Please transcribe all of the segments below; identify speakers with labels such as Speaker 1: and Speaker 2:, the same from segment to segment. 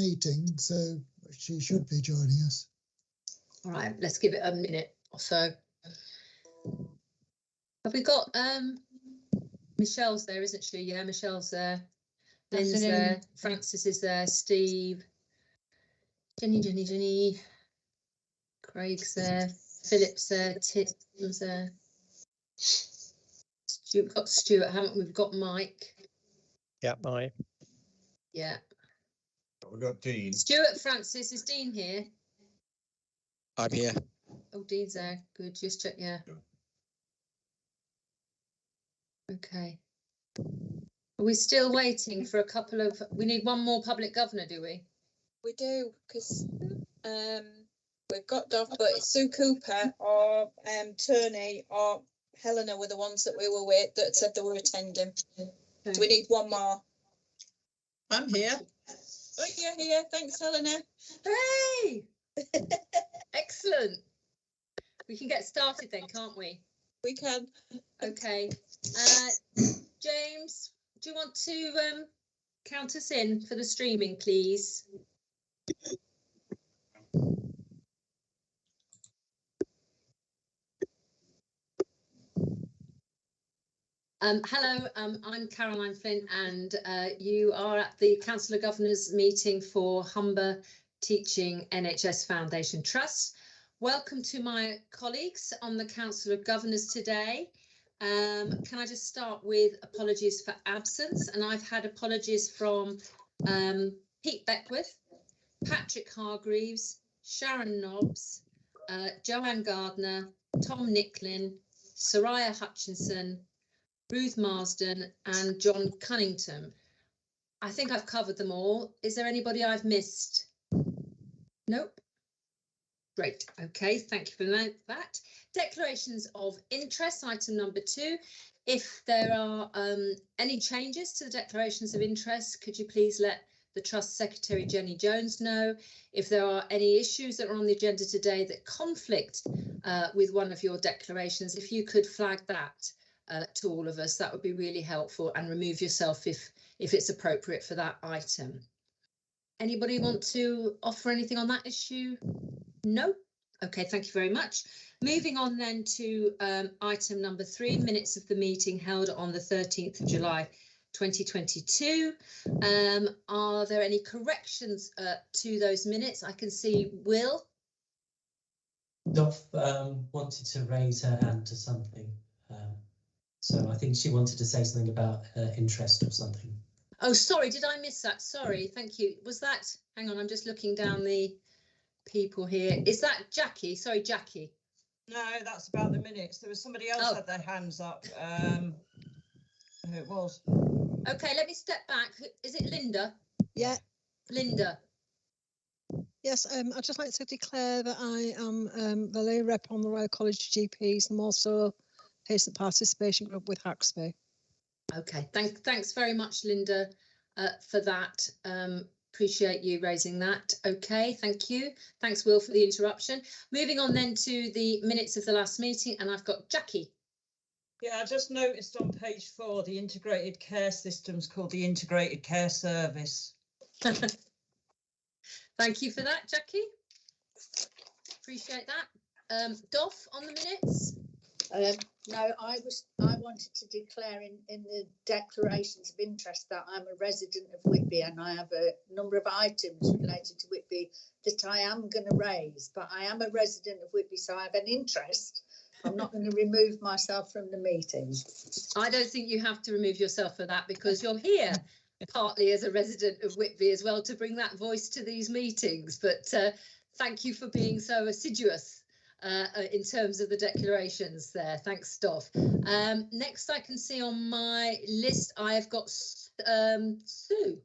Speaker 1: meeting, so she should be joining us.
Speaker 2: All right, let's give it a minute or so. Have we got Michelle's there, isn't she? Yeah, Michelle's there. Lynn's there. Francis is there. Steve. Jenny. Craig's there. Philip's there. Tim's there. We've got Stuart, haven't we? We've got Mike.
Speaker 3: Yeah, Mike.
Speaker 2: Yeah.
Speaker 4: We've got Dean.
Speaker 2: Stuart, Francis, is Dean here?
Speaker 3: I'm here.
Speaker 2: Oh, Dean's there. Good. Just check. Yeah. Okay. Are we still waiting for a couple of? We need one more public governor, do we?
Speaker 5: We do, because we've got Dov, but it's Sue Cooper or Tony or Helena were the ones that we were with that said they were attending. Okay. Do we need one more?
Speaker 6: I'm here.
Speaker 5: Oh, you're here. Thanks, Helena.
Speaker 2: Hooray! Excellent. We can get started then, can't we?
Speaker 5: We can.
Speaker 2: Okay. James, do you want to count us in for the streaming, please? Hello, I'm Caroline Flint, and you are at the Council of Governors meeting for Humber Teaching NHS Foundation Trust. Welcome to my colleagues on the Council of Governors today. Can I just start with apologies for absence? And I've had apologies from Pete Beckworth, Patrick Hargreaves, Sharon Nobbs, Joanne Gardner, Tom Nicklin, Soraya Hutchinson, Ruth Marsden and John Cunnington. I think I've covered them all. Is there anybody I've missed? Nope. Great. Okay, thank you for that. Declarations of interest, item number 2. If there are any changes to the declarations of interest, could you please let the Trust Secretary Jenny Jones know? If there are any issues that are on the agenda today that conflict with one of your declarations, if you could flag that to all of us, that would be really helpful, and remove yourself if it's appropriate for that item. Anybody want to offer anything on that issue? No? Okay, thank you very much. Moving on then to item number 3, minutes of the meeting held on the 13th of July 2022. Are there any corrections to those minutes? I can see Will.
Speaker 7: Dov wanted to raise her hand to something. So I think she wanted to say something about interest or something.
Speaker 2: Oh, sorry, did I miss that? Sorry, thank you. Was that, hang on, I'm just looking down the people here. Is that Jackie? Sorry, Jackie.
Speaker 6: No, that's about the minutes. There was somebody else had their hands up. Who it was.
Speaker 2: Okay, let me step back. Is it Linda?
Speaker 8: Yeah.
Speaker 2: Linda.
Speaker 8: Yes, I'd just like to declare that I am the lay rep on the Royal College of GPs and also patient participation group with Haxby.
Speaker 2: Okay, thanks very much, Linda, for that. Appreciate you raising that. Okay, thank you. Thanks, Will, for the interruption. Moving on then to the minutes of the last meeting, and I've got Jackie.
Speaker 6: Yeah, I just noticed on page 4, the integrated care system's called the Integrated Care Service.
Speaker 2: Thank you for that, Jackie. Appreciate that. Dov, on the minutes?
Speaker 9: No, I wanted to declare in the declarations of interest that I'm a resident of Whitby, and I have a number of items related to Whitby that I am going to raise, but I am a resident of Whitby, so I have an interest. I'm not going to remove myself from the meeting.
Speaker 2: I don't think you have to remove yourself for that, because you're here partly as a resident of Whitby as well to bring that voice to these meetings. But thank you for being so assiduous in terms of the declarations there. Thanks, Dov. Next, I can see on my list, I have got Sue.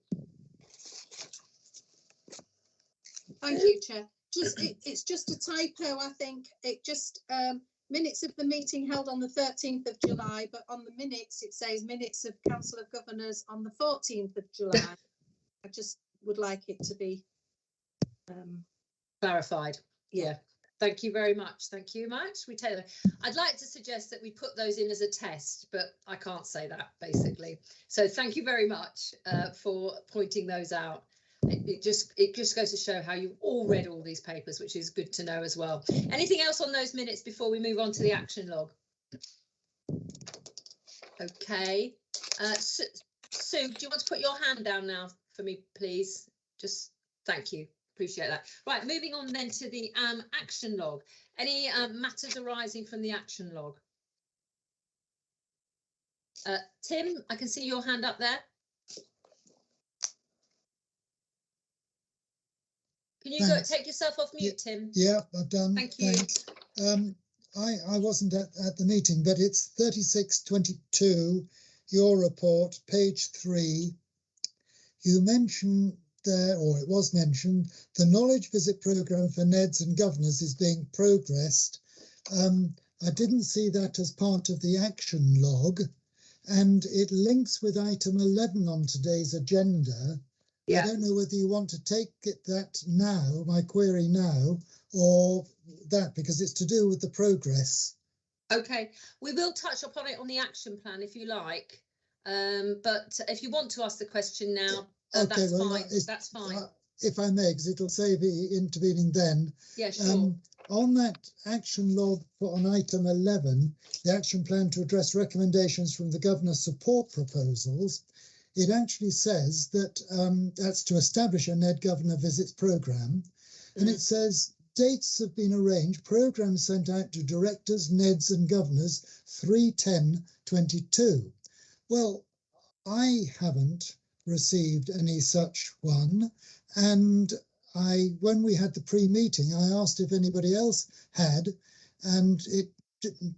Speaker 10: Thank you, Chair. It's just a typo, I think. It just minutes of the meeting held on the 13th of July, but on the minutes it says minutes of Council of Governors on the 14th of July. I just would like it to be
Speaker 2: clarified. Yeah. Thank you very much. Thank you much. We take that. I'd like to suggest that we put those in as a test, but I can't say that basically. So thank you very much for pointing those out. it just goes to show how you've all read all these papers, which is good to know as well. Anything else on those minutes before we move on to the action log? Okay, Sue, do you want to put your hand down now for me, please? Just thank you, appreciate that. Right, moving on then to the action log. Any matters arising from the action log? Tim, I can see your hand up there. Can you go take yourself off mute, Tim?
Speaker 1: Yeah, I've done.
Speaker 2: Thank you.
Speaker 1: Thanks. I wasn't at the meeting, but it's 3622, your report, page 3. You mentioned there, or it was mentioned, the knowledge visit programme for NEDs and governors is being progressed. I didn't see that as part of the action log, and it links with item 11 on today's agenda. Yeah. I don't know whether you want to take that now, my query now, or that, because it's to do with the progress.
Speaker 2: Okay, we will touch upon it on the action plan if you like, but if you want to ask the question now,
Speaker 1: okay,
Speaker 2: that's fine. That's fine.
Speaker 1: If I may, because it'll save me intervening then.
Speaker 2: Yeah, sure.
Speaker 1: On that action log on item 11, the action plan to address recommendations from the governor's support proposals, it actually says that that's to establish a NED governor visits programme, and it says dates have been arranged, programme sent out to directors, NEDs and governors 3/10/22. Well, I haven't received any such one, and when we had the pre-meeting, I asked if anybody else had, and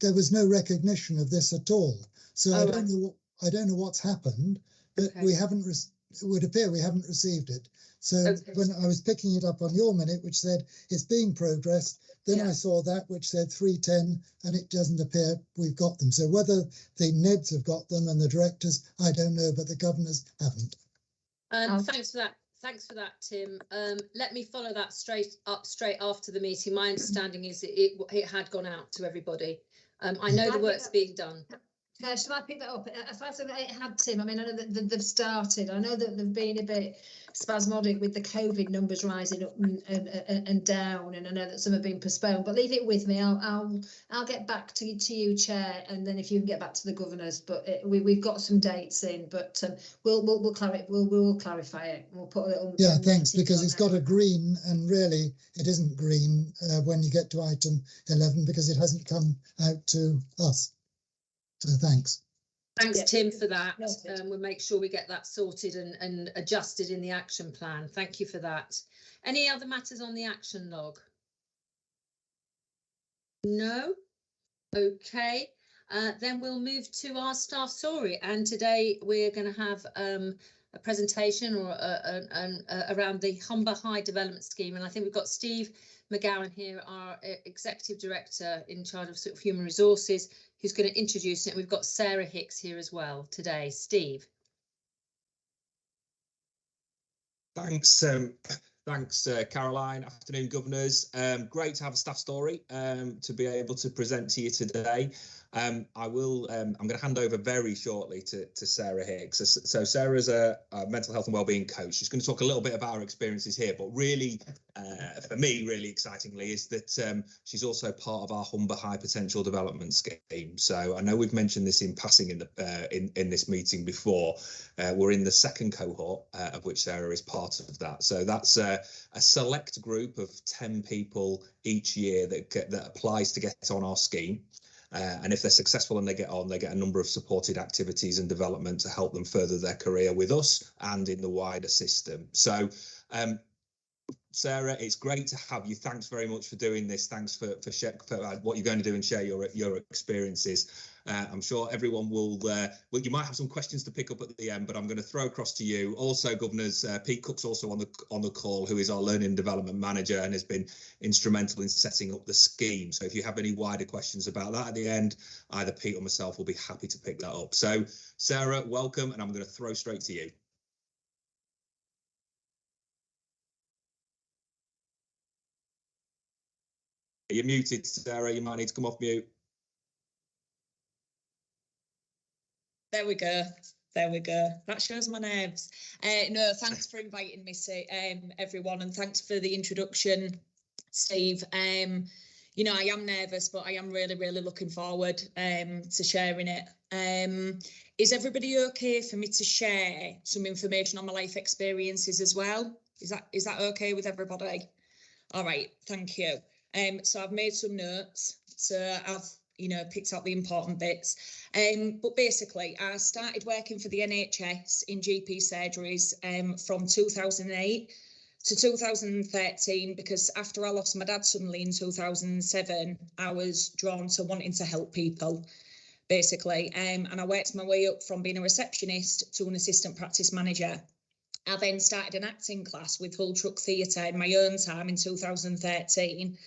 Speaker 1: there was no recognition of this at all. So I don't know what's happened, but we haven't. It would appear we haven't received it. So when I was picking it up on your minute, which said it's being progressed, then I saw that which said 3/10, and it doesn't appear we've got them. So whether the NEDs have got them and the directors, I don't know, but the governors haven't.
Speaker 2: Thanks for that. Thanks for that, Tim. Let me follow that straight after the meeting. My understanding is it had gone out to everybody. I know the work's being done.
Speaker 11: Shall I pick that up? As far as it had, Tim, I mean, I know that they've started. I know that they've been a bit spasmodic with the COVID numbers rising up and down, and I know that some have been postponed. But leave it with me. I'll get back to you, Chair, and then if you can get back to the governors. But we've got some dates in, but we'll clarify it. We'll put a little.
Speaker 1: Yeah, thanks, because it's got a green, and really it isn't green when you get to item 11 because it hasn't come out to us. So thanks.
Speaker 2: Thanks, Tim, for that. We'll make sure we get that sorted and adjusted in the action plan. Thank you for that. Any other matters on the action log? No? Okay. Then we'll move to our staff story. And today we're going to have a presentation around the Humber High Development Scheme. And I think we've got Steve McGowan here, our Executive Director in charge of Human Resources, who's going to introduce it. We've got Sarah Hicks here as well today. Steve.
Speaker 12: Thanks, Caroline. Afternoon, governors. Great to have a staff story to be able to present to you today. I'm going to hand over very shortly to Sarah Hicks. So Sarah's a mental health and wellbeing coach. She's going to talk a little bit about her experiences here, but really, for me, really excitingly, is that she's also part of our Humber High Potential Development Scheme. So I know we've mentioned this in passing in this meeting before. We're in the second cohort, of which Sarah is part of that. So that's a select group of 10 people each year that applies to get on our scheme. And if they're successful and they get on, they get a number of supported activities and development to help them further their career with us and in the wider system. So, Sarah, it's great to have you. Thanks very much for doing this. Thanks for what you're going to do and share your experiences. I'm sure everyone will, you might have some questions to pick up at the end, but I'm going to throw across to you. Also, governors, Pete Cook's also on the call, who is our Learning and Development Manager and has been instrumental in setting up the scheme. So if you have any wider questions about that at the end, either Pete or myself will be happy to pick that up. So Sarah, welcome, and I'm going to throw straight to you. You're muted, Sarah. You might need to come off mute.
Speaker 5: There we go.
Speaker 13: There we go. That shows my nerves. No, thanks for inviting me, everyone, and thanks for the introduction, Steve. You know, I am nervous, but I am really, really looking forward to sharing it. Is everybody okay for me to share some information on my life experiences as well? Is that okay with everybody? All right, thank you. So I've made some notes, so I've picked out the important bits. But basically, I started working for the NHS in GP surgeries from 2008 to 2013, because after I lost my dad suddenly in 2007, I was drawn to wanting to help people, basically. And I worked my way up from being a receptionist to an assistant practice manager. I then started an acting class with Hull Truck Theatre in my own time in 2013.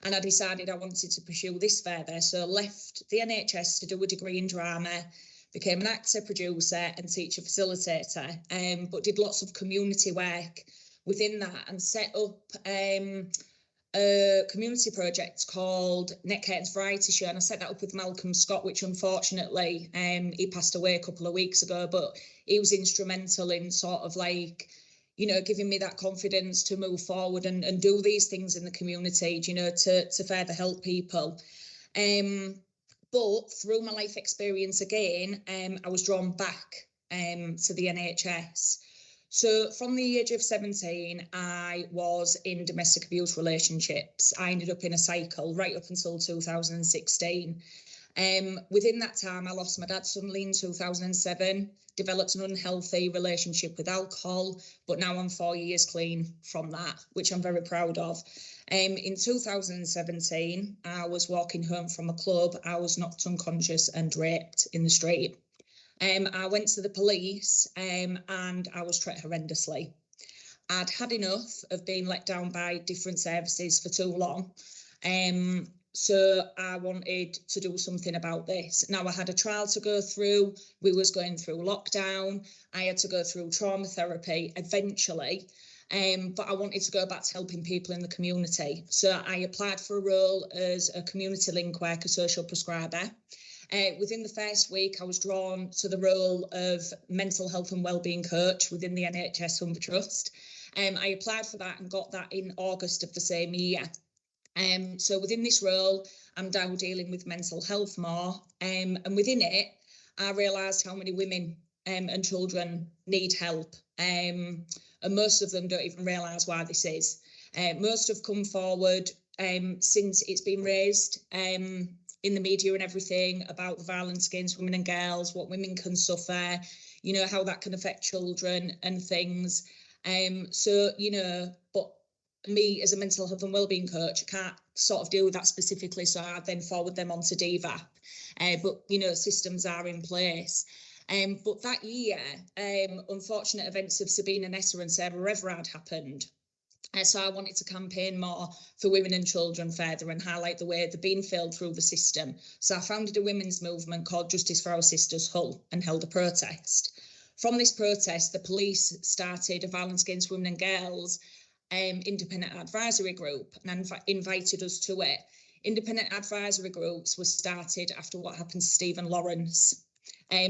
Speaker 13: And I decided I wanted to pursue this further. So I left the NHS to do a degree in drama, became an actor, producer and teacher facilitator, but did lots of community work within that and set up a community project called Nick Curtin's Variety Show. And I set that up with Malcolm Scott, which unfortunately he passed away a couple of weeks ago, but he was instrumental in sort of like, giving me that confidence to move forward and do these things in the community, to further help people. But through my life experience again, I was drawn back to the NHS. So from the age of 17, I was in domestic abuse relationships. I ended up in a cycle right up until 2016. Within that time, I lost my dad suddenly in 2007, developed an unhealthy relationship with alcohol, but now I'm 4 years clean from that, which I'm very proud of. In 2017, I was walking home from a club. I was knocked unconscious and raped in the street. I went to the police and I was treated horrendously. I'd had enough of being let down by different services for too long. So I wanted to do something about this. Now I had a trial to go through. We was going through lockdown. I had to go through trauma therapy eventually. But I wanted to go back to helping people in the community. So I applied for a role as a community link worker, social prescriber. Within the first week, I was drawn to the role of mental health and wellbeing coach within the NHS Humber Trust. I applied for that and got that in August of the same year. So within this role, I'm now dealing with mental health more. And within it, I realised how many women and children need help. And most of them don't even realise why this is. Most have come forward since it's been raised in the media and everything about the violence against women and girls, what women can suffer, how that can affect children and things. But me as a mental health and wellbeing coach, I can't sort of deal with that specifically, so I then forward them on to DVAP. But systems are in place. But that year, unfortunate events of Sabina Nessa and Sarah Everard happened. So I wanted to campaign more for women and children further and highlight the way they're being failed through the system. So I founded a women's movement called Justice for Our Sisters Hull and held a protest. From this protest, the police started a violence against women and girls independent advisory group and invited us to it. Independent advisory groups were started after what happened to Stephen Lawrence.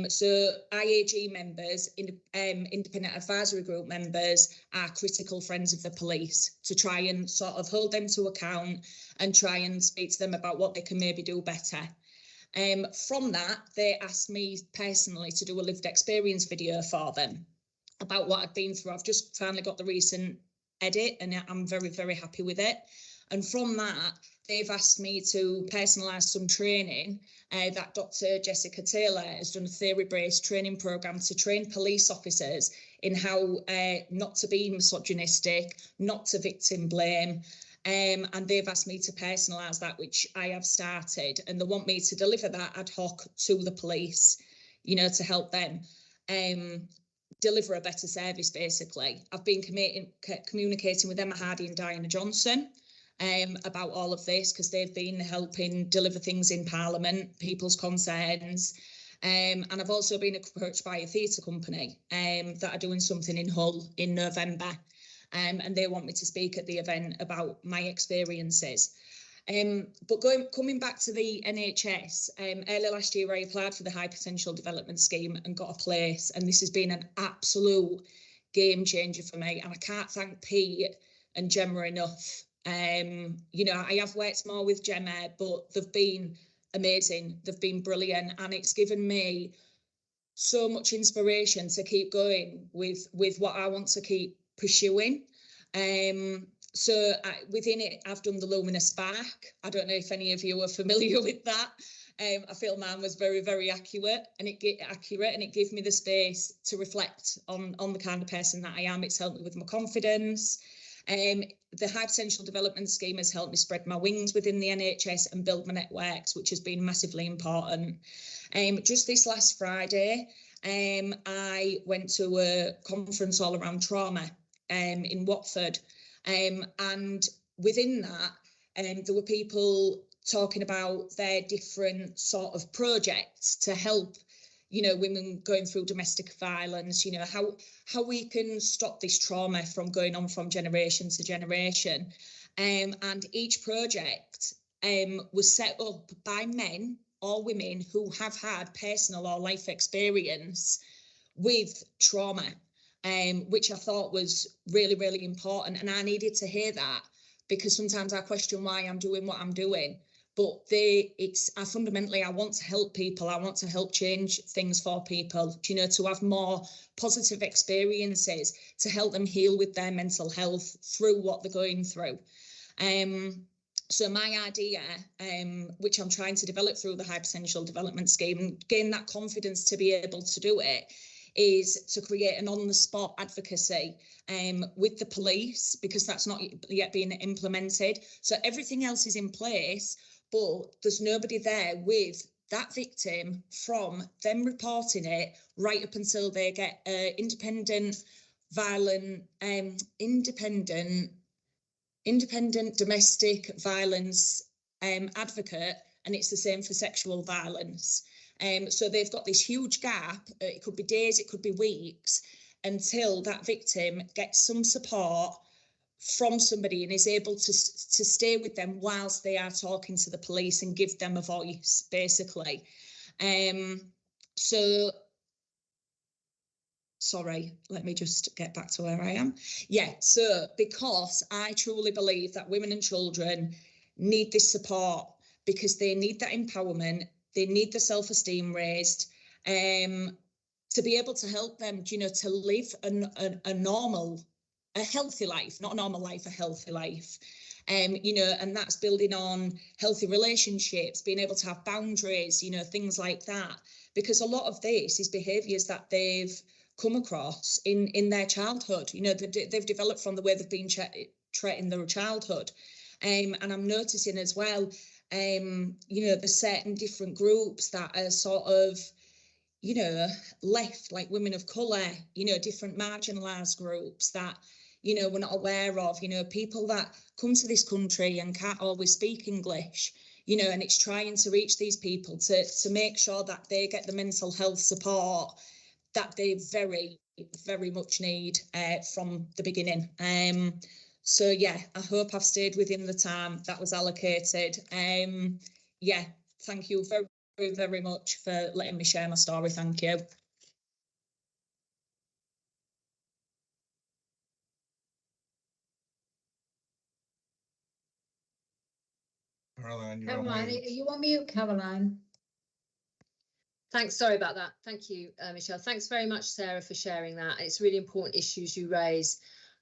Speaker 13: So IAG members, independent advisory group members, are critical friends of the police to try and sort of hold them to account and try and speak to them about what they can maybe do better. From that, they asked me personally to do a lived experience video for them about what I'd been through. I've just finally got the recent edit and I'm very, very happy with it. And from that, they've asked me to personalise some training that Dr. Jessica Taylor has done a theory-based training programme to train police officers in how not to be misogynistic, not to victim blame. And they've asked me to personalise that, which I have started. And they want me to deliver that ad hoc to the police, to help them deliver a better service, basically. I've been communicating with Emma Hardy and Diana Johnson about all of this because they've been helping deliver things in Parliament, people's concerns. And I've also been approached by a theatre company that are doing something in Hull in November. And they want me to speak at the event about my experiences. But coming back to the NHS, early last year I applied for the High Potential Development Scheme and got a place, and this has been an absolute game changer for me, and I can't thank Pete and Gemma enough. You know, I have worked more with Gemma, but they've been amazing, they've been brilliant, and it's given me so much inspiration to keep going with what I want to keep pursuing. So within it, I've done the Luminous Spark. I don't know if any of you are familiar with that. I feel mine was very, very accurate, and it gave me the space to reflect on the kind of person that I am. It's helped me with my confidence. The High Potential Development Scheme has helped me spread my wings within the NHS and build my networks, which has been massively important. Just this last Friday, I went to a conference all around trauma in Watford, and within that, there were people talking about their different sort of projects to help, you know, women going through domestic violence, you know, how we can stop this trauma from going on from generation to generation. And each project was set up by men or women who have had personal or life experience with trauma, which I thought was really, really important. And I needed to hear that, because sometimes I question why I'm doing what I'm doing. But fundamentally, I want to help people. I want to help change things for people, you know, to have more positive experiences, to help them heal with their mental health through what they're going through. So my idea, which I'm trying to develop through the High Potential Development Scheme and gain that confidence to be able to do it, is to create an on-the-spot advocacy with the police, because that's not yet being implemented. So everything else is in place, but there's nobody there with that victim from them reporting it right up until they get independent domestic violence advocate, and it's the same for sexual violence. So they've got this huge gap. It could be days, it could be weeks, until that victim gets some support from somebody and is able to stay with them whilst they are talking to the police and give them a voice, basically. So, sorry, let me just get back to where I am. Yeah, so because I truly believe that women and children need this support, because they need that empowerment, they need the self-esteem raised, to be able to help them, you know, to live a healthy life, not a normal life, a healthy life. You know, and that's building on healthy relationships, being able to have boundaries, you know, things like that. Because a lot of this is behaviours that they've come across in their childhood, you know, they've developed from the way they've been treated in their childhood. And I'm noticing as well, you know, there's certain different groups that are sort of, you know, left, like women of colour, you know, different marginalised groups that, you know, we're not aware of, you know, people that come to this country and can't always speak English, you know, and it's trying to reach these people to make sure that they get the mental health support that they very, very much need from the beginning. So, yeah, I hope I've stayed within the time that was allocated. Yeah, thank you very, very, very much for letting me share my story. Thank you.
Speaker 4: Caroline,
Speaker 11: Caroline, are you on mute, Caroline?
Speaker 2: Thanks, sorry about that. Thank you, Michelle. Thanks very much, Sarah, for sharing that. It's really important issues you raise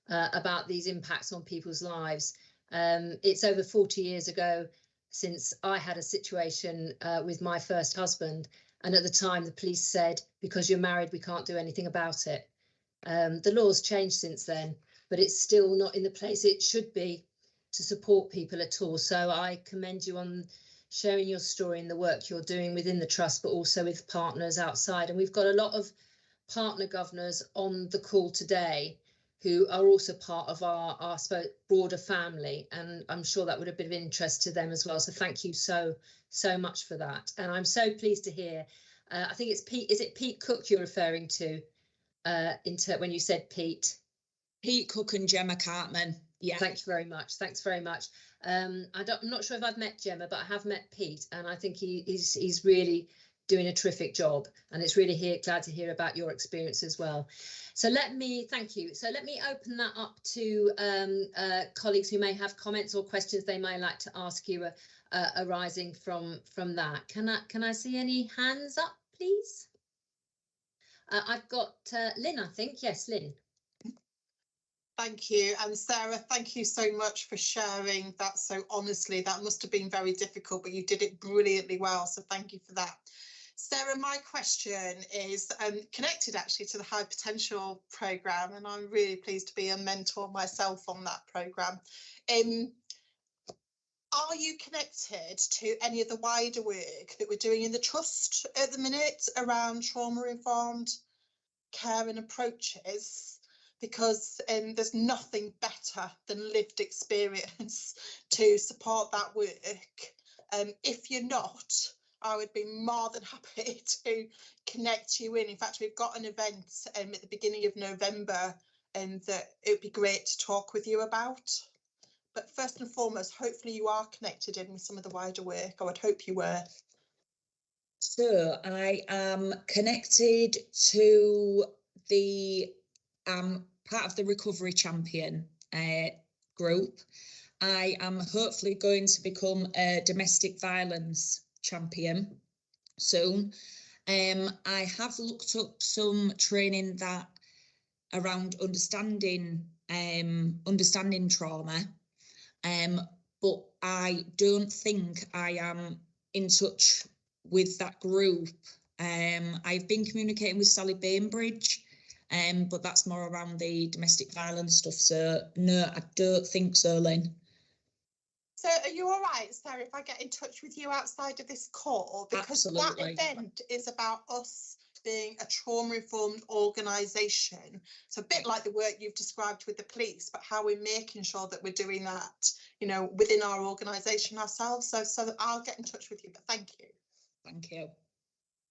Speaker 2: about these impacts on people's lives. It's over 40 years ago since I had a situation with my first husband. And at the time, the police said, because you're married, we can't do anything about it. The law's changed since then, but it's still not in the place it should be to support people at all. So I commend you on sharing your story and the work you're doing within the trust, but also with partners outside. And we've got a lot of partner governors on the call today who are also part of our broader family, and I'm sure that would have been of interest to them as well. So thank you so much for that. And I'm so pleased to hear, I think it's Pete, is it Pete Cook you're referring to when you said Pete?
Speaker 13: Pete Cook and Gemma Cartman. Yeah.
Speaker 2: Thank you very much. Thanks very much. I'm not sure if I've met Gemma, but I have met Pete, and I think he's really doing a terrific job, and it's really glad to hear about your experience as well. So thank you. So let me open that up to colleagues who may have comments or questions they may like to ask you arising from that. Can I see any hands up, please? I've got Lynn, I think. Yes, Lynn.
Speaker 14: Thank you. And Sarah, thank you so much for sharing that so honestly. That must have been very difficult, but you did it brilliantly well. So thank you for that. Sarah, my question is connected actually to the High Potential programme, and I'm really pleased to be a mentor myself on that programme. Are you connected to any of the wider work that we're doing in the Trust at the minute around trauma-informed care and approaches? Because there's nothing better than lived experience to support that work. If you're not, I would be more than happy to connect you in. In fact, we've got an event at the beginning of November that it would be great to talk with you about. But first and foremost, hopefully you are connected in with some of the wider work. I would hope you were.
Speaker 13: So I am connected to the part of the Recovery Champion group. I am hopefully going to become a domestic violence champion soon. I have looked up some training that around understanding trauma, but I don't think I am in touch with that group. I've been communicating with Sally Bainbridge, but that's more around the domestic violence stuff. So no, I don't think so, Lynn.
Speaker 14: So are you all right, Sarah, if I get in touch with you outside of this call? Because
Speaker 13: Absolutely.
Speaker 14: That event is about us being a trauma-informed organisation. So a bit like the work you've described with the police, but how we're making sure that we're doing that, you know, within our organisation ourselves. So I'll get in touch with you, but thank you.
Speaker 13: Thank you.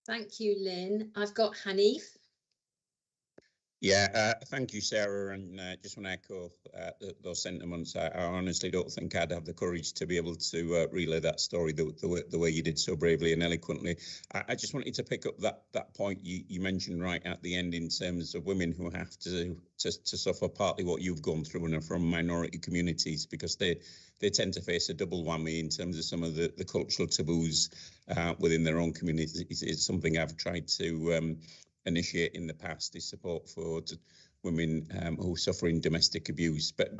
Speaker 2: Thank you, Lynn. I've got Hanif.
Speaker 15: Yeah, thank you, Sarah, and just want to echo those sentiments. I honestly don't think I'd have the courage to be able to relay that story the way you did so bravely and eloquently. I just wanted to pick up that point you mentioned right at the end in terms of women who have to suffer partly what you've gone through and are from minority communities, because they tend to face a double whammy in terms of some of the cultural taboos within their own communities. It's something I've tried to initiate in the past, is support for women who are suffering domestic abuse. But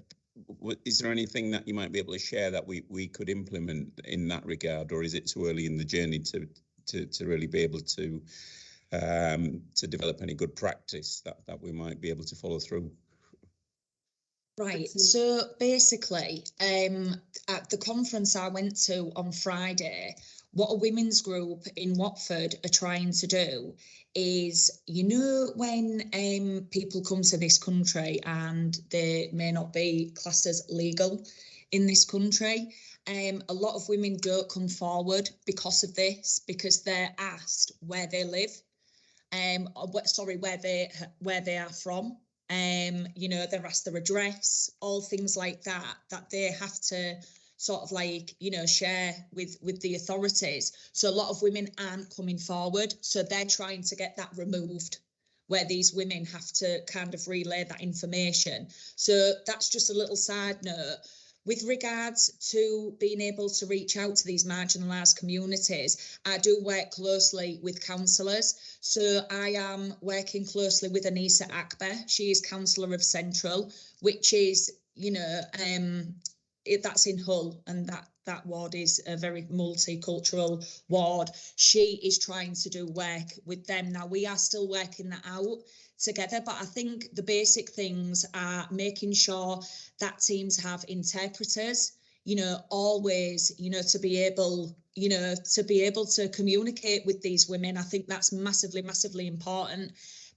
Speaker 15: is there anything that you might be able to share that we could implement in that regard, or is it too early in the journey to really be able to develop any good practice that we might be able to follow through?
Speaker 13: Right, so basically at the conference I went to on Friday, what a women's group in Watford are trying to do is, you know, when people come to this country and they may not be classed as legal in this country, a lot of women don't come forward because of this, because they're asked where they live, where they are from. You know, they're asked their address, all things like that they have to sort of like, you know, share with the authorities. So a lot of women aren't coming forward. So they're trying to get that removed, where these women have to kind of relay that information. So that's just a little side note. With regards to being able to reach out to these marginalised communities, I do work closely with councillors. So I am working closely with Anisa Akbar. She is councillor of Central, which is, you know, that's in Hull, and that ward is a very multicultural ward. She is trying to do work with them. Now, we are still working that out together, but I think the basic things are making sure that teams have interpreters, you know, always, you know, to be able to communicate with these women. I think that's massively, massively important.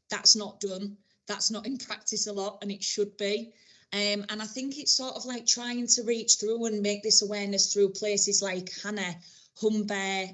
Speaker 13: That's not done. That's not in practice a lot, and it should be. And I think it's sort of like trying to reach through and make this awareness through places like Hannah, Humber,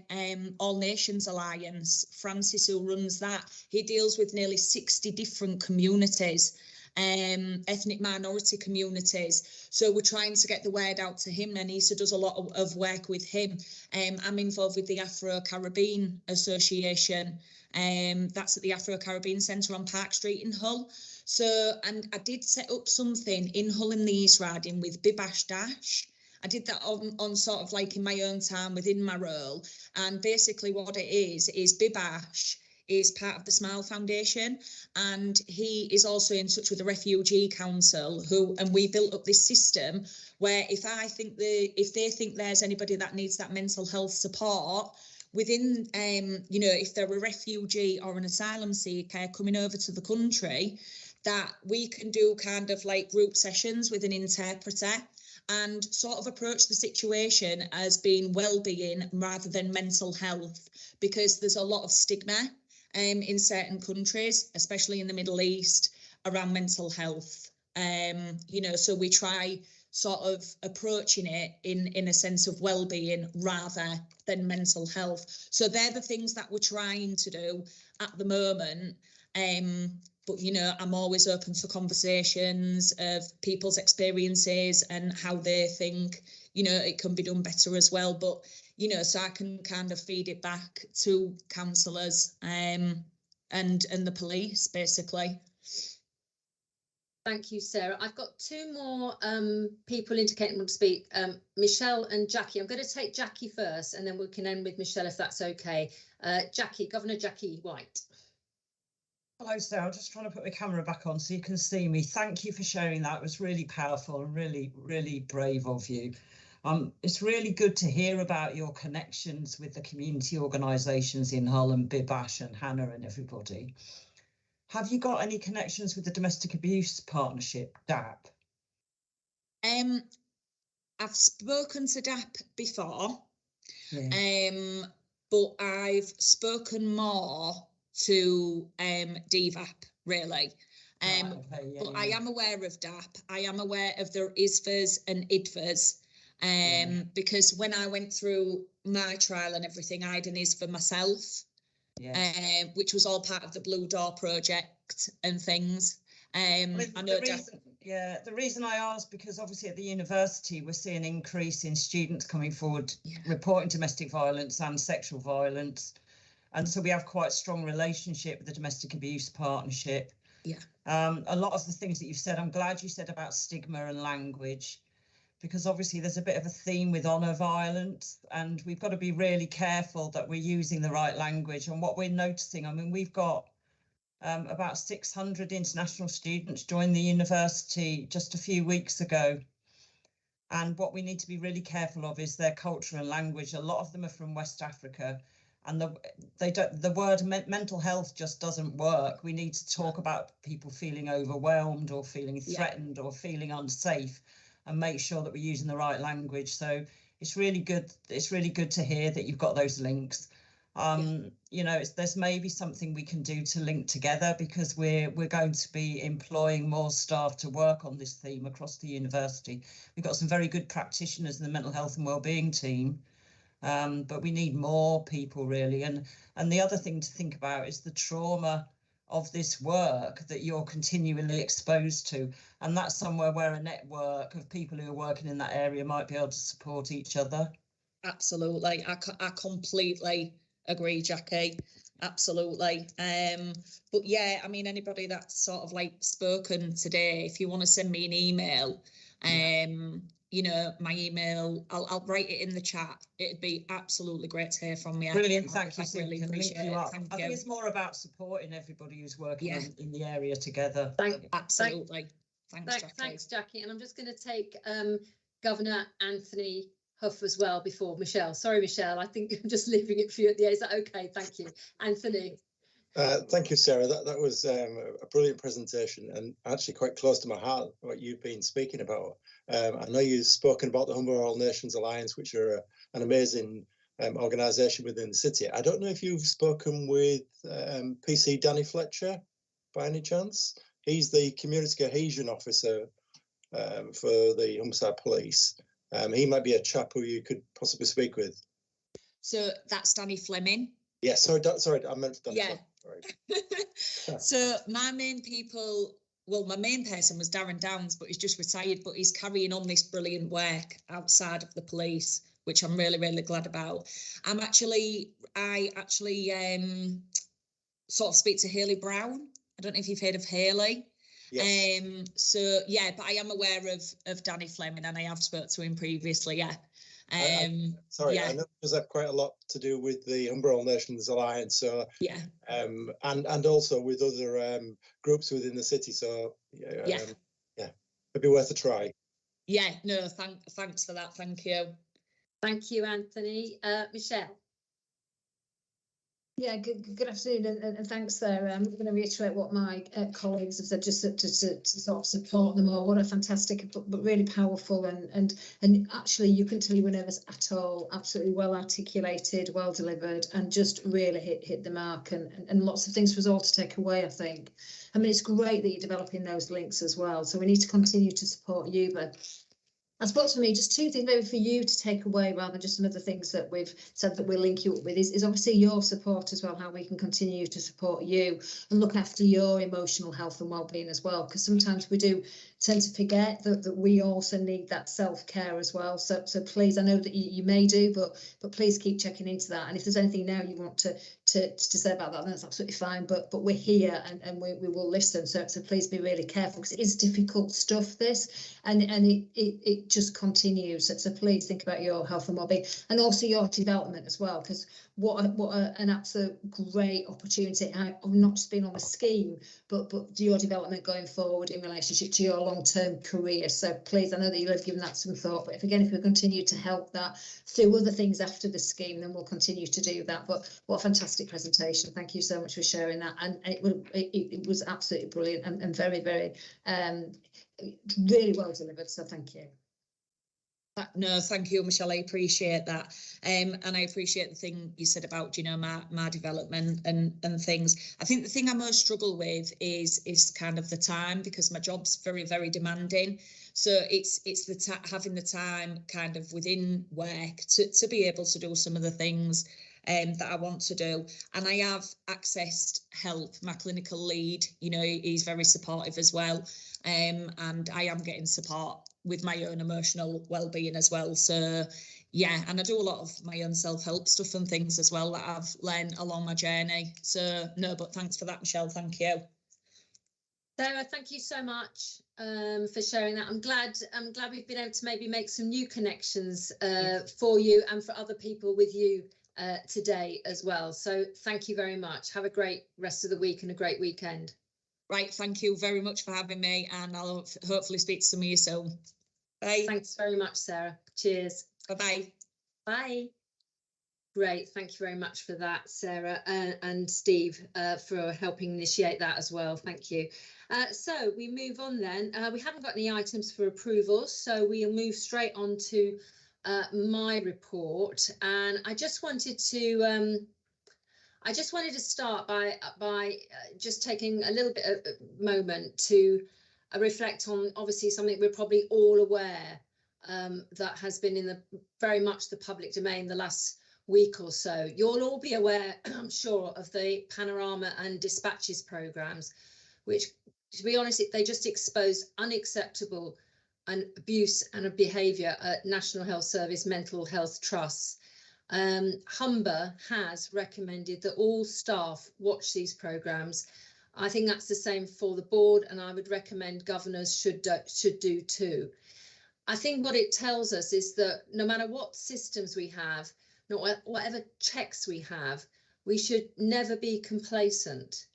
Speaker 13: All Nations Alliance. Francis, who runs that, he deals with nearly 60 different communities. ethnic minority communities. So we're trying to get the word out to him. Anissa does a lot of work with him. I'm involved with the Afro-Caribbean Association. That's at the Afro-Caribbean Centre on Park Street in Hull. So, and I did set up something in Hull in the East Riding with Bibash Dash. I did that on sort of like in my own time within my role. And basically what it is Bibash is part of the Smile Foundation, and he is also in touch with the Refugee Council, and we built up this system where if they think there's anybody that needs that mental health support within, you know, if they're a refugee or an asylum seeker coming over to the country, that we can do kind of like group sessions with an interpreter and sort of approach the situation as being well-being rather than mental health, because there's a lot of stigma in certain countries, especially in the Middle East, around mental health. You know, so we try sort of approaching it in a sense of well-being rather than mental health. So they're the things that we're trying to do at the moment. But, you know, I'm always open for conversations of people's experiences and how they think, you know, it can be done better as well. But, you know, so I can kind of feed it back to counsellors and the police, basically.
Speaker 2: Thank you, Sarah. I've got two more people indicating want to speak. Michelle and Jackie. I'm going to take Jackie first, and then we can end with Michelle if that's okay. Jackie, Governor Jackie White.
Speaker 6: Hello, Sarah. I'm just trying to put my camera back on so you can see me. Thank you for sharing that. It was really powerful and really, really brave of you. It's really good to hear about your connections with the community organisations in Hull and Bibash and Hannah and everybody. Have you got any connections with the Domestic Abuse Partnership, DAP?
Speaker 13: I've spoken to DAP before,
Speaker 6: Yeah.
Speaker 13: but I've spoken more to DVAP, really. But I am aware of DAP. I am aware of their ISVAs and IDVAs, because when I went through my trial and everything, I had an ISVA myself, which was all part of the Blue Door project and things. I know
Speaker 6: the reason I asked, because obviously at the university we're seeing an increase in students coming forward reporting domestic violence and sexual violence, and so we have quite a strong relationship with the Domestic Abuse Partnership. A lot of the things that you've said, I'm glad you said about stigma and language, because obviously there's a bit of a theme with honour violence, and we've got to be really careful that we're using the right language. And what we're noticing, I mean, we've got about 600 international students joined the university just a few weeks ago. And what we need to be really careful of is their culture and language. A lot of them are from West Africa, and the word mental health just doesn't work. We need to talk about people feeling overwhelmed or feeling threatened or feeling unsafe, and make sure that we're using the right language. So it's really good. It's really good to hear that you've got those links. You know, there's maybe something we can do to link together, because we're going to be employing more staff to work on this theme across the university. We've got some very good practitioners in the mental health and wellbeing team, but we need more people really. And the other thing to think about is the trauma of this work that you're continually exposed to, and that's somewhere where a network of people who are working in that area might be able to support each other.
Speaker 13: Absolutely, I completely agree, Jackie. Absolutely. But yeah, I mean, anybody that's sort of like spoken today, if you want to send me an email, you know, my email, I'll write it in the chat. It'd be absolutely great to hear from you.
Speaker 6: Brilliant, thank you.
Speaker 13: I really appreciate it.
Speaker 6: I think it's more about supporting everybody who's working in the area together.
Speaker 13: Absolutely.
Speaker 2: Thanks, Jackie. And I'm just going to take Governor Anthony Huff as well before Michelle. Sorry, Michelle, I think I'm just leaving it for you at the end. Is that okay? Thank you. Anthony.
Speaker 16: Thank you, Sarah. That was a brilliant presentation, and actually quite close to my heart, what you've been speaking about. I know you've spoken about the Humber All Nations Alliance, which are an amazing organisation within the city. I don't know if you've spoken with PC Danny Fletcher by any chance. He's the Community Cohesion Officer for the Humberside Police. He might be a chap who you could possibly speak with.
Speaker 13: So that's Danny Fleming.
Speaker 16: Yeah, sorry, I meant Danny Fleming.
Speaker 13: So my main people well, my main person was Darren Downs, but he's just retired, but he's carrying on this brilliant work outside of the police, which I'm really, really glad about. I actually sort of speak to Hayley Brown. I don't know if you've heard of Hayley. Yes. So yeah, but I am aware of Danny Fleming, and I have spoke to him previously. Yeah.
Speaker 16: Sorry,
Speaker 13: yeah.
Speaker 16: I know there's quite a lot to do with the Humber All Nations Alliance. So
Speaker 13: yeah.
Speaker 16: And also with other groups within the city. So
Speaker 13: yeah,
Speaker 16: it'd be worth a try.
Speaker 13: Yeah. No. Thanks for that. Thank you.
Speaker 2: Thank you, Anthony. Michelle.
Speaker 11: Yeah, good afternoon, and thanks, Sarah. I'm going to reiterate what my colleagues have said, just to sort of support them all. What a fantastic, but really powerful, and actually you couldn't tell you were nervous at all. Absolutely well articulated, well delivered, and just really hit the mark, and lots of things for us all to take away, I think. I mean, it's great that you're developing those links as well. So we need to continue to support you, but I suppose for me, just two things maybe for you to take away, rather than just some of the things that we've said that we'll link you up with, is obviously your support as well, how we can continue to support you and look after your emotional health and well-being as well, because sometimes we do tend to forget that we also need that self-care as well. So please, I know that you may do, but please keep checking into that. And if there's anything now you want to say about that, then that's absolutely fine. But we're here, and we will listen. So please be really careful, because it is difficult stuff, this, and it just continues. So please think about your health and well-being, and also your development as well, because what an absolute great opportunity. I've not just been on a scheme, but your development going forward in relationship to your long-term career. So please, I know that you'll have given that some thought, but if we continue to help that through other things after the scheme, then we'll continue to do that. But what a fantastic presentation. Thank you so much for sharing that. And it was absolutely brilliant, and very, very really well delivered. So thank you.
Speaker 13: No, thank you, Michelle. I appreciate that. And I appreciate the thing you said about, my development and things. I think the thing I most struggle with is kind of the time, because my job's very, very demanding. So it's having the time kind of within work to be able to do some of the things that I want to do. And I have accessed help. My clinical lead, he's very supportive as well. And I am getting support with my own emotional well-being as well. So yeah, and I do a lot of my own self-help stuff and things as well that I've learned along my journey. So no, but thanks for that, Michelle. Thank you.
Speaker 2: Sarah, thank you so much for sharing that. I'm glad we've been able to maybe make some new connections for you and for other people with you today as well. So thank you very much. Have a great rest of the week and a great weekend.
Speaker 13: Right, thank you very much for having me, and I'll hopefully speak to some of you soon. Bye.
Speaker 2: Thanks very much, Sarah. Cheers.
Speaker 13: Bye-bye.
Speaker 2: Bye. Great, thank you very much for that, Sarah, and Steve for helping initiate that as well. Thank you. So we move on then. We haven't got any items for approval, so we'll move straight on to my report. And I just wanted to start by just taking a little bit of a moment to reflect on, obviously, something we're probably all aware that has been in very much the public domain the last week or so. You'll all be aware, I'm sure, of the Panorama and Dispatches programmes, which, to be honest, they just expose unacceptable abuse and behaviour at National Health Service mental health trusts. Humber has recommended that all staff watch these programmes. I think that's the same for the board, and I would recommend governors should do too. I think what it tells us is that no matter what systems we have, whatever checks we have, we should never be complacent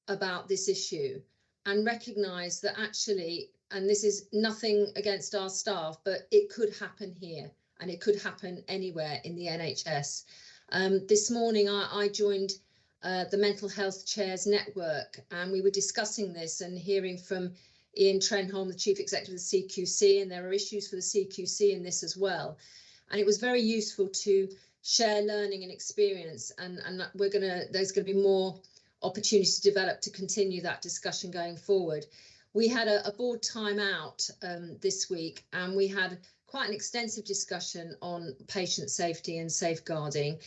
Speaker 2: about this issue and recognise that actually, and this is nothing against our staff, but it could happen here. And it could happen anywhere in the NHS. This morning, I joined the Mental Health Chairs Network, and we were discussing this and hearing from Ian Trenholm, the Chief Executive of the CQC, and there are issues for the CQC in this as well. And it was very useful to share learning and experience, and there's going to be more opportunity to develop to continue that discussion going forward. We had a board time out this week, and we had quite an extensive discussion on patient safety and safeguarding,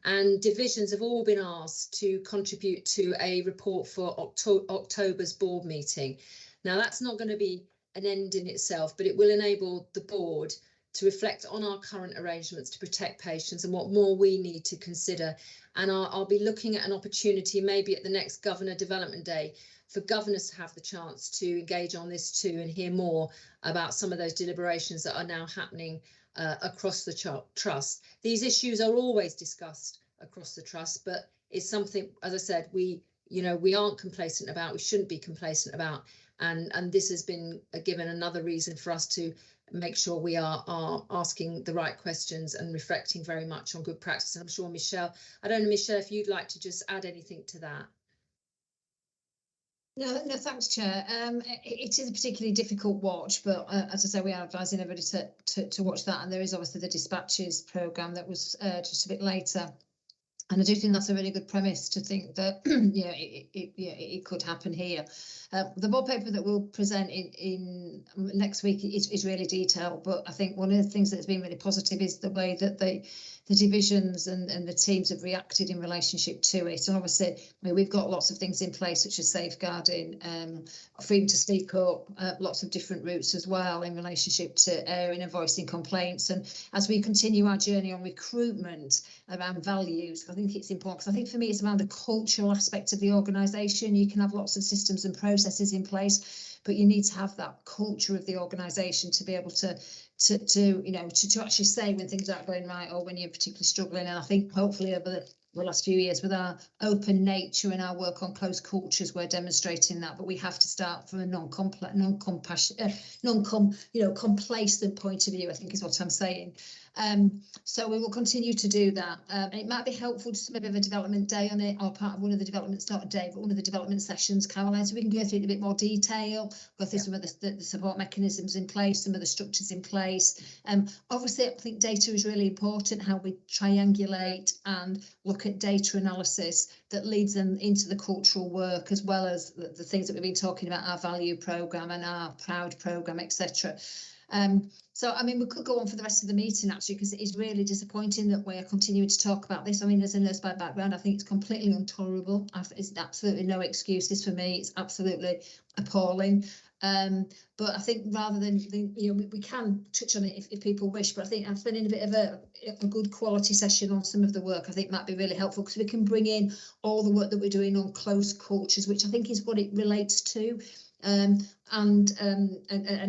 Speaker 2: and divisions have all been asked to contribute to a report for October's board meeting. Now, that's not going to be an end in itself, but it will enable the board to reflect on our current arrangements to protect patients and what more we need to consider. And I'll be looking at an opportunity maybe at the next Governor Development Day for governors to have the chance to engage on this too and hear more about some of those deliberations that are now happening across the trust. These issues are always discussed across the trust, but it's something, as I said, we aren't complacent about, we shouldn't be complacent about, and this has been given another reason for us to make sure we are asking the right questions and reflecting very much on good practice. And I'm sure Michelle, I don't know, Michelle, if you'd like to just add anything to that.
Speaker 11: No, thanks, Chair. It is a particularly difficult watch, but as I say, we are advising everybody to watch that. And there is obviously the dispatches programme that was just a bit later. And I do think that's a really good premise to think that it could happen here. The board paper that we'll present in next week is really detailed, but I think one of the things that's been really positive is the way that the divisions and the teams have reacted in relationship to it. And obviously, we've got lots of things in place, such as safeguarding, freedom to speak up, lots of different routes as well in relationship to airing and voicing complaints. And as we continue our journey on recruitment around values, I think it's important, because I think for me it's around the cultural aspect of the organisation. You can have lots of systems and processes in place, but you need to have that culture of the organisation to be able to actually say when things aren't going right or when you're particularly struggling. And I think hopefully over the last few years, with our open nature and our work on close cultures, we're demonstrating that. But we have to start from a complacent point of view, I think is what I'm saying. So we will continue to do that. It might be helpful to maybe have a development day on it, or part of one of the developments, not a day, but one of the development sessions, Caroline, so we can go through it in a bit more detail, go through some of the support mechanisms in place, some of the structures in place. Obviously, I think data is really important, how we triangulate and look at data analysis that leads them into the cultural work, as well as the things that we've been talking about, our value programme and our proud programme, etc. So, I mean, we could go on for the rest of the meeting, actually, because it is really disappointing that we're continuing to talk about this. I mean, as a nurse by background, I think it's completely intolerable. It's absolutely no excuses for me. It's absolutely appalling. But I think rather than we can touch on it if people wish, but I think spending a bit of a good quality session on some of the work, I think might be really helpful, because we can bring in all the work that we're doing on close cultures, which I think is what it relates to. And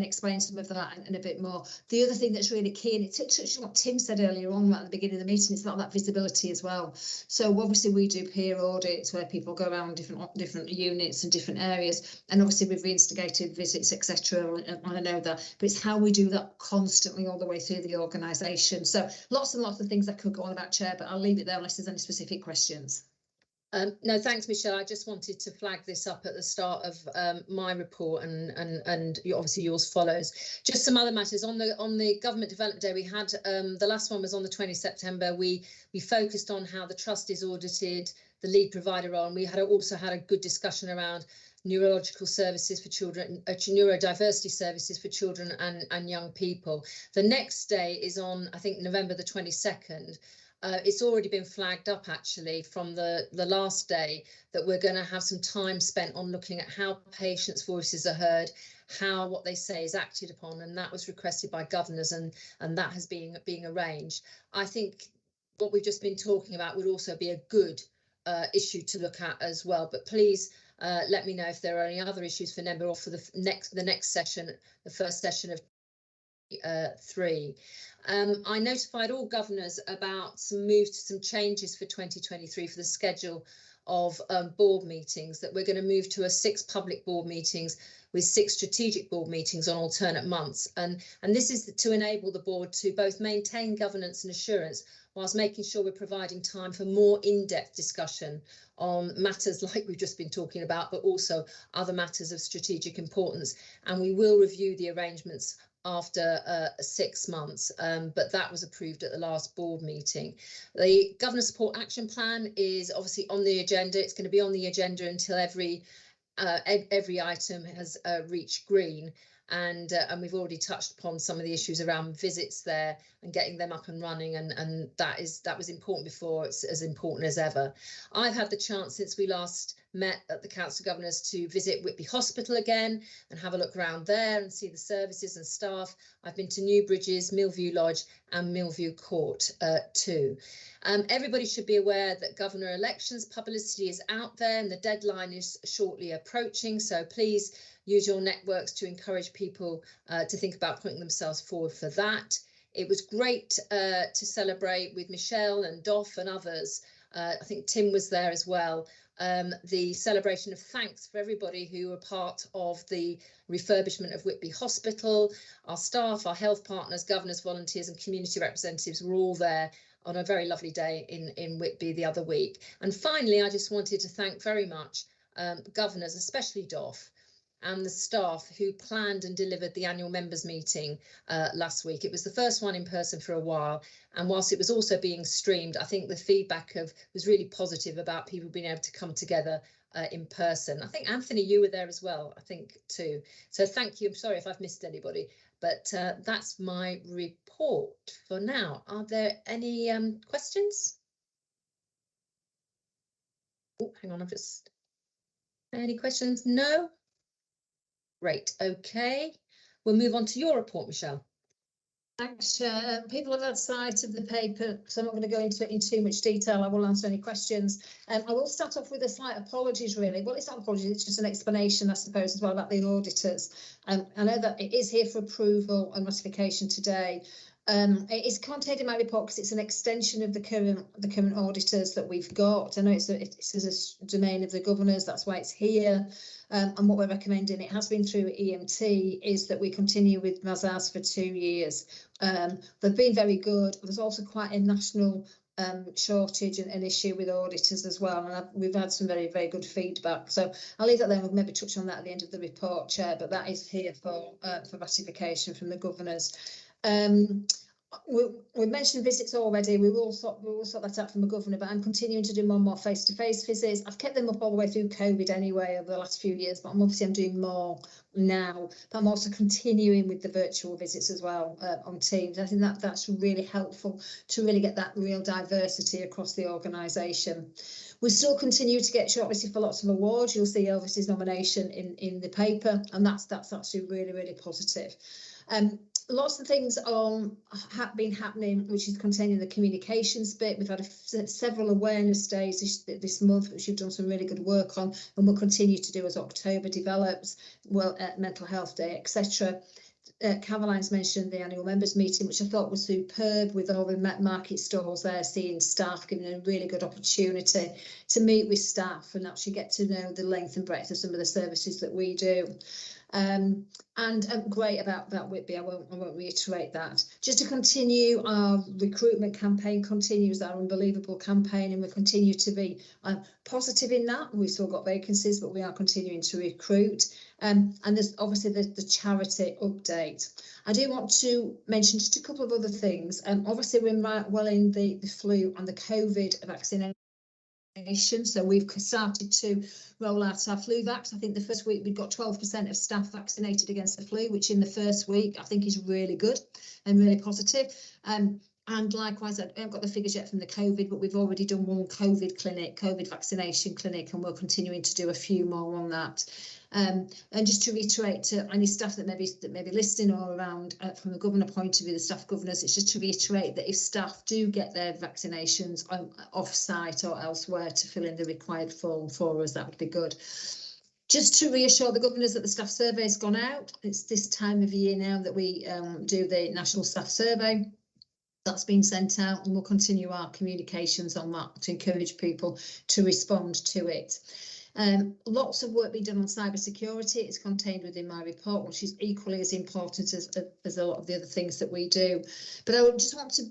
Speaker 11: explain some of that and a bit more. The other thing that's really key, and it touched on what Tim said earlier on right at the beginning of the meeting, it's about that visibility as well. So obviously we do peer audits where people go around different units and different areas, and obviously we've reinstigated visits, etc. And I know that, but it's how we do that constantly all the way through the organisation. So lots and lots of things that could go on about, Chair, but I'll leave it there unless there's any specific questions.
Speaker 2: No, thanks, Michelle. I just wanted to flag this up at the start of my report, and obviously yours follows. Just some other matters on the Government Development Day we had. The last one was on the 20th September. We focused on how the trust is audited, the lead provider role, and we also had a good discussion around neurological services for children, neurodiversity services for children and young people. The next day is on, I think, November the 22nd. It's already been flagged up actually from the last day that we're going to have some time spent on looking at how patients' voices are heard, how what they say is acted upon, and that was requested by governors, and that has been arranged. I think what we've just been talking about would also be a good issue to look at as well, but please let me know if there are any other issues for NEMBA or for the next session, the first session of 3. I notified all governors about some changes for 2023 for the schedule of board meetings, that we're going to move to 6 public board meetings with 6 strategic board meetings on alternate months, and this is to enable the board to both maintain governance and assurance whilst making sure we're providing time for more in-depth discussion on matters like we've just been talking about, but also other matters of strategic importance. And we will review the arrangements after 6 months, but that was approved at the last board meeting. The Governor Support Action Plan is obviously on the agenda. It's going to be on the agenda until every item has reached green, and we've already touched upon some of the issues around visits there and getting them up and running, and that was important before. It's as important as ever. I've had the chance since we last met at the Council of Governors to visit Whitby Hospital again and have a look around there and see the services and staff. I've been to New Bridges, Millview Lodge and Millview Court too. Everybody should be aware that governor elections publicity is out there and the deadline is shortly approaching. So please use your networks to encourage people to think about putting themselves forward for that. It was great to celebrate with Michelle and Doff and others. I think Tim was there as well. The celebration of thanks for everybody who were part of the refurbishment of Whitby Hospital. Our staff, our health partners, governors, volunteers and community representatives were all there on a very lovely day in Whitby the other week. And finally, I just wanted to thank very much governors, especially Doff, and the staff who planned and delivered the annual members meeting last week. It was the first one in person for a while, and whilst it was also being streamed, I think the feedback was really positive about people being able to come together in person. I think Anthony, you were there as well, I think too. So thank you. I'm sorry if I've missed anybody, but that's my report for now. Are there any questions? Oh, hang on, any questions? No. Great, okay. We'll move on to your report, Michelle.
Speaker 11: Thanks, Chair. People have had sight of the paper, so I'm not going to go into it in too much detail. I will answer any questions. I will start off with a slight apologies, really. Well, it's not apologies, it's just an explanation, I suppose, as well about the auditors. I know that it is here for approval and ratification today. It is contained in my report because it's an extension of the current auditors that we've got. I know it's a domain of the governors, that's why it's here. And what we're recommending, it has been through EMT, is that we continue with Mazars for 2 years. They've been very good. There's also quite a national shortage and an issue with auditors as well, and we've had some very, very good feedback. So I'll leave that there. We'll maybe touch on that at the end of the report, Chair, but that is here for ratification from the governors. We mentioned visits already. We will sort that out from the governor, but I'm continuing to do more face-to-face visits. I've kept them up all the way through COVID anyway over the last few years, but I'm doing more now. But I'm also continuing with the virtual visits as well on Teams. I think that's really helpful to really get that real diversity across the organisation. We still continue to get shortlisted for lots of awards. You'll see Elvis's nomination in the paper, and that's actually really, really positive. Lots of things have been happening, which is contained in the communications bit. We've had several awareness days this month, which you've done some really good work on, and we'll continue to do as October develops. Well, Mental Health Day, etc. Caroline's mentioned the annual members meeting, which I thought was superb, with all the market stalls there, seeing staff, giving a really good opportunity to meet with staff and actually get to know the length and breadth of some of the services that we do. And great about Whitby, I won't reiterate that. Just to continue, our recruitment campaign continues, our unbelievable campaign, and we continue to be positive in that. We've still got vacancies, but we are continuing to recruit. And there's obviously the charity update. I do want to mention just a couple of other things. Obviously, we're well in the flu and the COVID vaccination. So we've started to roll out our flu vax. I think the first week we've got 12% of staff vaccinated against the flu, which in the first week I think is really good and really positive. And likewise, I haven't got the figures yet from the COVID, but we've already done one COVID vaccination clinic, and we're continuing to do a few more on that. And just to reiterate to any staff that may be listening or around from the governor point of view, the staff governors, it's just to reiterate that if staff do get their vaccinations off-site or elsewhere to fill in the required form for us, that would be good. Just to reassure the governors that the staff survey has gone out. It's this time of year now that we do the national staff survey. That's been sent out, and we'll continue our communications on that to encourage people to respond to it. Lots of work being done on cyber security. It's contained within my report, which is equally as important as a lot of the other things that we do. But I just want to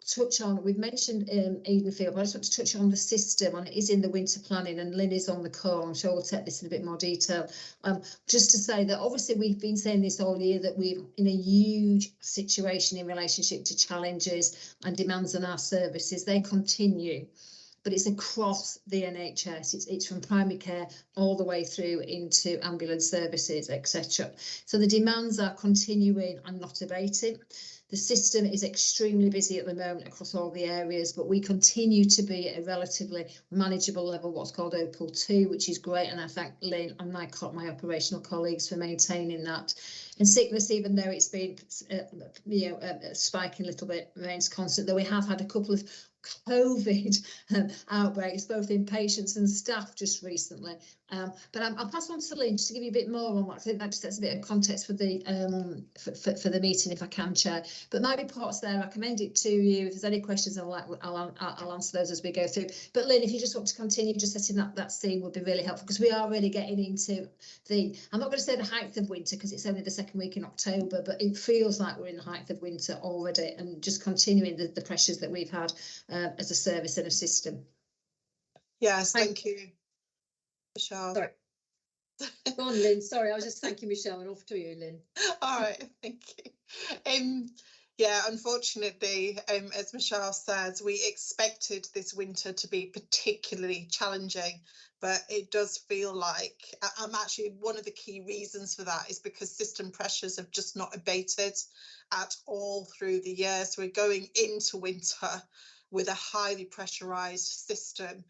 Speaker 11: touch on, we've mentioned Edenfield, but I just want to touch on the system, and it is in the winter planning, and Lynn is on the call. I'm sure we'll take this in a bit more detail. Just to say that obviously we've been saying this all year, that we're in a huge situation in relationship to challenges and demands on our services. They continue, but it's across the NHS. It's from primary care all the way through into ambulance services, etc. So the demands are continuing and not abating. The system is extremely busy at the moment across all the areas, but we continue to be at a relatively manageable level, what's called Opal 2, which is great. And I thank Lynn and my operational colleagues for maintaining that. And sickness, even though it's been spiking a little bit, remains constant, though we have had a couple of COVID outbreaks, both in patients and staff just recently. But I'll pass on to Lynn just to give you a bit more on that. I think that just sets a bit of context for the for the meeting, if I can, Chair. But my report's there. I commend it to you. If there's any questions, I'll answer those as we go through. But Lynn, if you just want to continue just setting that scene, would be really helpful, because we are really getting into the, I'm not going to say the height of winter because it's only the second week in October, but it feels like we're in the height of winter already, and just continuing the pressures that we've had as a service and a system.
Speaker 14: Yes, thank you, Michelle.
Speaker 2: Sorry. Go on, Lynn. Sorry, I was just thanking Michelle, and off to you, Lynn.
Speaker 14: All right, thank you. Yeah, unfortunately, as Michelle says, we expected this winter to be particularly challenging, but it does feel like, actually one of the key reasons for that is because system pressures have just not abated at all through the year. So we're going into winter with a highly pressurized system.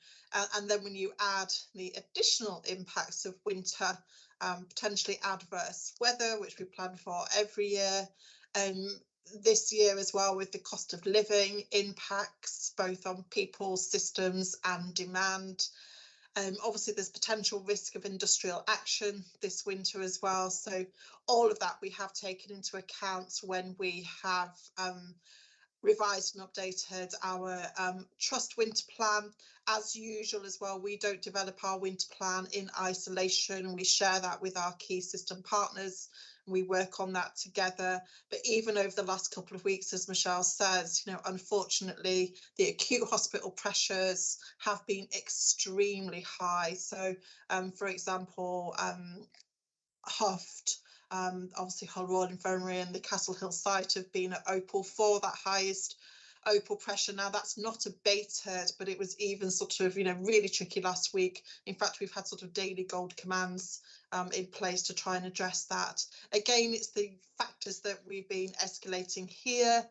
Speaker 14: And then when you add the additional impacts of winter, potentially adverse weather, which we plan for every year, this year as well, with the cost of living impacts both on people, systems and demand. Obviously, there's potential risk of industrial action this winter as well. So all of that we have taken into account when we have revised and updated our trust winter plan. As usual as well, we don't develop our winter plan in isolation. We share that with our key system partners. We work on that together. But even over the last couple of weeks, as Michelle says, unfortunately, the acute hospital pressures have been extremely high. So, for example, Hoft, obviously Hull Royal Infirmary and the Castle Hill site have been at Opal 4, that highest Opal pressure. Now that's not abated, but it was even sort of, really tricky last week. In fact, we've had sort of daily gold commands in place to try and address that. Again, it's the factors that we've been escalating here.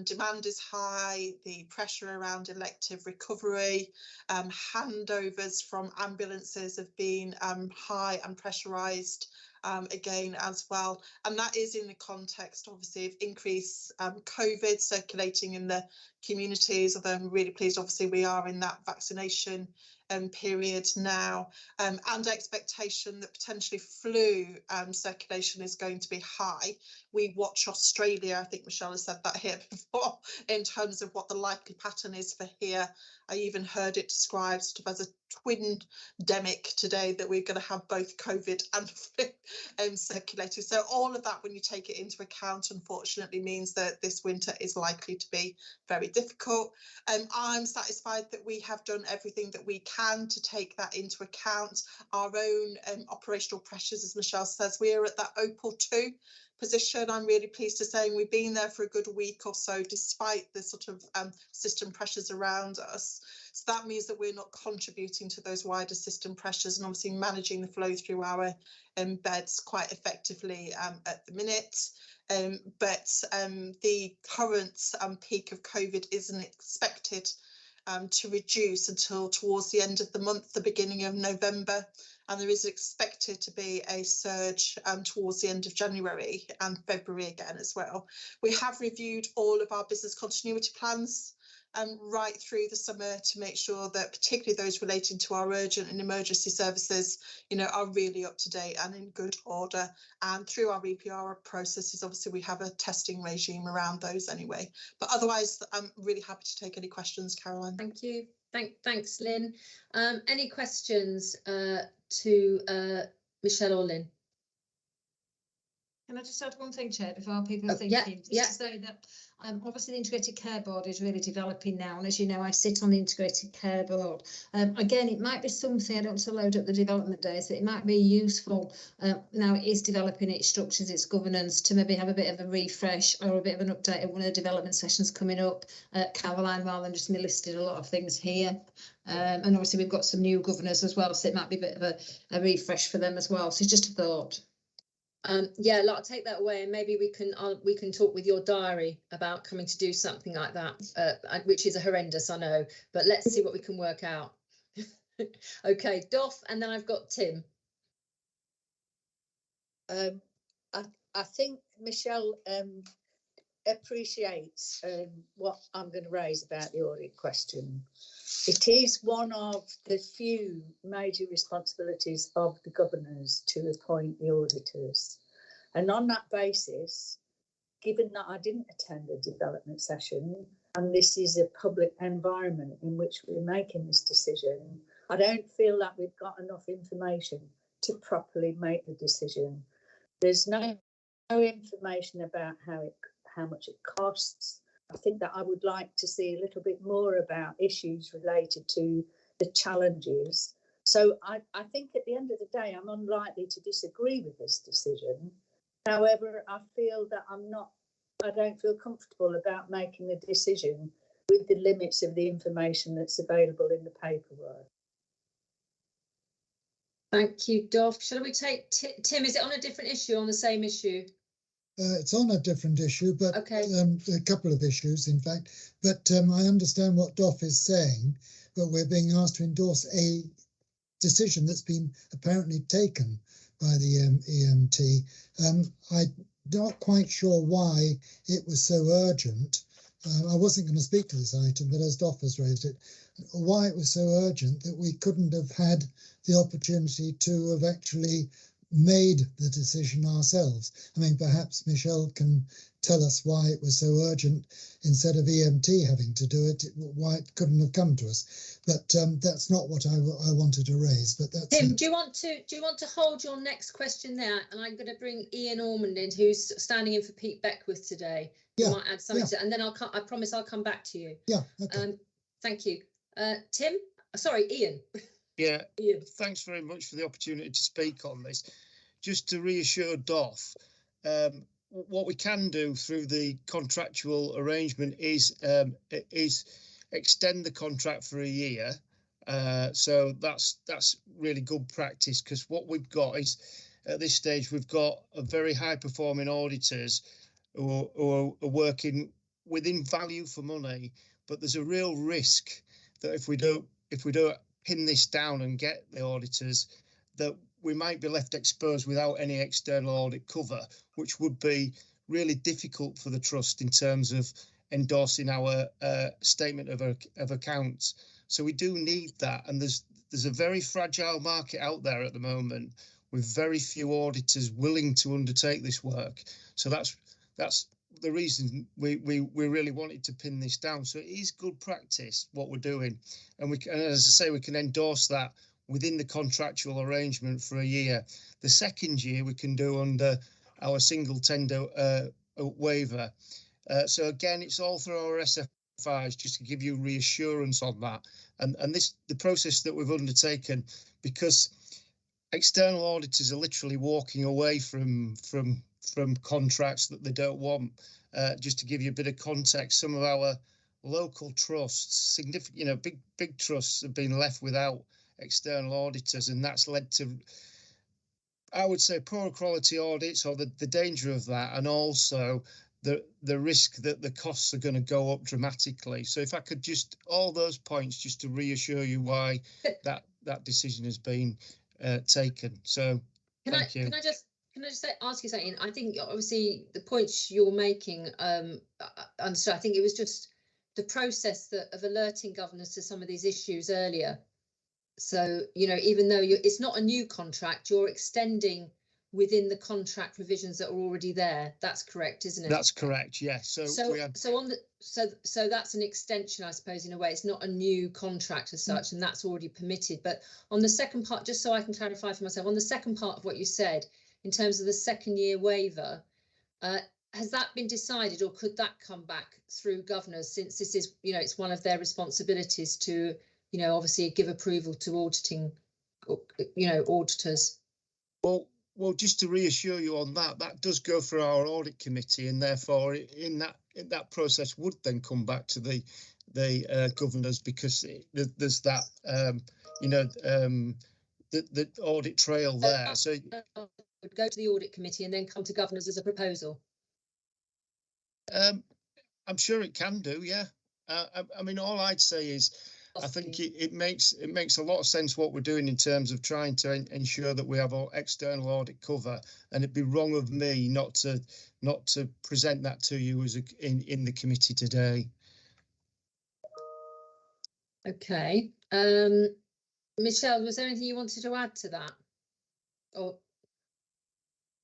Speaker 14: Demand is high, the pressure around elective recovery, handovers from ambulances have been high and pressurised. Again as well, and that is in the context obviously of increased COVID circulating in the communities, although I'm really pleased obviously we are in that vaccination period now, and expectation that potentially flu circulation is going to be high. We watch Australia, I think Michelle has said that here before, in terms of what the likely pattern is for here. I even heard it described sort of as a twin-demic today, that we're going to have both COVID and flu circulating. So all of that, when you take it into account, unfortunately means that this winter is likely to be very difficult. I'm satisfied that we have done everything that we can to take that into account. Our own operational pressures, as Michelle says, we are at that Opal 2 position. I'm really pleased to say we've been there for a good week or so, despite the sort of system pressures around us. So that means that we're not contributing to those wider system pressures, and obviously managing the flow through our beds quite effectively at the minute. But the current peak of COVID isn't expected to reduce until towards the end of the month, the beginning of November. And there is expected to be a surge towards the end of January and February again as well. We have reviewed all of our business continuity plans right through the summer to make sure that particularly those relating to our urgent and emergency services, are really up to date and in good order. And through our EPR processes, obviously we have a testing regime around those anyway. But otherwise, I'm really happy to take any questions, Caroline.
Speaker 2: Thank you. Thanks, Lynn. Any questions to Michelle or Lynn?
Speaker 11: Can I just add one thing, Chair, before people are thinking? Just to say that obviously the Integrated Care Board is really developing now, and as you know, I sit on the Integrated Care Board. Again, it might be something, I don't want to load up the development days, but it might be useful, now it is developing its structures, its governance, to maybe have a bit of a refresh or a bit of an update of one of the development sessions coming up, Caroline, rather than just me listed a lot of things here. And obviously we've got some new governors as well, so it might be a bit of a refresh for them as well. So just a thought.
Speaker 2: Yeah, I'll take that away, and maybe we can talk with your diary about coming to do something like that, which is horrendous, I know, but let's see what we can work out. Okay, Doff, and then I've got Tim.
Speaker 9: I think Michelle appreciates what I'm going to raise about the audit question. It is one of the few major responsibilities of the governors to appoint the auditors. And on that basis, given that I didn't attend a development session, and this is a public environment in which we're making this decision, I don't feel that we've got enough information to properly make the decision. There's no information about how much it costs. I think that I would like to see a little bit more about issues related to the challenges. So I think at the end of the day, I'm unlikely to disagree with this decision. However, I feel that I don't feel comfortable about making the decision with the limits of the information that's available in the paperwork.
Speaker 2: Thank you, Doff. Shall we take Tim? Is it on a different issue, on the same issue?
Speaker 1: It's on a different issue, but
Speaker 2: okay.
Speaker 1: A couple of issues, in fact. But I understand what Doff is saying, but we're being asked to endorse a decision that's been apparently taken by the EMT. I'm not quite sure why it was so urgent. I wasn't going to speak to this item, but as Doff has raised it, why it was so urgent that we couldn't have had the opportunity to have actually made the decision ourselves. I mean, perhaps Michelle can tell us why it was so urgent instead of EMT having to do it, why it couldn't have come to us. But that's not what I wanted to raise. But that's
Speaker 2: Tim, do you want to hold your next question there? And I'm going to bring Ian Ormond in, who's standing in for Pete Beckwith today. You might add something to, and then I promise I'll come back to you.
Speaker 1: Yeah. Okay.
Speaker 2: Thank you, Tim. Sorry, Ian.
Speaker 17: Yeah. Thanks very much for the opportunity to speak on this. Just to reassure Doff, what we can do through the contractual arrangement is extend the contract for a year. So that's really good practice, because what we've got is, at this stage, we've got a very high performing auditors who are working within value for money, but there's a real risk that if we don't pin this down and get the auditors, that we might be left exposed without any external audit cover, which would be really difficult for the trust in terms of endorsing our statement of accounts. So we do need that, and there's a very fragile market out there at the moment with very few auditors willing to undertake this work. So that's the reason we really wanted to pin this down. So it is good practice what we're doing, and as I say, we can endorse that within the contractual arrangement for a year. The second year we can do under our single tender waiver. So again, it's all through our SFIs, just to give you reassurance on that. And the process that we've undertaken, because external auditors are literally walking away from contracts that they don't want. Just to give you a bit of context, some of our local trusts, significant, big trusts, have been left without external auditors, and that's led to, I would say, poor quality audits, or the danger of that, and also the risk that the costs are going to go up dramatically. So if I could just, all those points, just to reassure you why that decision has been taken. So thank you.
Speaker 2: Can I just ask you something? I think obviously the points you're making, understood. I think it was just the process of alerting governors to some of these issues earlier. So, even though it's not a new contract, you're extending within the contract provisions that are already there. That's correct, isn't it?
Speaker 17: That's correct. Yes. So
Speaker 2: that's an extension, I suppose, in a way. It's not a new contract as such, and that's already permitted. But on the second part, just so I can clarify for myself, on the second part of what you said, in terms of the second year waiver, has that been decided, or could that come back through governors, since this is, it's one of their responsibilities to, obviously give approval to auditing, auditors?
Speaker 17: Well, just to reassure you on that does go through our audit committee, and therefore in that process would then come back to the governors, because there's that the audit trail there. So
Speaker 2: would go to the audit committee and then come to governors as a proposal?
Speaker 17: I'm sure it can do, yeah. I mean, all I'd say is I think it makes a lot of sense what we're doing in terms of trying to ensure that we have all external audit cover, and it'd be wrong of me not to present that to you as in the committee today. Okay.
Speaker 2: Michelle, was there anything you wanted to add to that? Or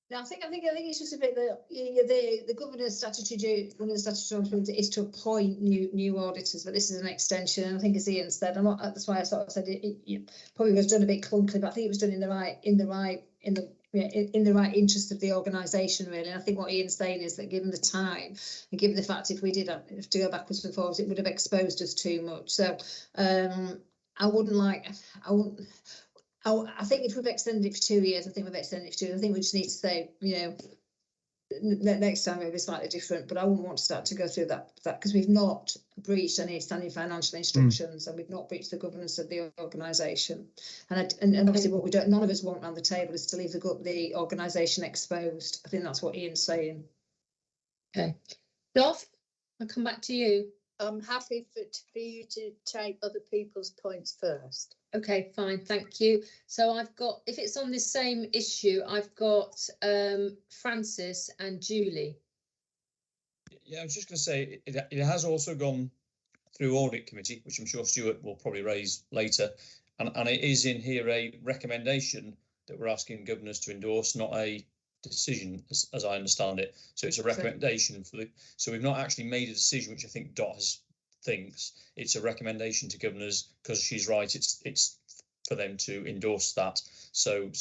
Speaker 11: no, I think it's just a bit that the governor's statutory responsibility is to appoint new auditors, but this is an extension. And I think, as Ian said, that's why I sort of said it probably was done a bit clunkily, but I think it was done in the right interest of the organisation, really. And I think what Ian's saying is that given the time and given the fact if we did have to go backwards and forwards, it would have exposed us too much. So I think if we've extended it for 2 years, I think we've extended it for 2 years. I think we just need to say, next time maybe slightly different, but I wouldn't want to start to go through that because we've not breached any standing financial instructions and we've not breached the governance of the organisation. And obviously what none of us want around the table is to leave the organisation exposed. I think that's what Ian's saying.
Speaker 2: Okay. Doff, I'll come back to you.
Speaker 9: I'm happy for you to take other people's points first.
Speaker 2: Okay, fine, thank you. So I've got, if it's on this same issue, I've got Francis and Julie.
Speaker 18: Yeah, I was just going to say it has also gone through audit committee, which I'm sure Stuart will probably raise later, and it is in here a recommendation that we're asking governors to endorse, not a decision, as I understand it. So it's a recommendation for the. So we've not actually made a decision, which I think Dot thinks. It's a recommendation to governors because she's right. It's for them to endorse that. So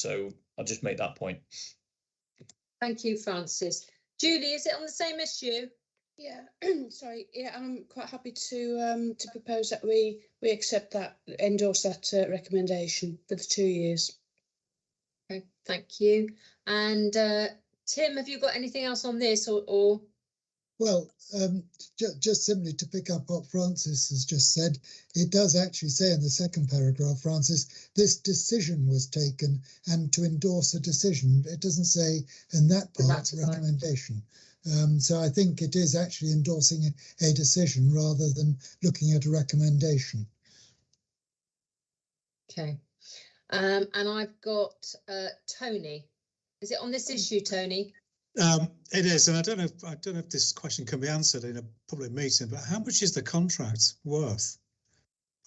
Speaker 18: I'll just make that point.
Speaker 2: Thank you, Francis. Julie, is it on the same issue?
Speaker 19: Yeah, sorry. Yeah, I'm quite happy to propose that we accept that, endorse that recommendation for the 2 years.
Speaker 2: Okay, thank you. And Tim, have you got anything else on this or?
Speaker 1: Well, just simply to pick up what Francis has just said, it does actually say in the second paragraph, Francis, this decision was taken, and to endorse a decision. It doesn't say in that part recommendation. So I think it is actually endorsing a decision rather than looking at a recommendation.
Speaker 2: Okay. And I've got Tony. Is it on this issue, Tony?
Speaker 20: It is, and I don't know if this question can be answered in a public meeting, but how much is the contract worth,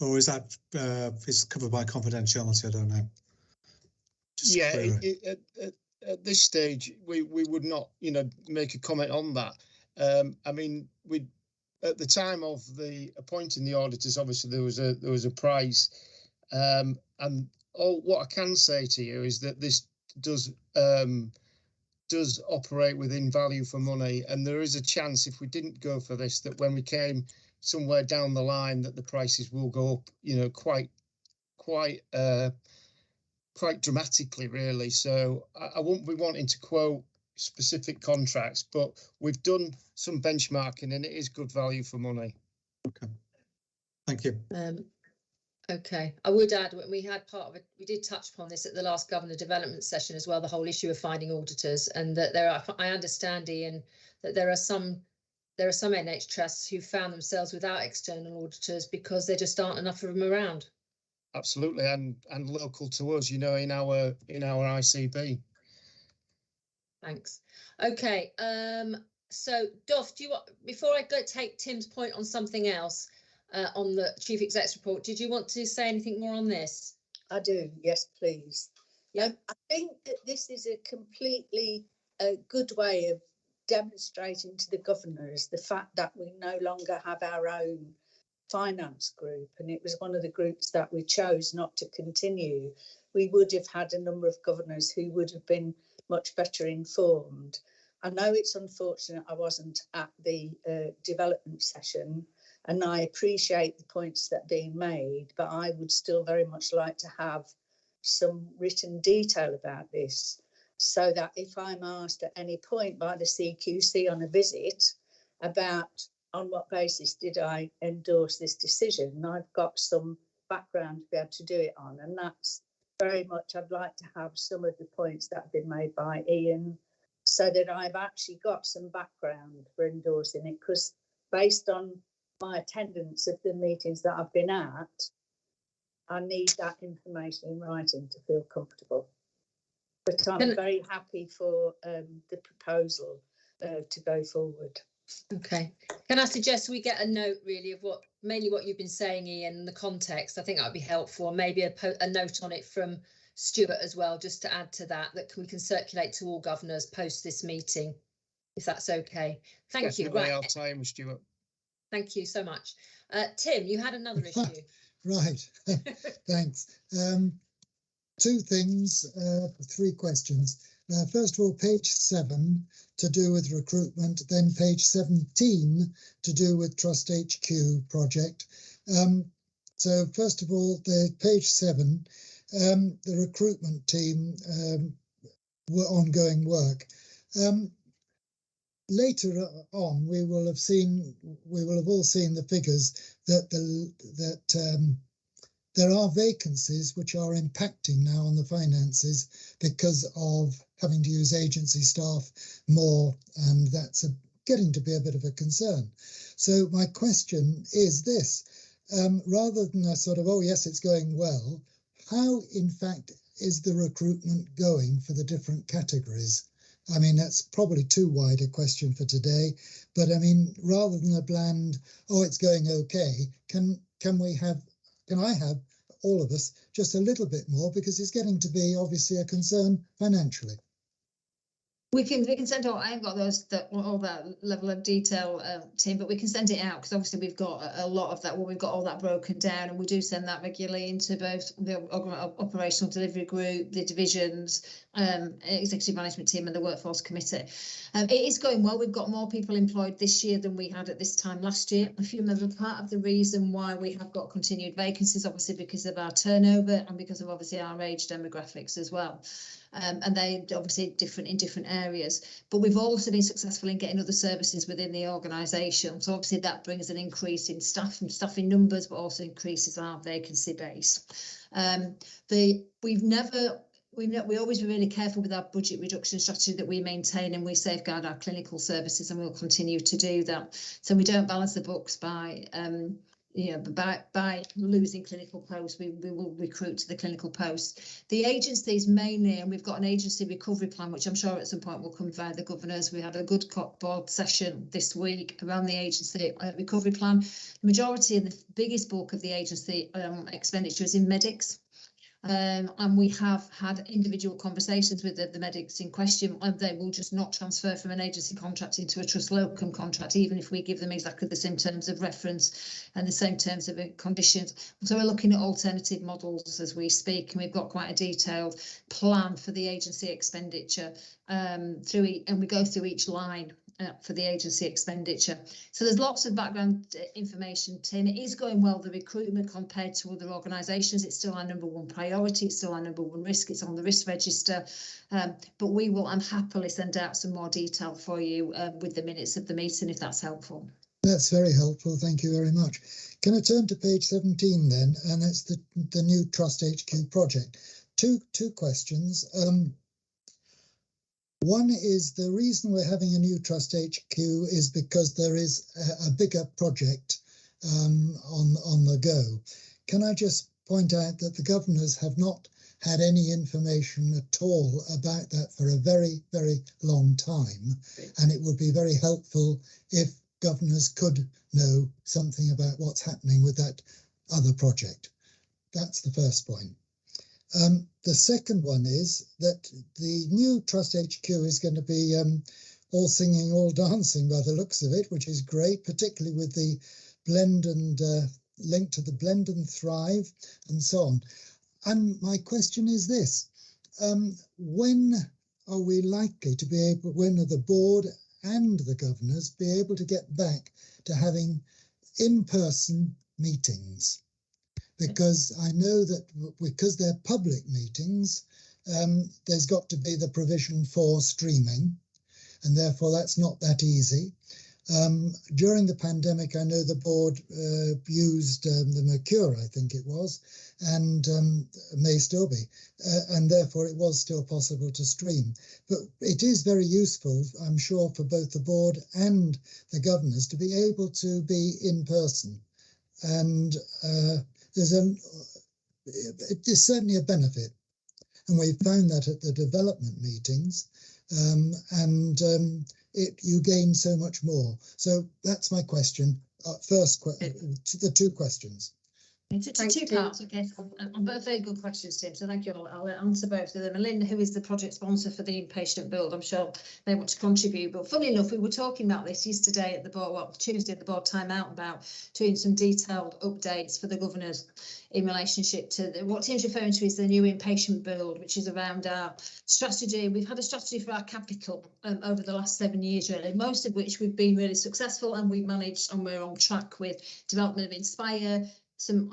Speaker 20: or is that is covered by confidentiality? I don't know. Just
Speaker 17: at this stage, we would not, make a comment on that. I mean, we at the time of the appointing the auditors, obviously there was a price, and all what I can say to you is that this does operate within value for money, and there is a chance if we didn't go for this that when we came somewhere down the line that the prices will go up, quite dramatically, really. So I won't be wanting to quote specific contracts, but we've done some benchmarking and it is good value for money.
Speaker 20: Okay, thank you.
Speaker 2: Okay, I would add we had part of it. We did touch upon this at the last Governor Development session as well. The whole issue of finding auditors, and that there are. I understand, Ian, that there are some NH trusts who found themselves without external auditors because there just aren't enough of them around.
Speaker 17: Absolutely, and local to us, in our ICB.
Speaker 2: Thanks. Okay. So Doff, do you want, before I go take Tim's point on something else? On the Chief Exec's report, did you want to say anything more on this?
Speaker 9: I do, yes, please. I think that this is a completely good way of demonstrating to the governors the fact that we no longer have our own finance group, and it was one of the groups that we chose not to continue. We would have had a number of governors who would have been much better informed. I know it's unfortunate I wasn't at the development session, and I appreciate the points that are being made, but I would still very much like to have some written detail about this, so that if I'm asked at any point by the CQC on a visit about on what basis did I endorse this decision, I've got some background to be able to do it on, and that's very much I'd like to have some of the points that have been made by Ian, so that I've actually got some background for endorsing it, because based on my attendance of the meetings that I've been at, I need that information in writing to feel comfortable. But I'm very happy for the proposal to go forward.
Speaker 2: Okay. Can I suggest we get a note really of mainly what you've been saying, Ian, and the context? I think that would be helpful. Maybe a note on it from Stuart as well, just to add to that we can circulate to all governors post this meeting, if that's okay. Thank you. Right.
Speaker 17: Our time, Stuart.
Speaker 2: Thank you so much. Tim, you had another issue.
Speaker 1: Right. Thanks. Two things, 3 questions. First of all, page 7 to do with recruitment, then page 17 to do with Trust HQ project. So first of all, the page 7, the recruitment team ongoing work. Later on, we will have all seen the figures that there are vacancies which are impacting now on the finances because of having to use agency staff more, and that's getting to be a bit of a concern. So my question is this, rather than a sort of, oh yes, it's going well, how in fact is the recruitment going for the different categories? I mean, that's probably too wide a question for today, but I mean, rather than a bland, oh, it's going okay, can I have all of us just a little bit more, because it's getting to be obviously a concern financially.
Speaker 11: We can send out. I haven't got all that level of detail, Tim, but we can send it out, because obviously we've got a lot of that. Well, we've got all that broken down, and we do send that regularly into both the operational delivery group, the divisions, executive management team, and the workforce committee. It is going well. We've got more people employed this year than we had at this time last year. If you remember, part of the reason why we have got continued vacancies, obviously because of our turnover and because of obviously our age demographics as well. And they obviously different in different areas, but we've also been successful in getting other services within the organisation. So obviously that brings an increase in staff and staffing numbers, but also increases our vacancy base. We always be really careful with our budget reduction strategy that we maintain, and we safeguard our clinical services, and we'll continue to do that. So we don't balance the books by by losing clinical posts. We will recruit to the clinical posts. The agencies mainly, and we've got an agency recovery plan, which I'm sure at some point will come via the governors. We had a good board session this week around the agency recovery plan. The majority and the biggest bulk of the agency expenditure is in medics. And we have had individual conversations with the medics in question, and they will just not transfer from an agency contract into a trust locum contract, even if we give them exactly the same terms of reference and the same terms of conditions. So we're looking at alternative models as we speak, and we've got quite a detailed plan for the agency expenditure and we go through each line for the agency expenditure. So there's lots of background information, Tim. It is going well, the recruitment, compared to other organisations. It's still our #1 priority. It's still our #1 risk. It's on the risk register. But we will happily send out some more detail for you with the minutes of the meeting, if that's helpful.
Speaker 1: That's very helpful. Thank you very much. Can I turn to page 17 then? And it's the new Trust HQ project. Two questions. One is, the reason we're having a new Trust HQ is because there is a bigger project on the go. Can I just point out that the governors have not had any information at all about that for a very, very long time, and it would be very helpful if governors could know something about what's happening with that other project. That's the first point. The second one is that the new Trust HQ is going to be all singing, all dancing by the looks of it, which is great, particularly with the blend and link to the blend and thrive and so on. And my question is this, when are we likely to be able, when are the board and the governors be able to get back to having in-person meetings? Because I know that because they're public meetings, there's got to be the provision for streaming, and therefore that's not that easy. During the pandemic, I know the board used the Mercure, I think it was, and may still be, and therefore it was still possible to stream. But it is very useful, I'm sure, for both the board and the governors to be able to be in person. And it is certainly a benefit. And we found that at the development meetings, you gain so much more. So that's my question. The two questions.
Speaker 11: Two parts, okay. On both very good questions, Tim. So thank you. I'll answer both of them. And Linda, who is the project sponsor for the Impatient build, I'm sure they want to contribute. But funny enough, we were talking about this yesterday at the board, well, Tuesday at the board timeout, about doing some detailed updates for the governors in relationship to what Tim's referring to is the new Impatient build, which is around our strategy. We've had a strategy for our capital over the last 7 years, really, most of which we've been really successful, and we've managed, and we're on track with development of Inspire, some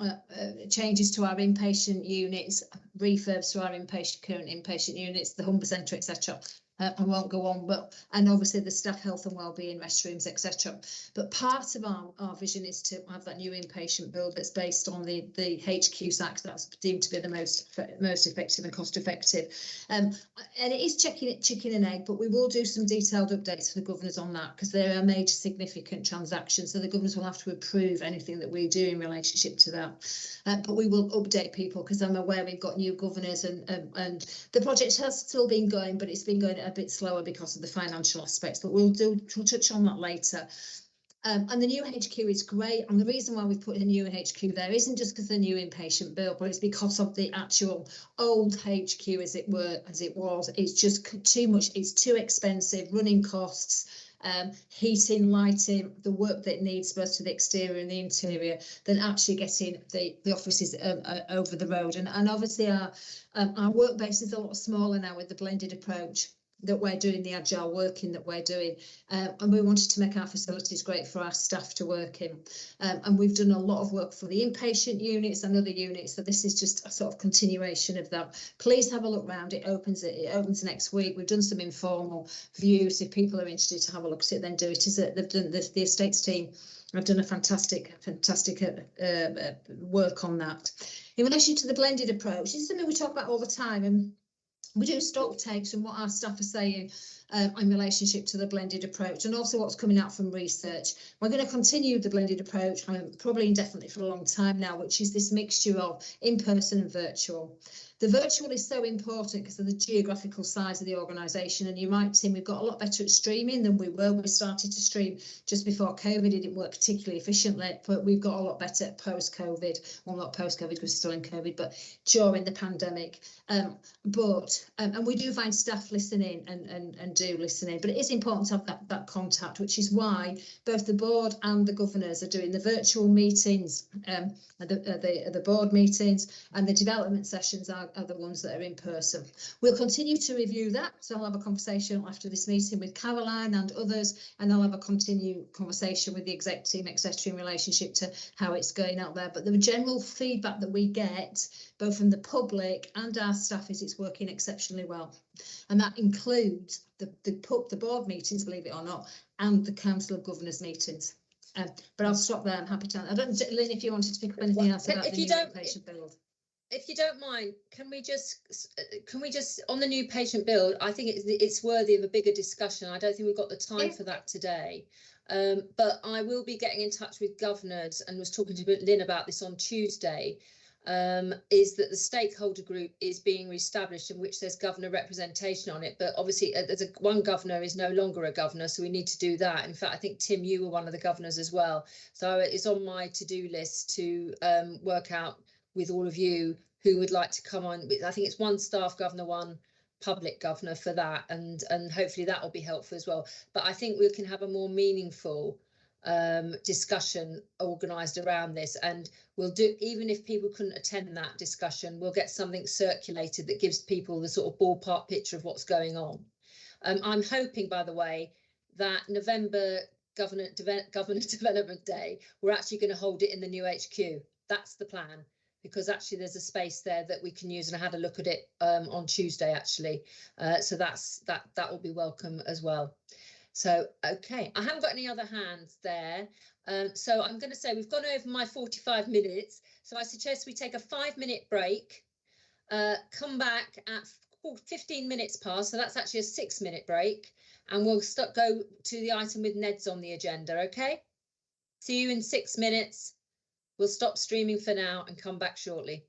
Speaker 11: changes to our inpatient units, refurbs to our current inpatient units, the Humber Centre, etc. I won't go on, and obviously the staff health and wellbeing, restrooms, etc. But part of our vision is to have that new inpatient build that's based on the HQ Act that's deemed to be the most effective and cost effective. And it is chicken and egg, but we will do some detailed updates for the governors on that, because there are major significant transactions, so the governors will have to approve anything that we do in relationship to that. But we will update people, because I'm aware we've got new governors, and the project has still been going, but it's been going a bit slower because of the financial aspects, but we'll touch on that later. And the new HQ is great, and the reason why we've put a new HQ there isn't just because the new inpatient bill, but it's because of the actual old HQ as it was. It's just too much, it's too expensive, running costs, heating, lighting, the work that needs both to the exterior and the interior, than actually getting the offices over the road. And obviously our work base is a lot smaller now with the blended approach that we're doing, the agile working that we're doing, and we wanted to make our facilities great for our staff to work in, and we've done a lot of work for the inpatient units and other units, so this is just a sort of continuation of that. Please have a look round. It opens next week. We've done some informal views. If people are interested to have a look at it, then do it. They've done the estates team have done a fantastic work on that. In relation to the blended approach, this is something we talk about all the time, and we do stock takes from what our staff are saying in relationship to the blended approach, and also what's coming out from research. We're going to continue the blended approach, probably indefinitely for a long time now, which is this mixture of in-person and virtual. The virtual is so important because of the geographical size of the organisation, and you're right, Tim, we've got a lot better at streaming than we were. We started to stream just before COVID. It didn't work particularly efficiently, but we've got a lot better at post-COVID. Well, not post-COVID because we're still in COVID, but during the pandemic. And we do find staff listening and do listening, but it is important to have that contact, which is why both the board and the governors are doing the virtual meetings, the board meetings, and the development sessions are the ones that are in person. We'll continue to review that, so I'll have a conversation after this meeting with Caroline and others, and I'll have a continued conversation with the exec team, etc., in relationship to how it's going out there. But the general feedback that we get, both from the public and our staff, is it's working exceptionally well, and that includes the board meetings, believe it or not, and the Council of Governors meetings. But I'll stop there. I'm happy to. I don't know, Lynn, if you wanted to pick up anything else about the new inpatient build.
Speaker 2: If you don't mind, can we just on the new patient build, I think it's worthy of a bigger discussion. I don't think we've got the time for that today. But I will be getting in touch with governors, and was talking to Lynn about this on Tuesday, is that the stakeholder group is being re-established, in which there's governor representation on it. But obviously one governor is no longer a governor, so we need to do that. In fact, I think, Tim, you were one of the governors as well. So it's on my to-do list to work out with all of you who would like to come on. I think it's one staff governor, one public governor for that, and hopefully that will be helpful as well. But I think we can have a more meaningful discussion organised around this, and we'll do, even if people couldn't attend that discussion, we'll get something circulated that gives people the sort of ballpark picture of what's going on. I'm hoping, by the way, that November Government Development Day, we're actually going to hold it in the new HQ. That's the plan, because actually there's a space there that we can use, and I had a look at it on Tuesday actually, so that will be welcome as well. So, okay, I haven't got any other hands there. So I'm going to say we've gone over my 45 minutes. So I suggest we take a 5-minute break, come back at 15 minutes past. So that's actually a 6-minute break. And we'll go to the item with Ned's on the agenda, okay? See you in 6 minutes. We'll stop streaming for now and come back shortly.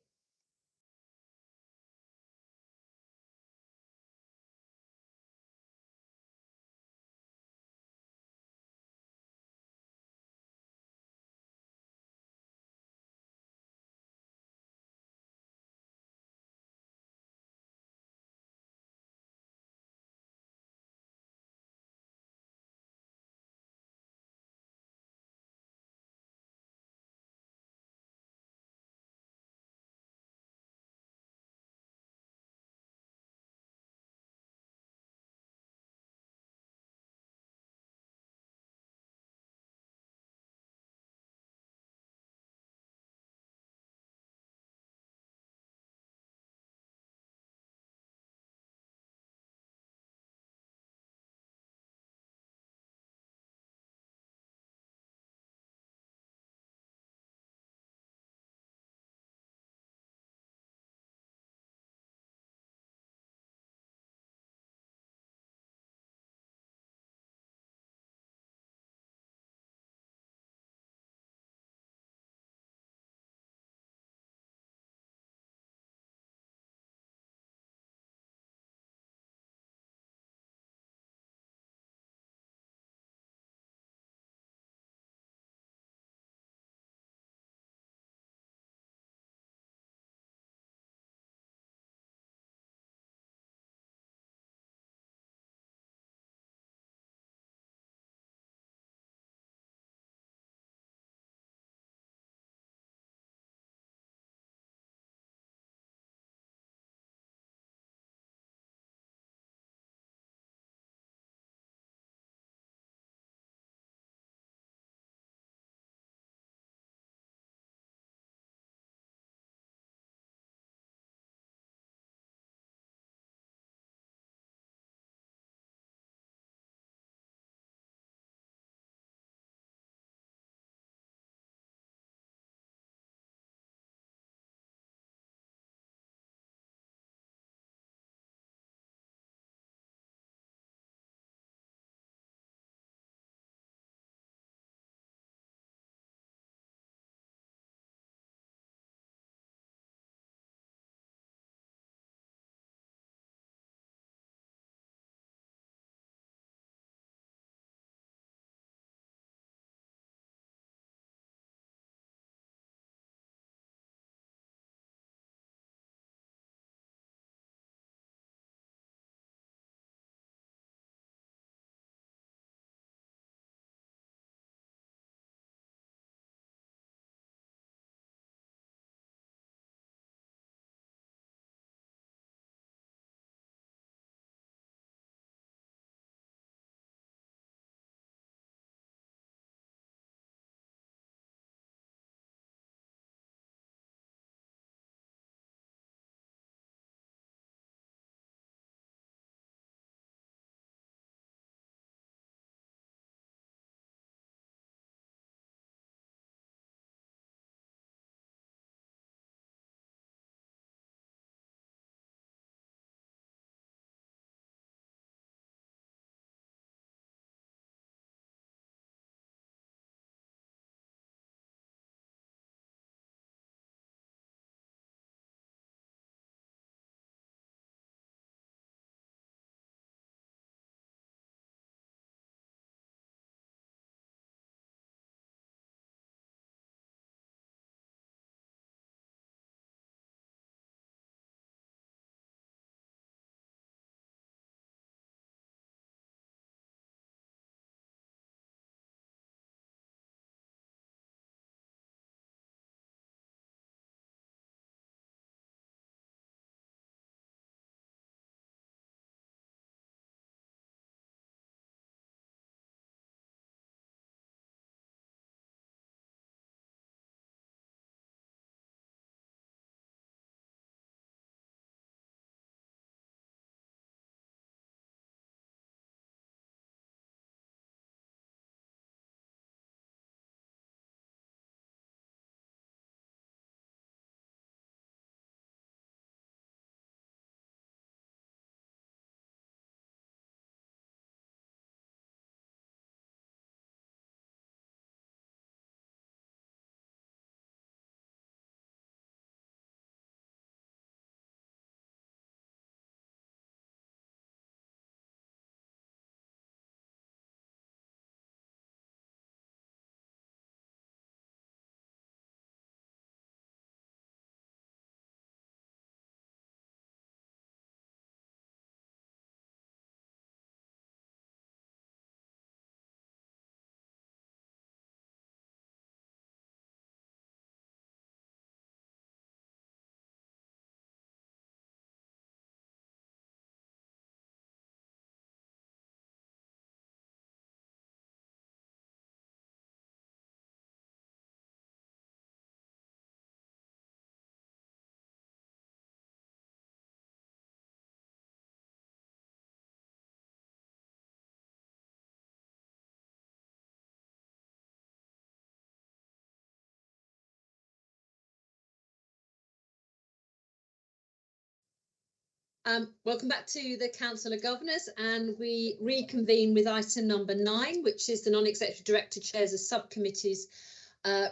Speaker 2: Welcome back to the Council of Governors, and we reconvene with item number 9, which is the non-executive director chairs of subcommittees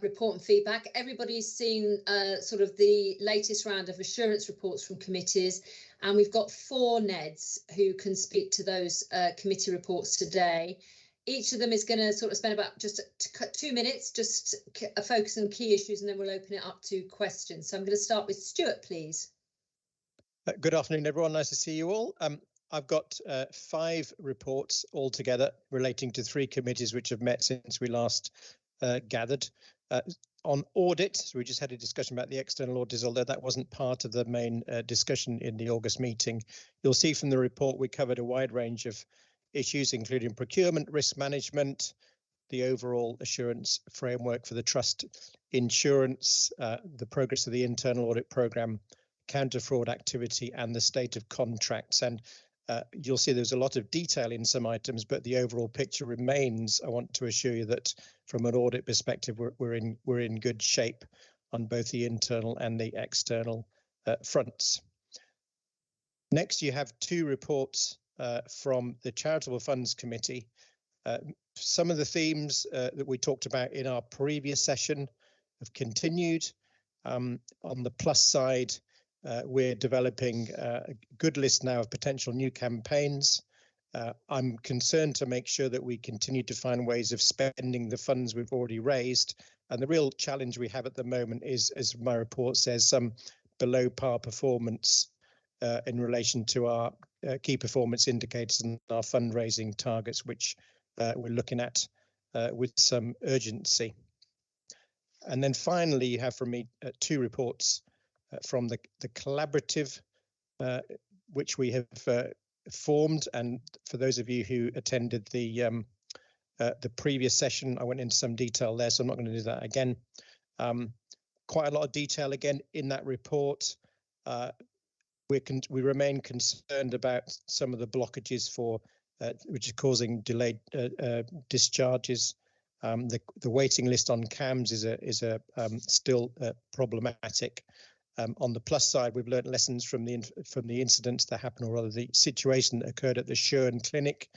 Speaker 2: report and feedback. Everybody's seen sort of the latest round of assurance reports from committees, and we've got 4 NEDs who can speak to those committee reports today. Each of them is going to sort of spend about just 2 minutes, just focus on key issues, and then we'll open it up to questions. So I'm going to start with Stuart, please.
Speaker 3: Good afternoon, everyone. Nice to see you all. I've got 5 reports altogether relating to 3 committees which have met since we last gathered. On audit, so we just had a discussion about the external auditors, although that wasn't part of the main discussion in the August meeting. You'll see from the report we covered a wide range of issues, including procurement, risk management, the overall assurance framework for the trust insurance, the progress of the internal audit programme, counter fraud activity, and the state of contracts. And you'll see there's a lot of detail in some items, but the overall picture remains. I want to assure you that from an audit perspective, we're in good shape on both the internal and the external fronts. Next, you have 2 reports from the Charitable Funds Committee. Some of the themes that we talked about in our previous session have continued. On the plus side, we're developing a good list now of potential new campaigns. I'm concerned to make sure that we continue to find ways of spending the funds we've already raised. And the real challenge we have at the moment is, as my report says, some below par performance in relation to our key performance indicators and our fundraising targets, which we're looking at with some urgency. And then finally, you have from me 2 reports from the collaborative, which we have formed. And for those of you who attended the previous session, I went into some detail there, so I'm not going to do that again. Quite a lot of detail again in that report. We remain concerned about some of the blockages for which is causing delayed discharges. The waiting list on CAMS is still problematic. On the plus side, we've learned lessons from the incidents that happened, or rather the situation that occurred at the Shern Clinic,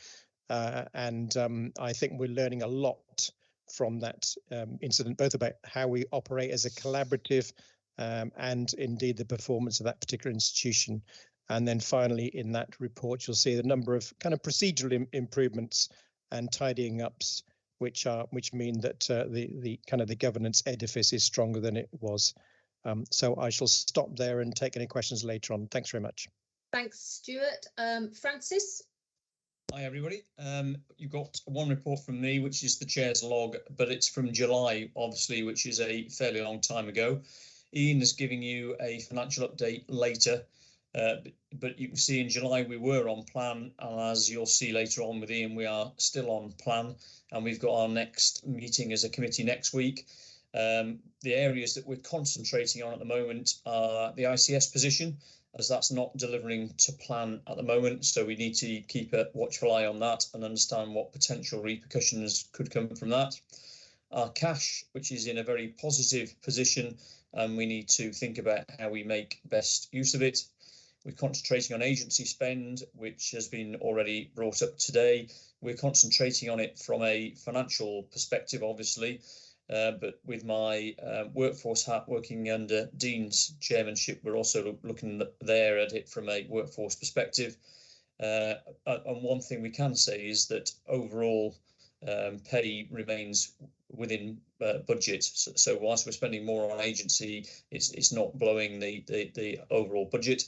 Speaker 3: and I think we're learning a lot from that incident, both about how we operate as a collaborative and indeed the performance of that particular institution. And then finally, in that report, you'll see the number of kind of procedural improvements and tidying ups, which mean that the kind of the governance edifice is stronger than it was. So I shall stop there and take any questions later on. Thanks very much.
Speaker 2: Thanks, Stuart. Francis?
Speaker 18: Hi, everybody. You've got 1 report from me, which is the chair's log, but it's from July, obviously, which is a fairly long time ago. Ian is giving you a financial update later, but you can see in July we were on plan, and as you'll see later on with Ian, we are still on plan, and we've got our next meeting as a committee next week. The areas that we're concentrating on at the moment are the ICS position, as that's not delivering to plan at the moment. So we need to keep a watchful eye on that and understand what potential repercussions could come from that. Our cash, which is in a very positive position, and we need to think about how we make best use of it. We're concentrating on agency spend, which has been already brought up today. We're concentrating on it from a financial perspective, obviously. But with my workforce hat working under Dean's chairmanship, we're also looking there at it from a workforce perspective. And one thing we can say is that overall pay remains within budget. So whilst we're spending more on agency, it's not blowing the overall budget.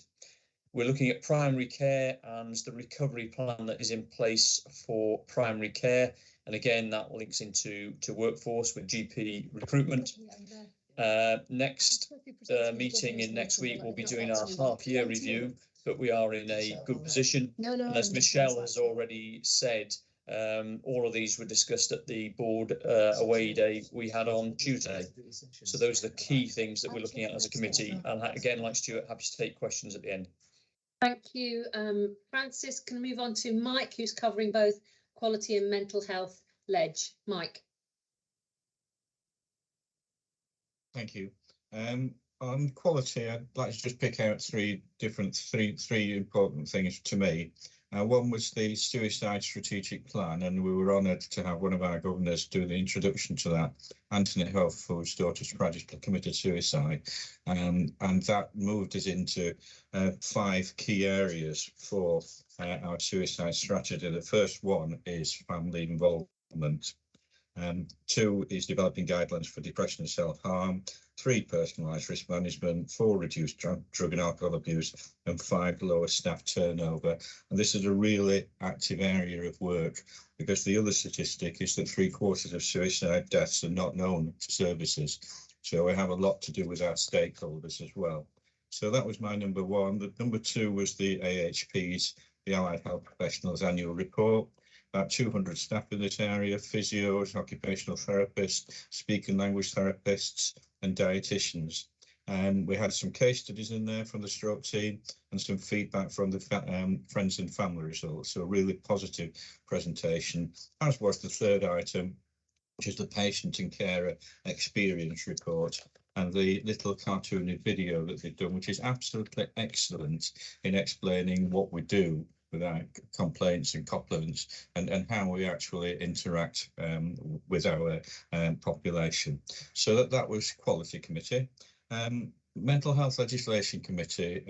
Speaker 18: We're looking at primary care and the recovery plan that is in place for primary care. And again, that links into workforce with GP recruitment. Next meeting in next week, we'll be doing our half-year review, but we are in a good position. And as Michelle has already said, all of these were discussed at the board away day we had on Tuesday. So those are the key things that we're looking at as a committee. And again, like Stuart, happy to take questions at the end.
Speaker 2: Thank you, Francis. Can we move on to Mike, who's covering both quality and mental health ledge? Mike.
Speaker 4: Thank you.
Speaker 15: On quality, I'd like to just pick out three important things to me. One was the suicide strategic plan, and we were honoured to have one of our governors do the introduction to that, Anthony Hough, whose daughter's tragically committed suicide, and that moved us into 5 key areas for our suicide strategy. The first one is family involvement. 2 is developing guidelines for depression and self-harm. 3, personalised risk management. 4, reduced drug and alcohol abuse. And 5, lower staff turnover. And this is a really active area of work, because the other statistic is that 3/4 of suicide deaths are not known to services. So we have a lot to do with our stakeholders as well. So that was my number 1. The number 2 was the AHP's, the Allied Health Professionals Annual Report. About 200 staff in this area, physios, occupational therapists, speech and language therapists, and dietitians. And we had some case studies in there from the stroke team and some feedback from the friends and family results. So a really positive presentation, as was the third item, which is the patient and carer experience report, and the little cartoony video that they've done, which is absolutely excellent in explaining what we do with our complaints and complaints, and how we actually interact with our population. So that was Quality Committee. Mental Health Legislation Committee,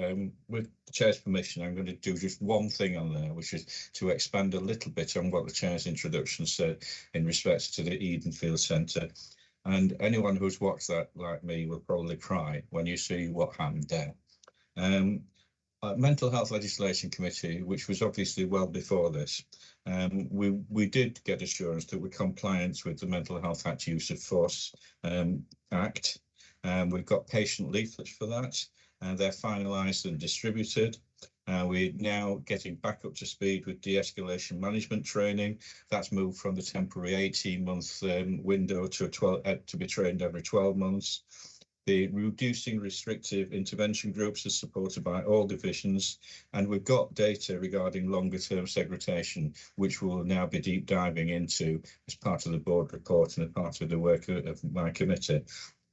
Speaker 15: with the Chair's permission, I'm going to do just one thing on there, which is to expand a little bit on what the Chair's introduction said in respect to the Edenfield Centre. And anyone who's watched that, like me, will probably cry when you see what happened there. Mental Health Legislation Committee, which was obviously well before this, we did get assurance that we're compliant with the Mental Health Act Use of Force Act. We've got patient leaflets for that, and they're finalised and distributed. We're now getting back up to speed with de-escalation management training. That's moved from the temporary 18-month window to be trained every 12 months. The reducing restrictive intervention groups is supported by all divisions, and we've got data regarding longer term segregation, which we'll now be deep diving into as part of the board report and as part of the work of my committee.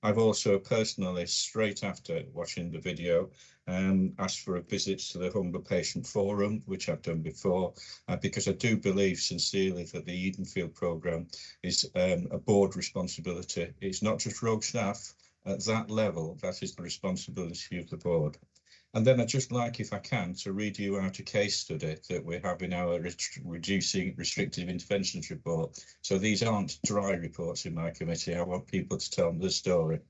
Speaker 15: I've also personally, straight after watching the video, asked for a visit to the Humber Patient Forum, which I've done before, because I do believe sincerely that the Edenfield programme is a board responsibility. It's not just rogue staff. At that level, that is the responsibility of the board. And then I'd just like, if I can, to read you out a case study that we have in our reducing restrictive interventions report. So these aren't dry reports in my committee. I want people to tell me the story.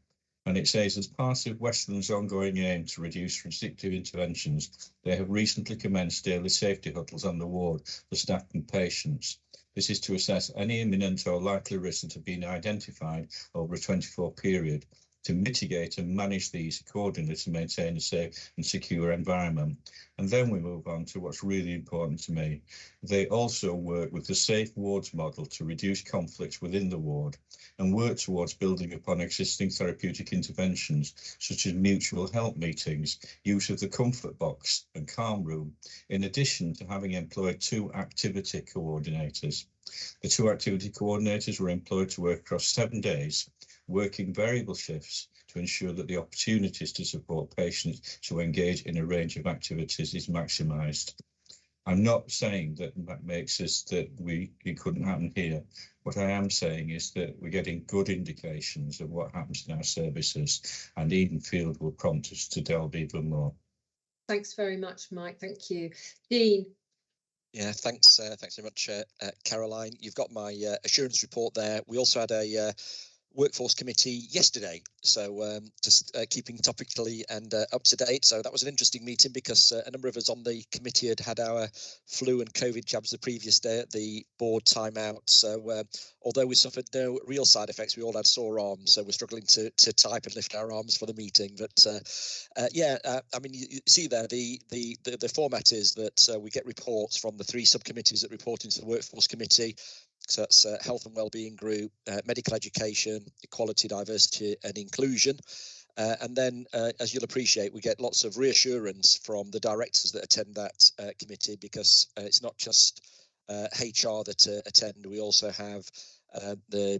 Speaker 15: And it says, as part of Westland's ongoing aim to reduce restrictive interventions, they have recently commenced daily safety huddles on the ward for staff and patients. This is to assess any imminent or likely risks that have been identified over a 24-hour period, to mitigate and manage these accordingly to maintain a safe and secure environment. And then we move on to what's really important to me. They also work with the Safe Wards model to reduce conflicts within the ward and work towards building upon existing therapeutic interventions, such as mutual help meetings, use of the comfort box and calm room, in addition to having employed 2 activity coordinators. The 2 activity coordinators were employed to work across 7 days, working variable shifts to ensure that the opportunities to support patients to engage in a range of activities is maximised. I'm not saying that makes us that it couldn't happen here. What I am saying is that we're getting good indications of what happens in our services, and Edenfield will prompt us to delve even more.
Speaker 2: Thanks very much, Mike. Thank you. Dean.
Speaker 21: Yeah, thanks very much, Caroline. You've got my assurance report there. We also had a workforce committee yesterday, so just keeping topically and up to date. So that was an interesting meeting because a number of us on the committee had our flu and COVID jabs the previous day at the board timeout. So although we suffered no real side effects, we all had sore arms, so we're struggling to type and lift our arms for the meeting. But I mean, you see there the format is that we get reports from the 3 subcommittees that report into the workforce committee. So that's Health and Wellbeing Group, Medical Education, Equality, Diversity and Inclusion. And then, as you'll appreciate, we get lots of reassurance from the directors that attend that committee, because it's not just HR that attend. We also have the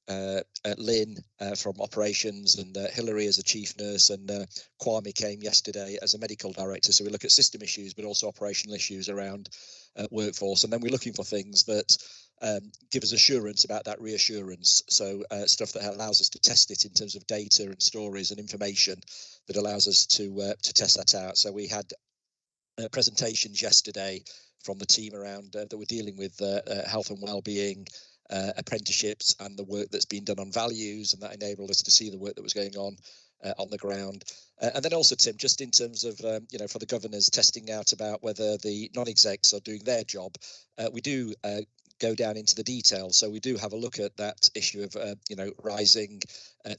Speaker 21: Lynn from operations, and Hilary as a chief nurse, and Kwame came yesterday as a medical director. So we look at system issues, but also operational issues around workforce. And then we're looking for things that give us assurance about that reassurance. So stuff that allows us to test it in terms of data and stories and information that allows us to test that out. So we had presentations yesterday from the team around that we're dealing with health and well-being, apprenticeships, and the work that's been done on values, and that enabled us to see the work that was going on the ground. And then also, Tim, just in terms of for the governors testing out about whether the non-execs are doing their job, we do go down into the details. So we do have a look at that issue of rising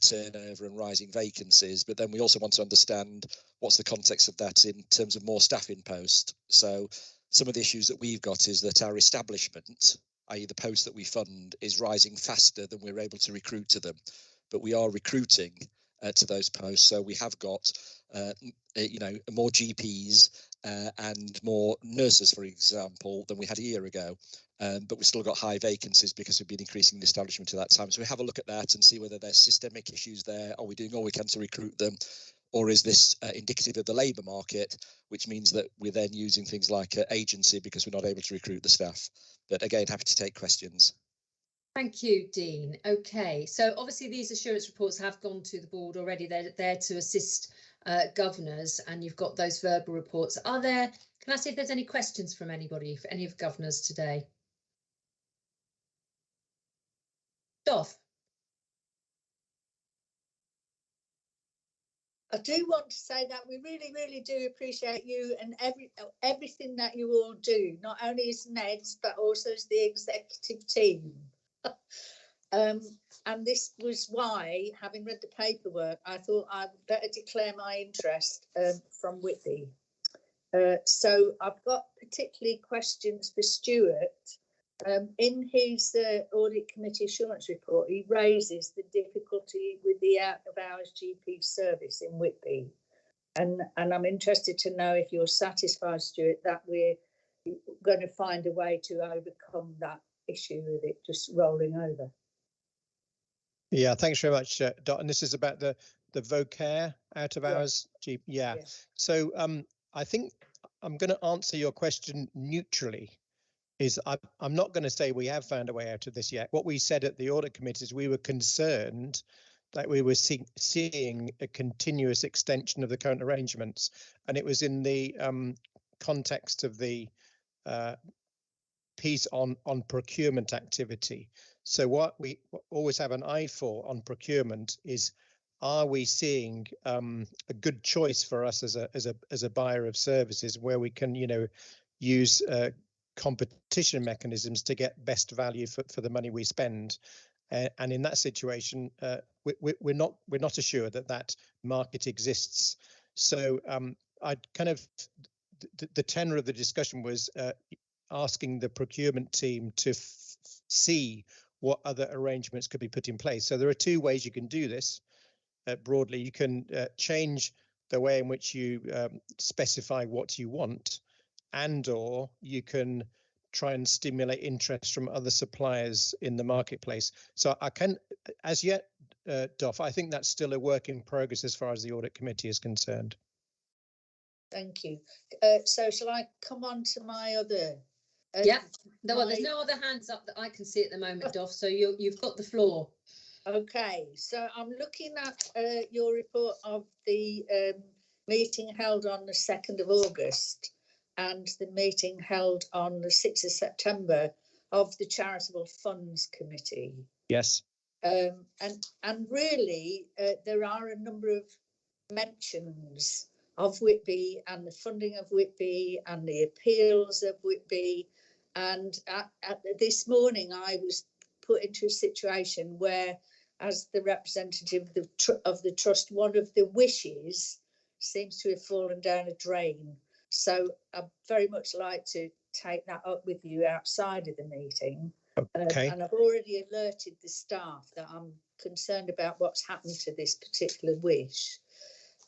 Speaker 21: turnover and rising vacancies, but then we also want to understand what's the context of that in terms of more staff in post. So some of the issues that we've got is that our establishment, i.e. the posts that we fund, is rising faster than we're able to recruit to them, but we are recruiting to those posts. So we have got more GPs and more nurses, for example, than we had a year ago. But we've still got high vacancies because we've been increasing the establishment at that time. So we have a look at that and see whether there's systemic issues there. Are we doing all we can to recruit them? Or is this indicative of the labour market, which means that we're then using things like agency because we're not able to recruit the staff? But again, happy to take questions.
Speaker 2: Thank you, Dean. Okay, so obviously these assurance reports have gone to the board already. They're there to assist governors, and you've got those verbal reports. Are there, can I see if there's any questions from anybody, for any of governors today? Doff.
Speaker 9: I do want to say that we really, really do appreciate you and everything that you all do, not only as NEDs, but also as the executive team. And this was why, having read the paperwork, I thought I'd better declare my interest from Whitby. So I've got particularly questions for Stuart. In his audit committee assurance report, he raises the difficulty with the out-of-hours GP service in Whitby. And I'm interested to know if you're satisfied, Stuart, that we're going to find a way to overcome that issue with it just rolling over.
Speaker 3: Yeah, thanks very much, Dot. And this is about the Vocare out of hours GP. Yeah. So I think I'm going to answer your question neutrally. I'm not going to say we have found a way out of this yet. What we said at the audit committee is we were concerned that we were seeing a continuous extension of the current arrangements, and it was in the context of the piece on procurement activity. So what we always have an eye for on procurement is, are we seeing a good choice for us as a buyer of services where we can use competition mechanisms to get best value for the money we spend, and in that situation we're not assured that market exists. So I kind of the tenor of the discussion was asking the procurement team to see what other arrangements could be put in place. So there are two ways you can do this broadly. You can change the way in which you specify what you want, and or you can try and stimulate interest from other suppliers in the marketplace. So I can, as yet, Doff, I think that's still a work in progress as far as the audit committee is concerned.
Speaker 9: Thank you. So shall I come on to my other?
Speaker 2: Yeah, well, there's no other hands up that I can see at the moment, Doff, so you've got the floor.
Speaker 9: Okay, so I'm looking at your report of the meeting held on the 2nd of August and the meeting held on the 6th of September of the Charitable Funds Committee.
Speaker 3: Yes.
Speaker 9: And really, there are a number of mentions of Whitby and the funding of Whitby and the appeals of Whitby. And this morning, I was put into a situation where, as the representative of the trust, one of the wishes seems to have fallen down a drain. So I'd very much like to take that up with you outside of the meeting.
Speaker 3: Okay.
Speaker 9: And I've already alerted the staff that I'm concerned about what's happened to this particular wish.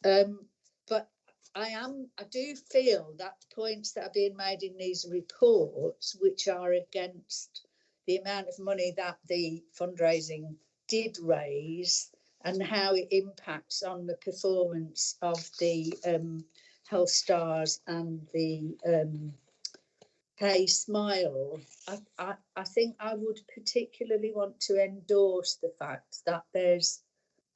Speaker 9: But I do feel that points that are being made in these reports, which are against the amount of money that the fundraising did raise and how it impacts on the performance of the Health Stars and the Hey Smile. I think I would particularly want to endorse the fact that there's,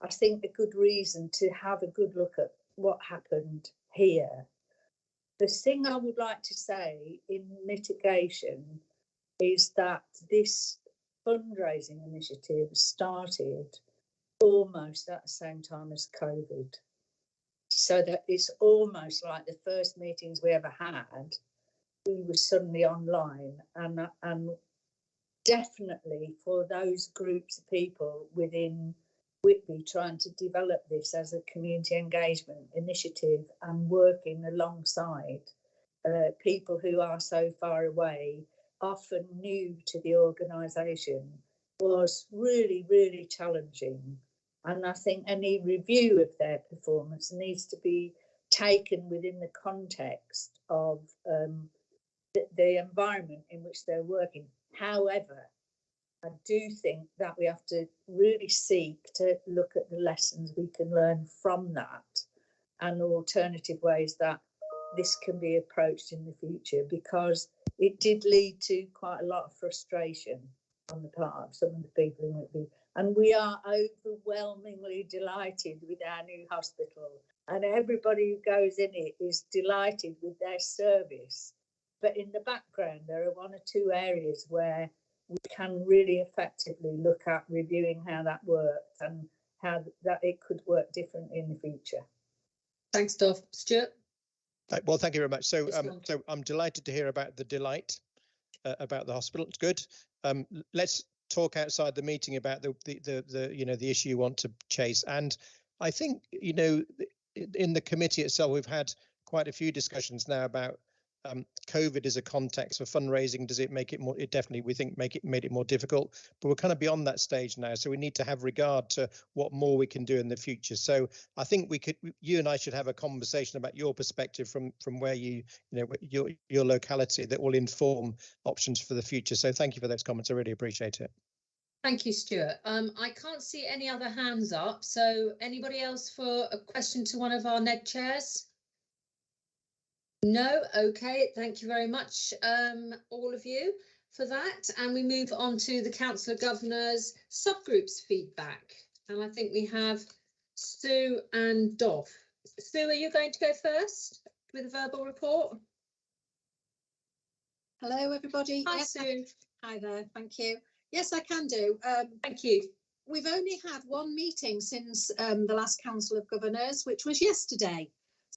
Speaker 9: I think, a good reason to have a good look at what happened here. The thing I would like to say in mitigation is that this fundraising initiative started almost at the same time as COVID. So that it's almost like the first meetings we ever had, we were suddenly online, and definitely for those groups of people within Whitby trying to develop this as a community engagement initiative and working alongside people who are so far away, often new to the organisation, was really, really challenging. And I think any review of their performance needs to be taken within the context of the environment in which they're working. However, I do think that we have to really seek to look at the lessons we can learn from that and alternative ways that this can be approached in the future, because it did lead to quite a lot of frustration on the part of some of the people in Whitby. And we are overwhelmingly delighted with our new hospital, and everybody who goes in it is delighted with their service. But in the background, there are one or two areas where we can really effectively look at reviewing how that worked and how that it could work differently in the future.
Speaker 2: Thanks, Dov. Stuart?
Speaker 3: Well, thank you very much. So I'm delighted to hear about the delight about the hospital. It's good. Let's talk outside the meeting about the issue you want to chase. And I think, in the committee itself, we've had quite a few discussions now about COVID as a context for fundraising. Does it make it more? It definitely, we think, made it more difficult. But we're kind of beyond that stage now, so we need to have regard to what more we can do in the future. So I think you and I should have a conversation about your perspective from where your locality, that will inform options for the future. So thank you for those comments. I really appreciate it.
Speaker 2: Thank you, Stuart. I can't see any other hands up. So anybody else for a question to one of our NED chairs? No, okay, thank you very much, all of you, for that. And we move on to the Council of Governors subgroups feedback. And I think we have Sue and Dov. Sue, are you going to go first with a verbal report?
Speaker 10: Hello, everybody.
Speaker 2: Hi,
Speaker 10: yes,
Speaker 2: Sue.
Speaker 10: Hi there, thank you. Yes, I can do.
Speaker 2: Thank you.
Speaker 10: We've only had one meeting since the last Council of Governors, which was yesterday.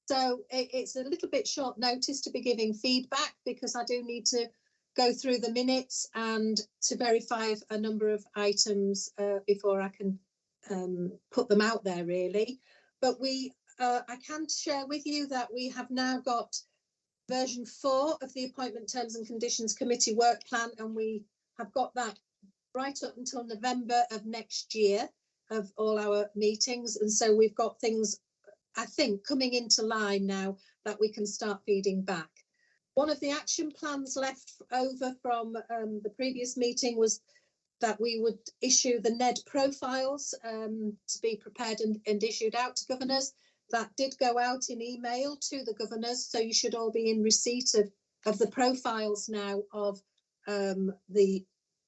Speaker 10: So it's a little bit short notice to be giving feedback, because I do need to go through the minutes and to verify a number of items before I can put them out there, really. But I can share with you that we have now got version 4 of the Appointment Terms and Conditions Committee work plan, and we have got that right up until November of next year of all our meetings. And so we've got things, I think, coming into line now that we can start feeding back. One of the action plans left over from the previous meeting was that we would issue the NED profiles to be prepared and issued out to governors. That did go out in email to the governors, so you should all be in receipt of the profiles now of the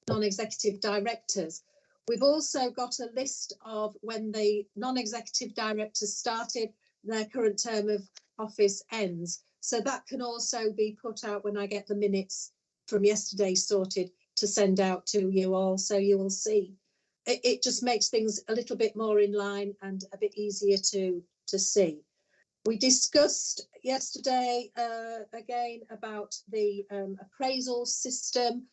Speaker 10: non-executive directors. We've also got a list of when the non-executive directors started, their current term of office ends. So that can also be put out when I get the minutes from yesterday sorted to send out to you all, so you will see. It just makes things a little bit more in line and a bit easier to see. We discussed yesterday again about the appraisal system.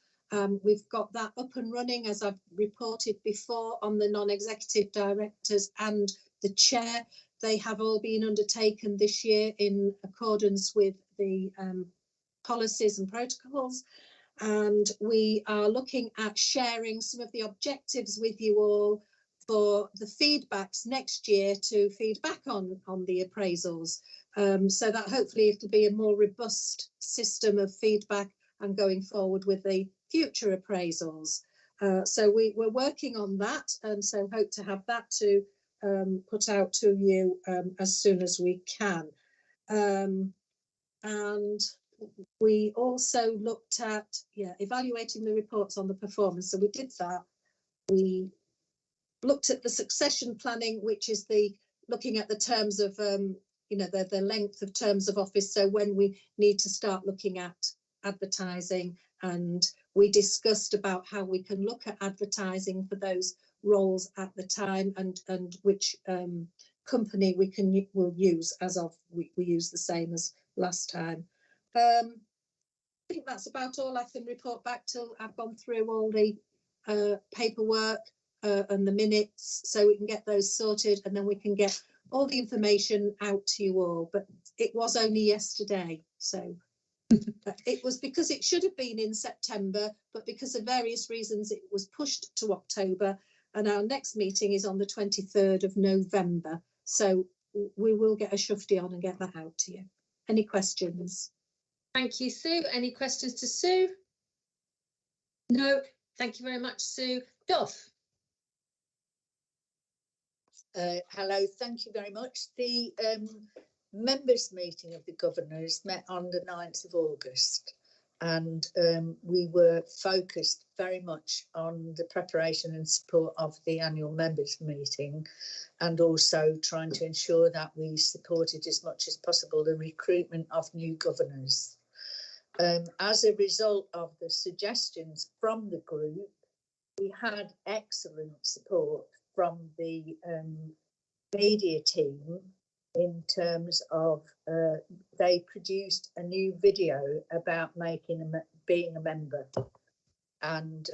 Speaker 10: We've got that up and running, as I've reported before, on the non-executive directors and the chair. They have all been undertaken this year in accordance with the policies and protocols. And we are looking at sharing some of the objectives with you all for the feedbacks next year to feed back on the appraisals, so that hopefully it'll be a more robust system of feedback and going forward with the future appraisals. So we're working on that, and so hope to have that to put out to you as soon as we can. And we also looked at evaluating the reports on the performance. So we did that. We looked at the succession planning, which is the looking at the terms of the length of terms of office. So when we need to start looking at advertising, and we discussed about how we can look at advertising for those roles at the time, and which company will use as of we use the same as last time. I think that's about all I can report back till I've gone through all the paperwork and the minutes, so we can get those sorted, and then we can get all the information out to you all. But it was only yesterday, so it was because it should have been in September, but because of various reasons it was pushed to October, and our next meeting is on the 23rd of November. So we will get a shufti on and get that out to you. Any questions?
Speaker 2: Thank you, Sue. Any questions to Sue? No, thank you very much, Sue. Doff.
Speaker 9: Hello, thank you very much. The members meeting of the governors met on the 9th of August, and we were focused very much on the preparation and support of the annual members meeting, and also trying to ensure that we supported as much as possible the recruitment of new governors. As a result of the suggestions from the group, we had excellent support from the media team in terms of they produced a new video about being a member, and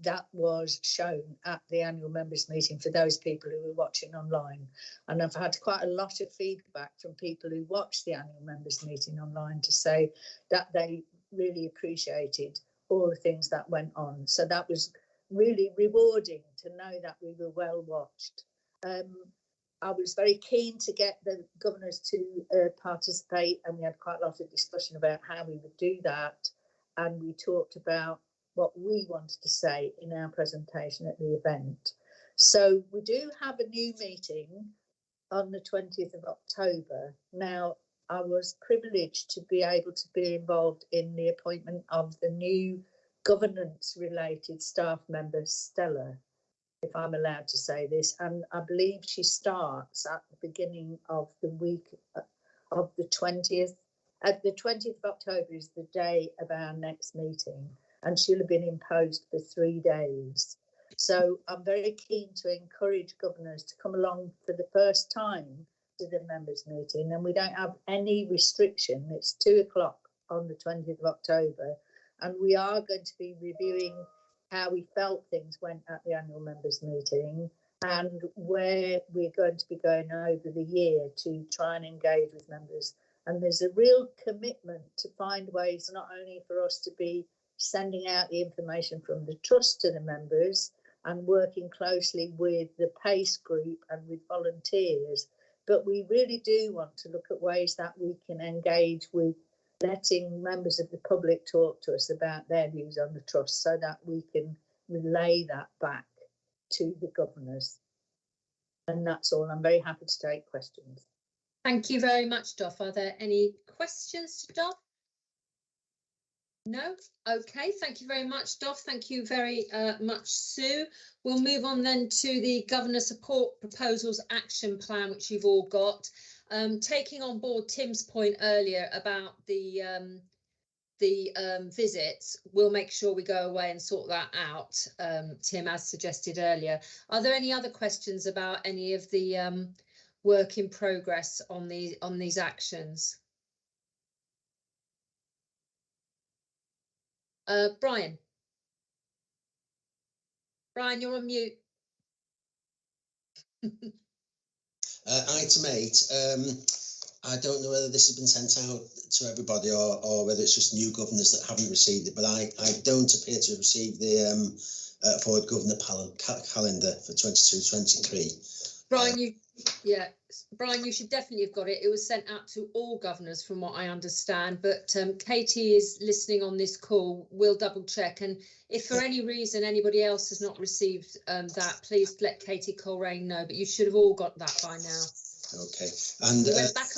Speaker 9: that was shown at the annual members meeting for those people who were watching online. And I've had quite a lot of feedback from people who watched the annual members meeting online to say that they really appreciated all the things that went on. So that was really rewarding to know that we were well watched. I was very keen to get the governors to participate, and we had quite a lot of discussion about how we would do that, and we talked about what we wanted to say in our presentation at the event. So we do have a new meeting on the 20th of October. Now, I was privileged to be able to be involved in the appointment of the new governance related staff member, Stella, if I'm allowed to say this, and I believe she starts at the beginning of the week of the 20th. At the 20th of October is the day of our next meeting, and she'll have been in post for 3 days. So I'm very keen to encourage governors to come along for the first time to the members meeting, and we don't have any restriction. It's 2 o'clock on the 20th of October, and we are going to be reviewing how we felt things went at the annual members meeting, and where we're going to be going over the year to try and engage with members. And there's a real commitment to find ways not only for us to be sending out the information from the trust to the members and working closely with the PACE group and with volunteers, but we really do want to look at ways that we can engage with letting members of the public talk to us about their views on the trust, so that we can relay that back to the governors. And that's all. I'm very happy to take questions.
Speaker 2: Thank you very much, Doff. Are there any questions to Doff? No? Okay, thank you very much, Doff. Thank you very much, Sue. We'll move on then to the Governor Support Proposals Action Plan, which you've all got. Taking on board Tim's point earlier about the visits, we'll make sure we go away and sort that out, Tim, as suggested earlier. Are there any other questions about any of the work in progress on these actions? Brian, you're on mute.
Speaker 7: Item 8. I don't know whether this has been sent out to everybody or whether it's just new governors that haven't received it, but I don't appear to have received the forward governor calendar for 22-23.
Speaker 2: Brian, Yeah, Brian, you should definitely have got it. It was sent out to all governors from what I understand, but Katie is listening on this call. We'll double check, and if for any reason anybody else has not received that, please let Katie Coleraine know, but you should have all got that by now.
Speaker 7: Okay, and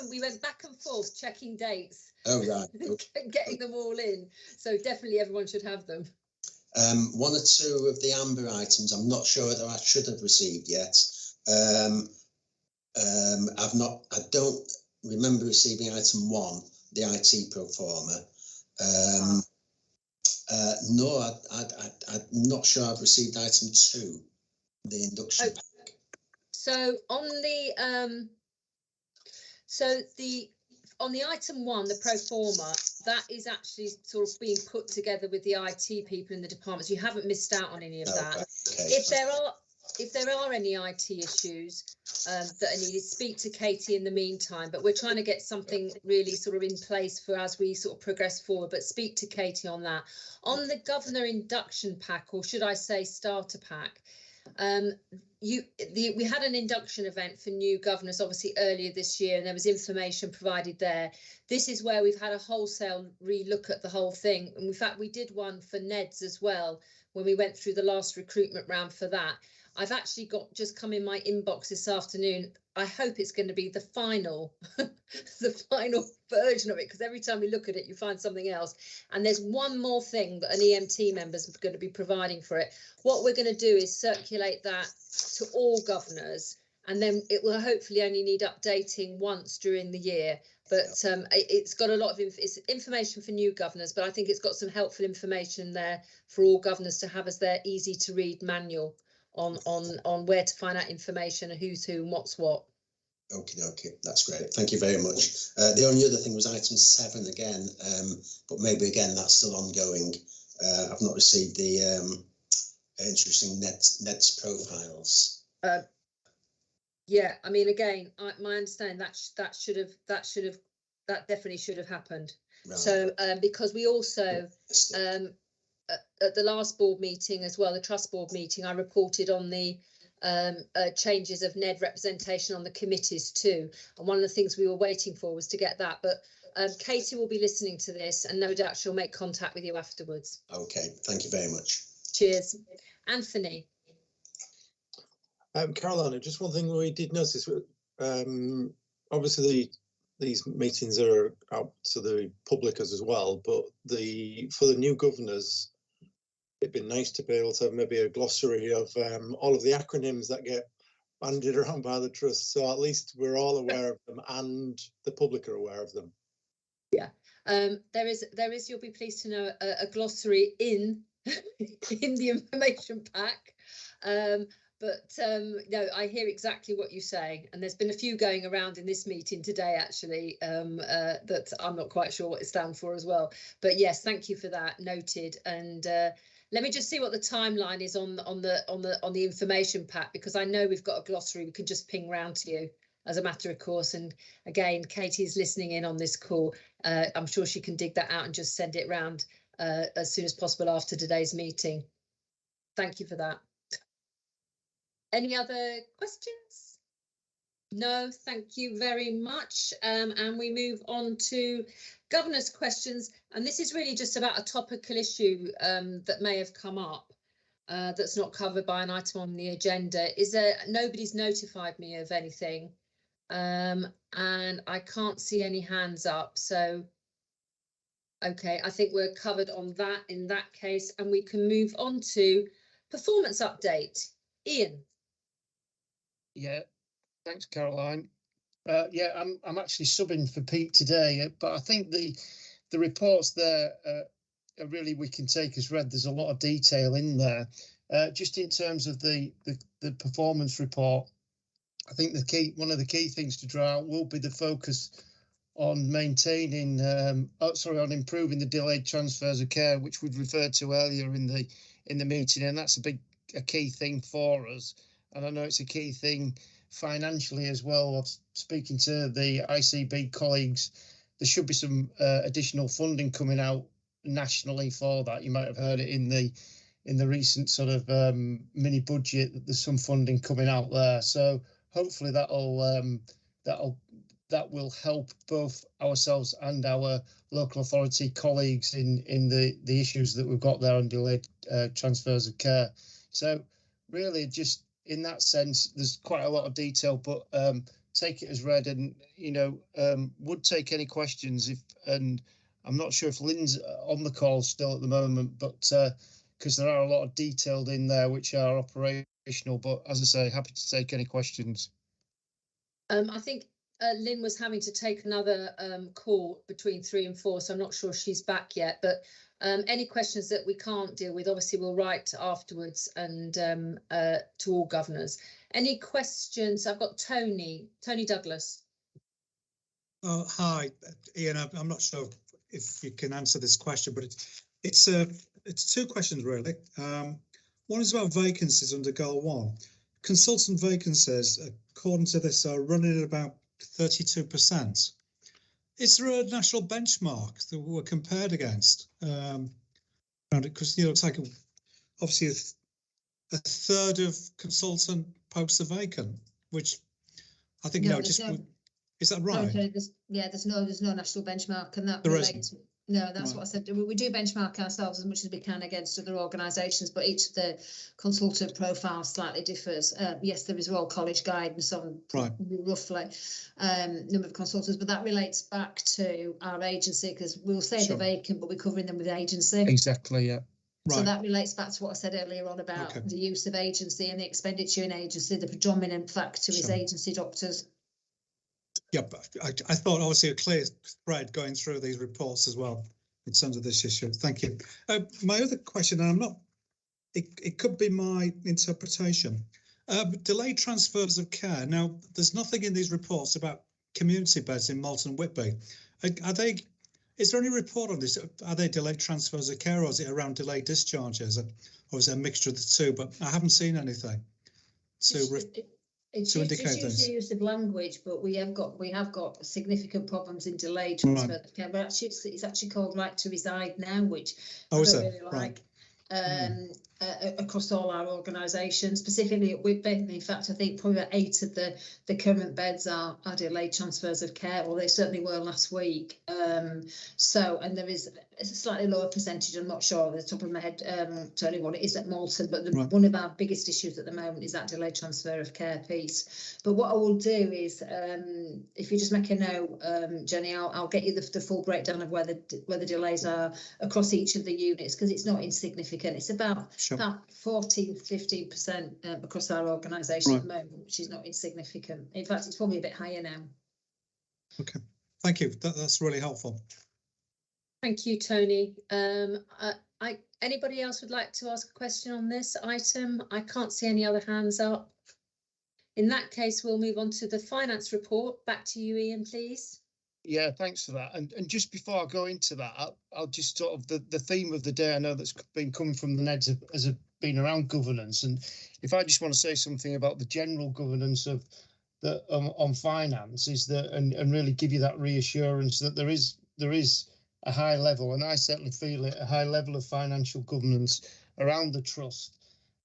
Speaker 2: we went back and forth checking dates.
Speaker 7: Oh right, okay.
Speaker 2: Getting them all in, so definitely everyone should have them.
Speaker 7: One or two of the amber items I'm not sure whether I should have received yet. I don't remember receiving item 1, the IT pro forma. No, I'm not sure I've received item 2, the induction pack.
Speaker 2: So on the item 1, the pro forma, that is actually sort of being put together with the IT people in the departments. You haven't missed out on any of that. Okay. If there are any IT issues that are needed, speak to Katie in the meantime, but we're trying to get something really sort of in place for as we sort of progress forward, but speak to Katie on that. On the governor induction pack, or should I say starter pack, we had an induction event for new governors obviously earlier this year, and there was information provided there. This is where we've had a wholesale relook at the whole thing, and in fact we did one for Ned's as well when we went through the last recruitment round for that. I've actually got just come in my inbox this afternoon. I hope it's going to be the final the final version of it, because every time we look at it you find something else, and there's one more thing that an EMT member's going to be providing for it. What we're going to do is circulate that to all governors, and then it will hopefully only need updating once during the year, but it's got a lot of it's information for new governors, but I think it's got some helpful information there for all governors to have as their easy to read manual on where to find out information and who's who and what's what.
Speaker 7: Okay, that's great. Thank you very much. The only other thing was item 7 again, but maybe again that's still ongoing. I've not received the interesting Ned's profiles.
Speaker 2: Yeah, I mean, again, my understanding that definitely should have happened. Right. So because we also at the last board meeting as well, the trust board meeting, I reported on the changes of NED representation on the committees too, and one of the things we were waiting for was to get that, but Katie will be listening to this and no doubt she'll make contact with you afterwards.
Speaker 7: Okay, thank you very much.
Speaker 2: Cheers. Anthony.
Speaker 16: Caroline, just one thing we did notice, obviously these meetings are out to the public as well, but for the new governors, it'd be nice to be able to have maybe a glossary of all of the acronyms that get bandied around by the trust, so at least we're all aware of them and the public are aware of them.
Speaker 2: Yeah, there is, you'll be pleased to know, a glossary in the information pack. But no, I hear exactly what you say, and there's been a few going around in this meeting today actually that I'm not quite sure what it stands for as well. But yes, thank you for that. Noted. And let me just see what the timeline is on the information pack, because I know we've got a glossary we can just ping round to you as a matter of course. And again, Katie's listening in on this call. I'm sure she can dig that out and just send it round as soon as possible after today's meeting. Thank you for that. Any other questions? No, thank you very much. And we move on to governors' questions. And this is really just about a topical issue that may have come up that's not covered by an item on the agenda. Nobody's notified me of anything. And I can't see any hands up. So, okay, I think we're covered on that in that case. And we can move on to performance update. Ian.
Speaker 17: Yeah, thanks, Caroline. Yeah, I'm actually subbing for Pete today, but I think the reports there are really, we can take as read. There's a lot of detail in there. Just in terms of the performance report, I think one of the key things to draw out will be the focus on maintaining, on improving the delayed transfers of care, which we'd referred to earlier in the meeting, and that's a key thing for us. And I know it's a key thing financially as well. Speaking to the ICB colleagues, there should be some additional funding coming out nationally for that. You might have heard it in the recent sort of mini budget that there's some funding coming out there. So hopefully that will help both ourselves and our local authority colleagues in the issues that we've got there on delayed transfers of care. So really, just in that sense, there's quite a lot of detail, but take it as read, and would take any questions and I'm not sure if Lynn's on the call still at the moment, but because there are a lot of detailed in there which are operational, but as I say, happy to take any questions.
Speaker 2: I think Lynn was having to take another call between 3 and 4, so I'm not sure she's back yet, but any questions that we can't deal with, obviously we'll write afterwards and to all governors. Any questions? I've got Tony Douglas.
Speaker 20: Oh, hi, Ian. I'm not sure if you can answer this question, but it's two questions really. One is about vacancies under Goal 1. Consultant vacancies, according to this, are running at about 32%. Is there a national benchmark that we're compared against? Because it looks like obviously a third of consultant posts are vacant, which I think is that right?
Speaker 11: Okay, there's no national benchmark, and that
Speaker 20: there
Speaker 11: relates.
Speaker 20: Isn't.
Speaker 11: No, that's what I said. We do benchmark ourselves as much as we can against other organisations, but each of the consultant profiles slightly differs. Yes, there is Royal College guidance on roughly number of consultants, but that relates back to our agency, because we'll say they're vacant, but we're covering them with agency.
Speaker 17: Exactly, yeah.
Speaker 11: So that relates back to what I said earlier on about the use of agency and the expenditure in agency. The predominant factor is agency doctors.
Speaker 20: Yep, I thought obviously a clear thread going through these reports as well in terms of this issue. Thank you. My other question, and it could be my interpretation, delayed transfers of care. Now, there's nothing in these reports about community beds in Malton Whitby. Is there any report on this? Are they delayed transfers of care, or is it around delayed discharges? Or is it a mixture of the two? But I haven't seen anything
Speaker 11: It's
Speaker 20: to indicate
Speaker 11: just
Speaker 20: this.
Speaker 11: the use of language, but we have got significant problems in delayed transfer of care. But actually, it's actually called right to reside now, which I don't really like. Across all our organisations, specifically at Whitby. In fact, I think probably about 8 of the current beds are delayed transfers of care, or they certainly were last week. And there is a slightly lower percentage. I'm not sure off the top of my head, Tony, what it is at Malton, but one of our biggest issues at the moment is that delayed transfer of care piece. But what I will do is, if you just make a note, Jenny, I'll get you the full breakdown of where the delays are across each of the units, because it's not insignificant. It's about 14-15% across our organisation at the moment, which is not insignificant. In fact, it's probably a bit higher now.
Speaker 20: Okay, thank you. That's really helpful.
Speaker 2: Thank you, Tony. Anybody else would like to ask a question on this item? I can't see any other hands up. In that case, we'll move on to the finance report. Back to you, Ian, please.
Speaker 17: Yeah, thanks for that. And just before I go into that, I'll just sort of the theme of the day, I know that's been coming from the NEDs has been around governance. And if I just want to say something about the general governance of on finance, is that and really give you that reassurance that there is a high level, and I certainly feel it, a high level of financial governance around the trust.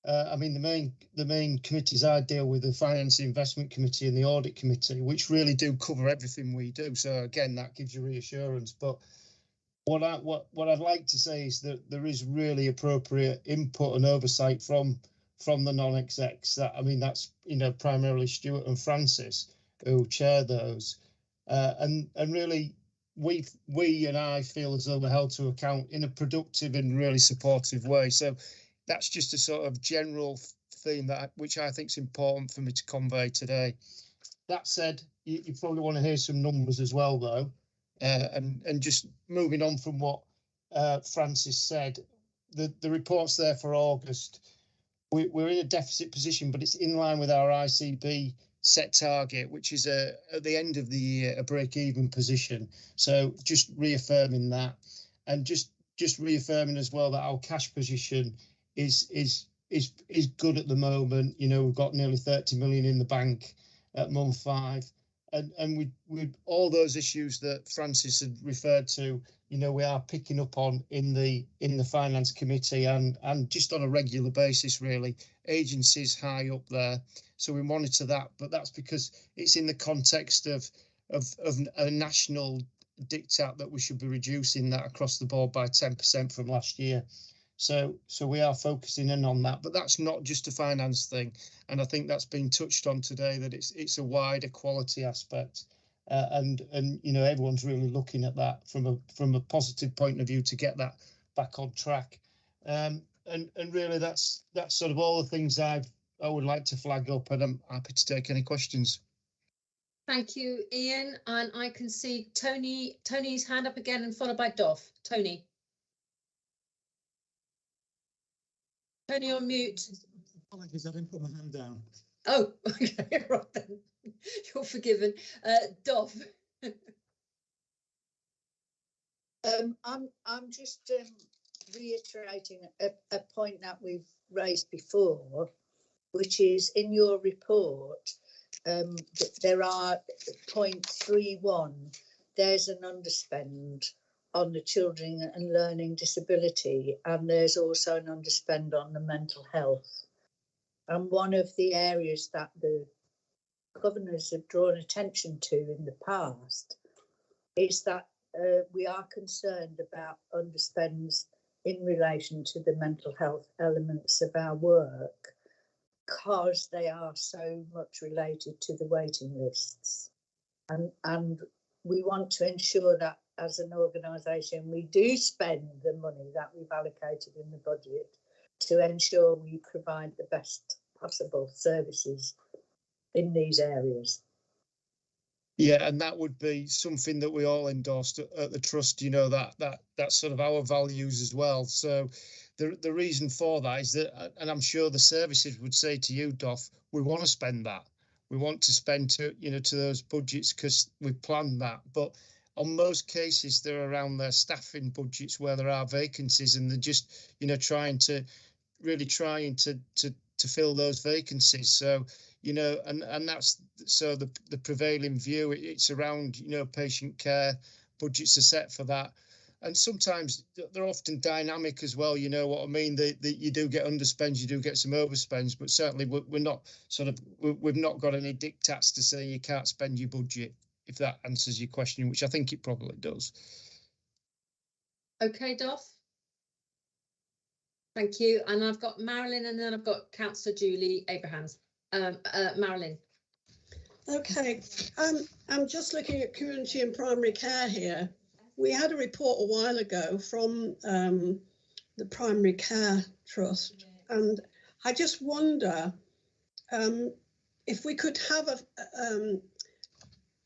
Speaker 17: I mean, the main committees I deal with, the Finance and Investment Committee and the Audit Committee, which really do cover everything we do. So again, that gives you reassurance. But what I'd like to say is that there is really appropriate input and oversight from the non-execs. That's primarily Stuart and Francis who chair those, and really we and I feel as though we're held to account in a productive and really supportive way. So that's just a sort of general theme which I think is important for me to convey today. That said, you probably want to hear some numbers as well, though, and just moving on from what Francis said, the report's there for August. We're in a deficit position, but it's in line with our ICB set target, which is at the end of the year a break-even position. So just reaffirming that, and just reaffirming as well that our cash position is good at the moment. We've got nearly 30 million in the bank at month 5, and we all those issues that Francis had referred to, you know, we are picking up on in the finance committee and just on a regular basis, really. Agencies high up there, so we monitor that, but that's because it's in the context of a national diktat that we should be reducing that across the board by 10% from last year. So we are focusing in on that, but that's not just a finance thing, and I think that's been touched on today, that it's a wider quality aspect. And you know, everyone's really looking at that from a positive point of view to get that back on track. And really that's sort of all the things I would like to flag up, and I'm happy to take any questions.
Speaker 2: Thank you, Ian. And I can see Tony's hand up again, and followed by Dov. Tony on mute.
Speaker 20: Apologies, I didn't put my hand down.
Speaker 2: Oh, okay, right then. You're forgiven. Dov.
Speaker 9: I'm just reiterating a point that we've raised before, which is in your report, that there are 0.31, there's an underspend on the children and learning disability, and there's also an underspend on the mental health. And one of the areas that the governors have drawn attention to in the past is that we are concerned about underspends in relation to the mental health elements of our work, because they are so much related to the waiting lists. And we want to ensure that as an organisation we do spend the money that we've allocated in the budget to ensure we provide the best possible services in these areas.
Speaker 17: Yeah, and that would be something that we all endorsed at the trust, you know, that's sort of our values as well. So the reason for that is that, and I'm sure the services would say to you, Dov, we want to spend that. We want to spend to those budgets because we've planned that. But on most cases, they're around their staffing budgets where there are vacancies, and they're just, you know, trying to fill those vacancies. So, you know, and that's so the prevailing view. It's around, you know, patient care budgets are set for that, and sometimes they're often dynamic as well. You know what I mean? You do get underspends, you do get some overspends, but certainly we're not we've not got any diktats to say you can't spend your budget. If that answers your question, which I think it probably does.
Speaker 2: Okay, Dov. Thank you. And I've got Marilyn, and then I've got Councillor Julie Abrahams. Marilyn.
Speaker 8: Okay, I'm just looking at community and primary care here. We had a report a while ago from the Primary Care Trust, and I just wonder if we could have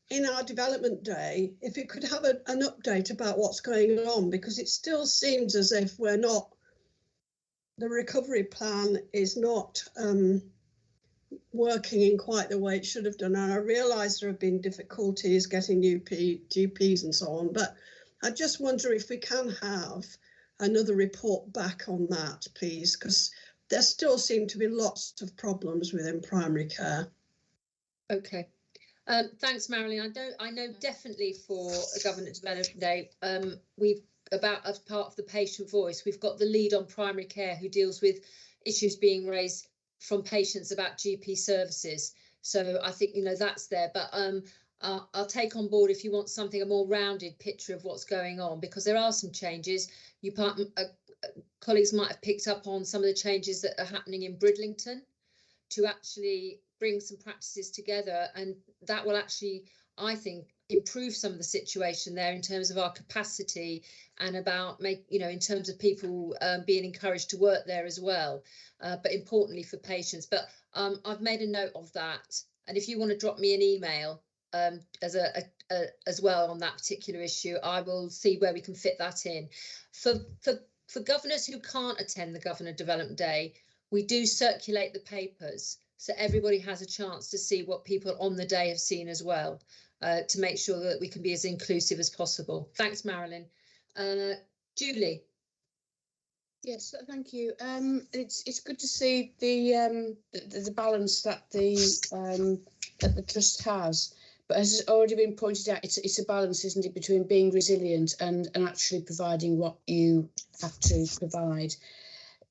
Speaker 8: in our development day, if we could have an update about what's going on, because it still seems as if the recovery plan is not working in quite the way it should have done. And I realise there have been difficulties getting new GPs and so on, but I just wonder if we can have another report back on that, please, because there still seem to be lots of problems within primary care.
Speaker 2: Okay. Thanks, Marilyn. I know definitely for a Governance Development Day, we've as part of the patient voice, we've got the lead on primary care who deals with issues being raised from patients about GP services. So I think, you know, that's there, but I'll take on board if you want a more rounded picture of what's going on, because there are some changes. Colleagues might have picked up on some of the changes that are happening in Bridlington to actually bring some practices together, and that will actually, I think, improve some of the situation there in terms of our capacity and about in terms of people being encouraged to work there as well, but importantly for patients. But I've made a note of that, and if you want to drop me an email as well on that particular issue, I will see where we can fit that in. For governors who can't attend the Governor Development Day, we do circulate the papers, so everybody has a chance to see what people on the day have seen as well, to make sure that we can be as inclusive as possible. Thanks, Marilyn. Julie.
Speaker 19: Yes, thank you. It's good to see the balance that the trust has, But as has already been pointed out, it's a balance, isn't it, between being resilient and actually providing what you have to provide.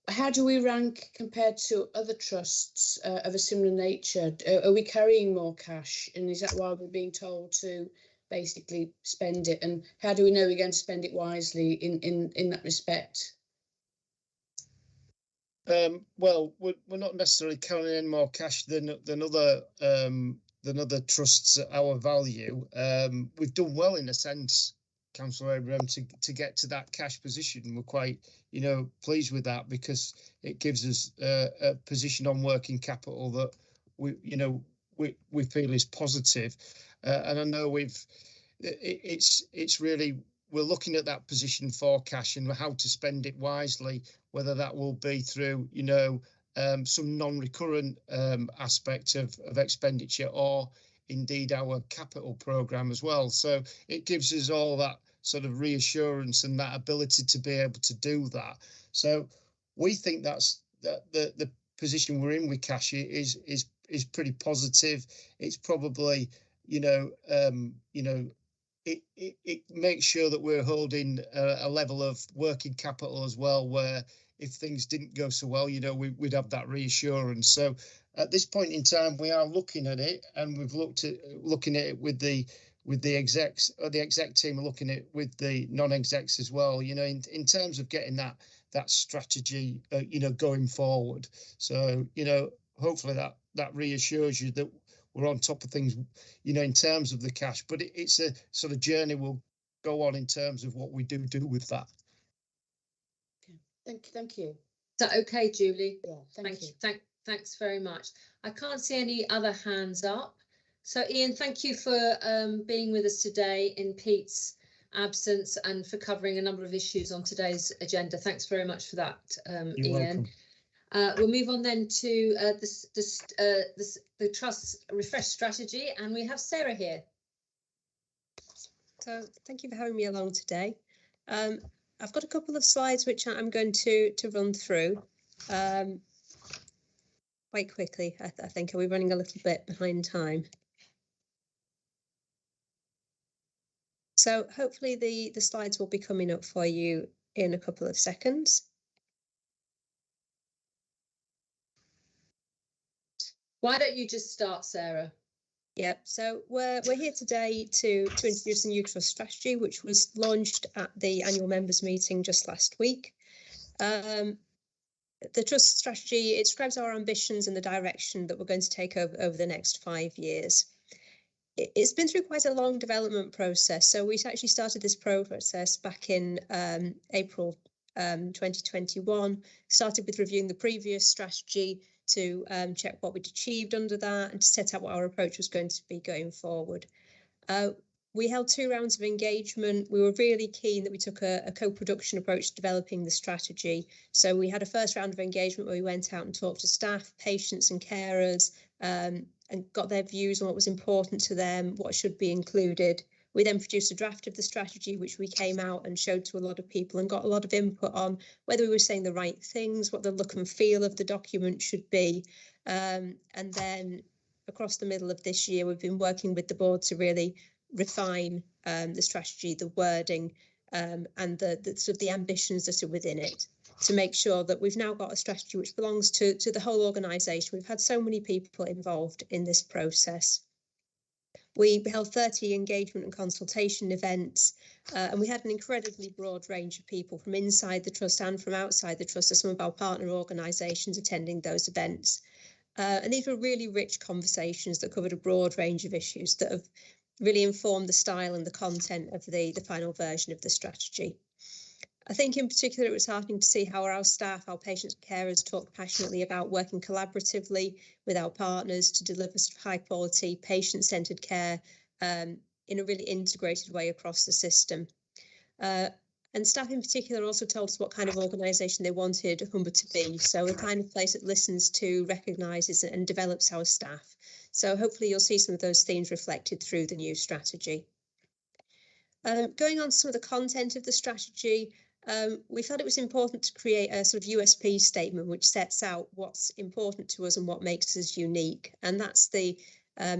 Speaker 19: How do we rank compared to other trusts of a similar nature? Are we carrying more cash, and is that why we're being told to basically spend it? And how do we know we're going to spend it wisely in that respect?
Speaker 17: Well, we're not necessarily carrying any more cash than other trusts at our value. We've done well in a sense, Councillor Abraham, to get to that cash position. We're quite, pleased with that, because it gives us a position on working capital that we feel is positive. And I know it's really, we're looking at that position for cash and how to spend it wisely, whether that will be through, some non-recurrent aspect of expenditure, or indeed our capital programme as well. So it gives us all that sort of reassurance and that ability to be able to do that. So we think that the position we're in with cash is pretty positive. It's probably, it makes sure that we're holding a level of working capital as well, where if things didn't go so well, we'd have that reassurance. So at this point in time, we are looking at it, and we've looking at it with the execs, or the exec team are looking at it with the non-execs as well, in terms of getting that strategy, going forward. So, hopefully that reassures you that we're on top of things, in terms of the cash, but it's a sort of journey we'll go on in terms of what we do with that.
Speaker 19: Thank you.
Speaker 2: Is that okay, Julie?
Speaker 19: Yeah, thank you.
Speaker 2: Thanks very much. I can't see any other hands up. So Ian, thank you for being with us today in Pete's absence, and for covering a number of issues on today's agenda. Thanks very much for that,
Speaker 17: You're
Speaker 2: Ian.
Speaker 17: welcome.
Speaker 2: We'll move on then to the Trust's refresh strategy, and we have Sarah here.
Speaker 12: So thank you for having me along today. I've got a couple of slides which I'm going to run through quite quickly. I think we're running a little bit behind time. So hopefully the slides will be coming up for you in a couple of seconds.
Speaker 2: Why don't you just start, Sarah?
Speaker 12: Yep, so we're here today to introduce a new trust strategy, which was launched at the annual members meeting just last week. The trust strategy, it describes our ambitions and the direction that we're going to take over the next 5 years. It's been through quite a long development process. So we actually started this process back in April 2021, started with reviewing the previous strategy to check what we'd achieved under that and to set out what our approach was going to be going forward. We held 2 rounds of engagement. We were really keen that we took a co-production approach to developing the strategy. So we had a first round of engagement where we went out and talked to staff, patients and carers, and got their views on what was important to them, what should be included. We then produced a draft of the strategy, which we came out and showed to a lot of people and got a lot of input on whether we were saying the right things, what the look and feel of the document should be. And then across the middle of this year, we've been working with the board to really refine the strategy, the wording, and the sort of the ambitions that are within it, to make sure that we've now got a strategy which belongs to the whole organisation. We've had so many people involved in this process. We held 30 engagement and consultation events, and we had an incredibly broad range of people from inside the trust and from outside the trust, as some of our partner organisations attending those events. And these were really rich conversations that covered a broad range of issues that have really informed the style and the content of the final version of the strategy. I think in particular it was heartening to see how our staff, our patients and carers talk passionately about working collaboratively with our partners to deliver sort of high quality patient-centred care in a really integrated way across the system. And staff in particular also told us what kind of organisation they wanted Humber to be. So the kind of place that listens to, recognises and develops our staff. So hopefully you'll see some of those themes reflected through the new strategy. Going on to some of the content of the strategy, we felt it was important to create a sort of USP statement which sets out what's important to us and what makes us unique. And that's the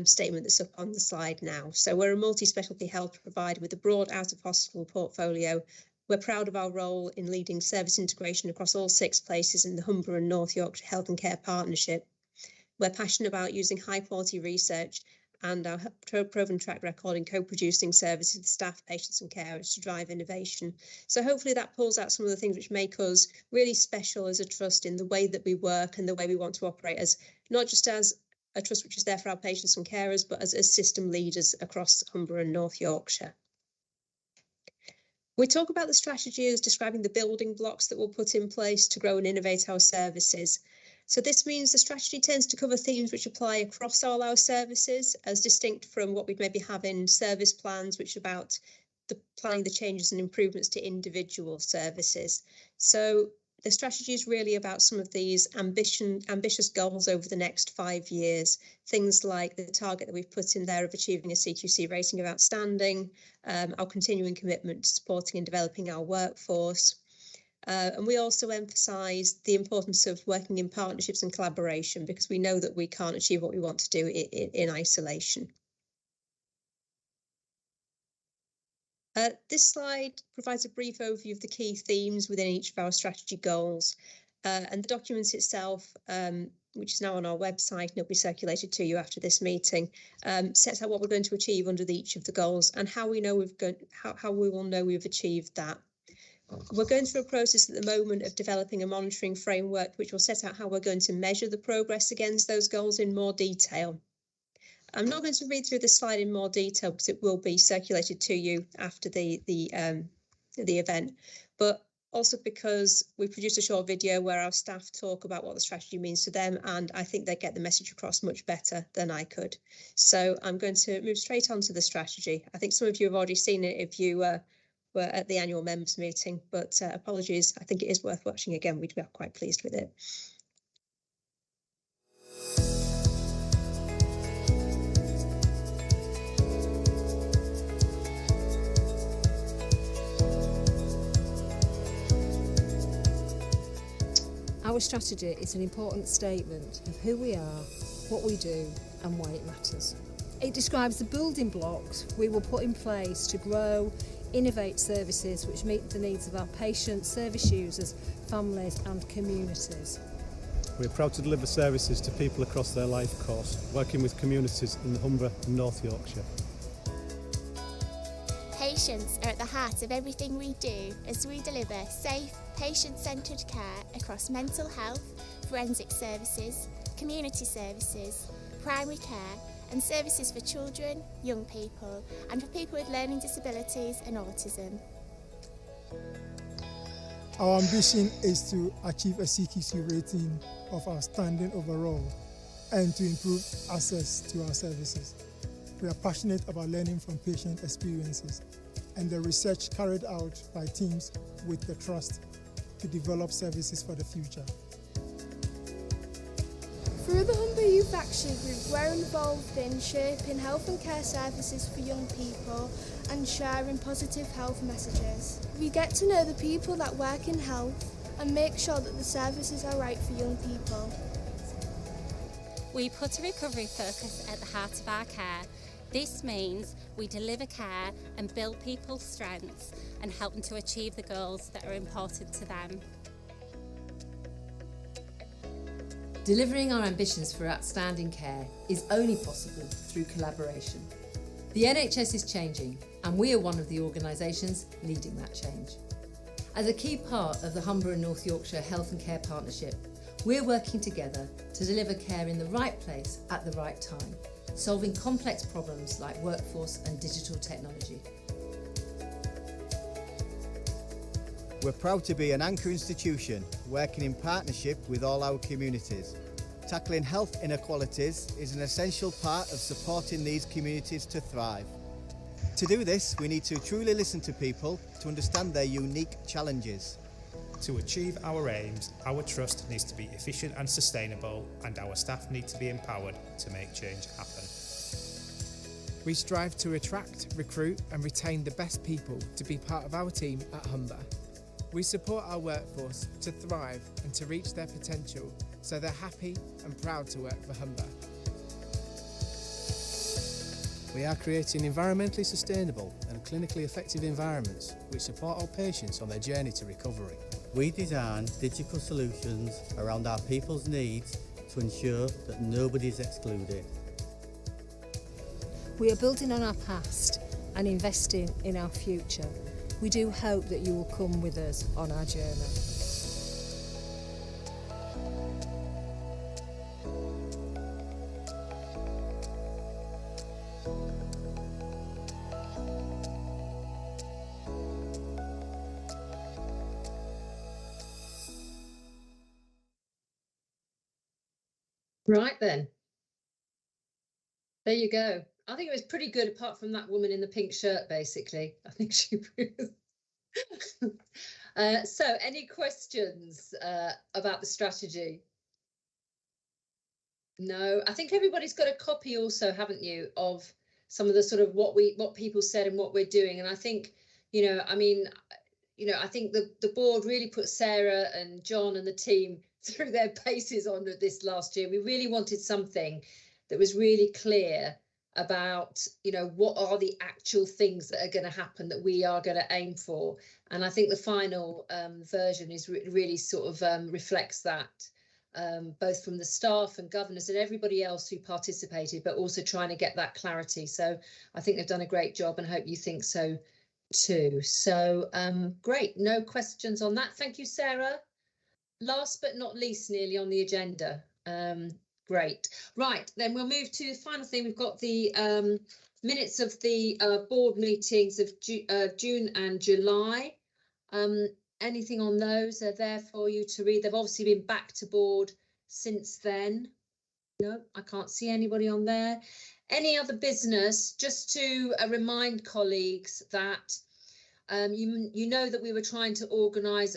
Speaker 12: statement that's up on the slide now. So we're a multi-specialty health provider with a broad out-of-hospital portfolio. We're proud of our role in leading service integration across all 6 places in the Humber and North Yorkshire Health and Care Partnership. We're passionate about using high-quality research and our proven track record in co-producing services with staff, patients and carers to drive innovation. So hopefully that pulls out some of the things which make us really special as a trust in the way that we work and the way we want to operate, as not just as a trust which is there for our patients and carers, but as system leaders across Humber and North Yorkshire. We talk about the strategy as describing the building blocks that we'll put in place to grow and innovate our services. So this means the strategy tends to cover themes which apply across all our services, as distinct from what we'd maybe have in service plans, which are about planning the changes and improvements to individual services. So the strategy is really about some of these ambitious goals over the next 5 years. Things like the target that we've put in there of achieving a CQC rating of outstanding, our continuing commitment to supporting and developing our workforce. And we also emphasise the importance of working in partnerships and collaboration, because we know that we can't achieve what we want to do in isolation. This slide provides a brief overview of the key themes within each of our strategy goals, and the document itself, which is now on our website and it'll be circulated to you after this meeting, sets out what we're going to achieve under each of the goals and how we know how we will know we've achieved that. We're going through a process at the moment of developing a monitoring framework which will set out how we're going to measure the progress against those goals in more detail. I'm not going to read through this slide in more detail because it will be circulated to you after the event, but also because we produced a short video where our staff talk about what the strategy means to them, and I think they get the message across much better than I could. So I'm going to move straight on to the strategy. I think some of you have already seen it if you were at the annual members meeting, but apologies, I think it is worth watching again. We'd be quite pleased with it.
Speaker 5: Our strategy is an important statement of who we are, what we do and why it matters. It describes the building blocks we will put in place to grow, innovate services which meet the needs of our patients, service users, families and communities.
Speaker 22: We're proud to deliver services to people across their life course, working with communities in the Humber and North Yorkshire.
Speaker 23: Patients are at the heart of everything we do as we deliver safe, patient-centred care across mental health, forensic services, community services, primary care and services for children, young people and for people with learning disabilities and autism.
Speaker 24: Our ambition is to achieve a CQC rating of outstanding overall and to improve access to our services. We are passionate about learning from patient experiences and the research carried out by teams with the Trust to develop services for the future.
Speaker 25: Through the Humber Youth Action Group, we're involved in shaping health and care services for young people and sharing positive health messages. We get to know the people that work in health and make sure that the services are right for young people.
Speaker 26: We put a recovery focus at the heart of our care. This means we deliver care and build people's strengths and help them to achieve the goals that are important to them.
Speaker 27: Delivering our ambitions for outstanding care is only possible through collaboration. The NHS is changing and we are one of the organisations leading that change. As a key part of the Humber and North Yorkshire Health and Care Partnership, we're working together to deliver care in the right place at the right time, solving complex problems like workforce and digital technology.
Speaker 28: We're proud to be an anchor institution working in partnership with all our communities. Tackling health inequalities is an essential part of supporting these communities to thrive. To do this, we need to truly listen to people to understand their unique challenges.
Speaker 29: To achieve our aims, our trust needs to be efficient and sustainable, and our staff need to be empowered to make change happen.
Speaker 30: We strive to attract, recruit and retain the best people to be part of our team at Humber. We support our workforce to thrive and to reach their potential so they're happy and proud to work for Humber.
Speaker 29: We are creating environmentally sustainable and clinically effective environments which support our patients on their journey to recovery.
Speaker 28: We design digital solutions around our people's needs to ensure that nobody is excluded.
Speaker 5: We are building on our past and investing in our future. We do hope that you will come with us on our journey.
Speaker 2: Right then. There you go. I think it was pretty good, apart from that woman in the pink shirt, basically. I think she so any questions about the strategy? No, I think everybody's got a copy also, haven't you, of some of the sort of what people said and what we're doing. And I think, I think the board really put Sarah and John and the team through their paces on this last year. We really wanted something that was really clear about, what are the actual things that are going to happen that we are going to aim for. And I think the final version is really sort of reflects that, both from the staff and governors and everybody else who participated, but also trying to get that clarity. So I think they've done a great job, and hope you think so too. So great, no questions on that. Thank you, Sarah. Last but not least, nearly on the agenda. Great. Right, then we'll move to the final thing. We've got the minutes of the board meetings of June and July. Anything on those are there for you to read. They've obviously been back to board since then. No, I can't see anybody on there. Any other business? Just to remind colleagues that you know that we were trying to organise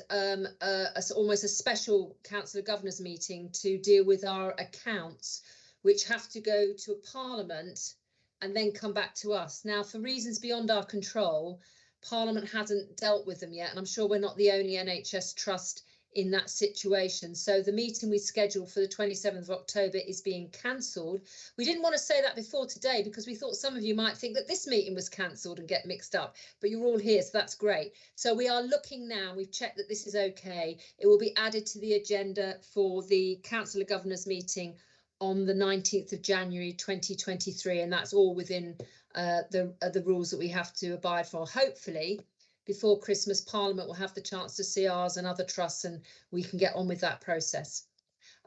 Speaker 2: almost a special Council of Governors meeting to deal with our accounts, which have to go to a Parliament and then come back to us. Now, for reasons beyond our control, Parliament hasn't dealt with them yet, and I'm sure we're not the only NHS trust in that situation. So the meeting we scheduled for the 27th of October is being cancelled. We didn't want to say that before today because we thought some of you might think that this meeting was cancelled and get mixed up, but you're all here, so that's great. So we are looking now, we've checked that this is okay. It will be added to the agenda for the Council of Governors meeting on the 19th of January 2023, and that's all within the rules that we have to abide for. Hopefully before Christmas, Parliament will have the chance to see ours and other trusts, and we can get on with that process.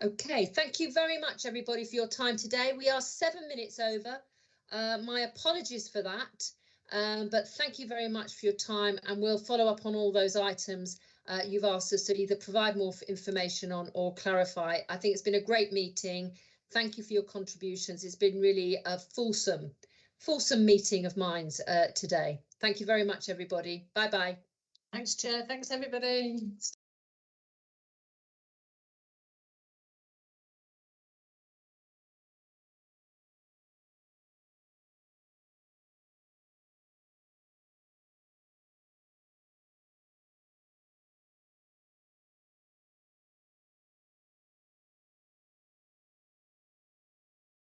Speaker 2: Okay, thank you very much, everybody, for your time today. We are 7 minutes over. My apologies for that, but thank you very much for your time, and we'll follow up on all those items you've asked us to either provide more information on or clarify. I think it's been a great meeting. Thank you for your contributions. It's been really a fulsome meeting of minds today. Thank you very much, everybody. Bye-bye.
Speaker 11: Thanks, Chair. Thanks, everybody.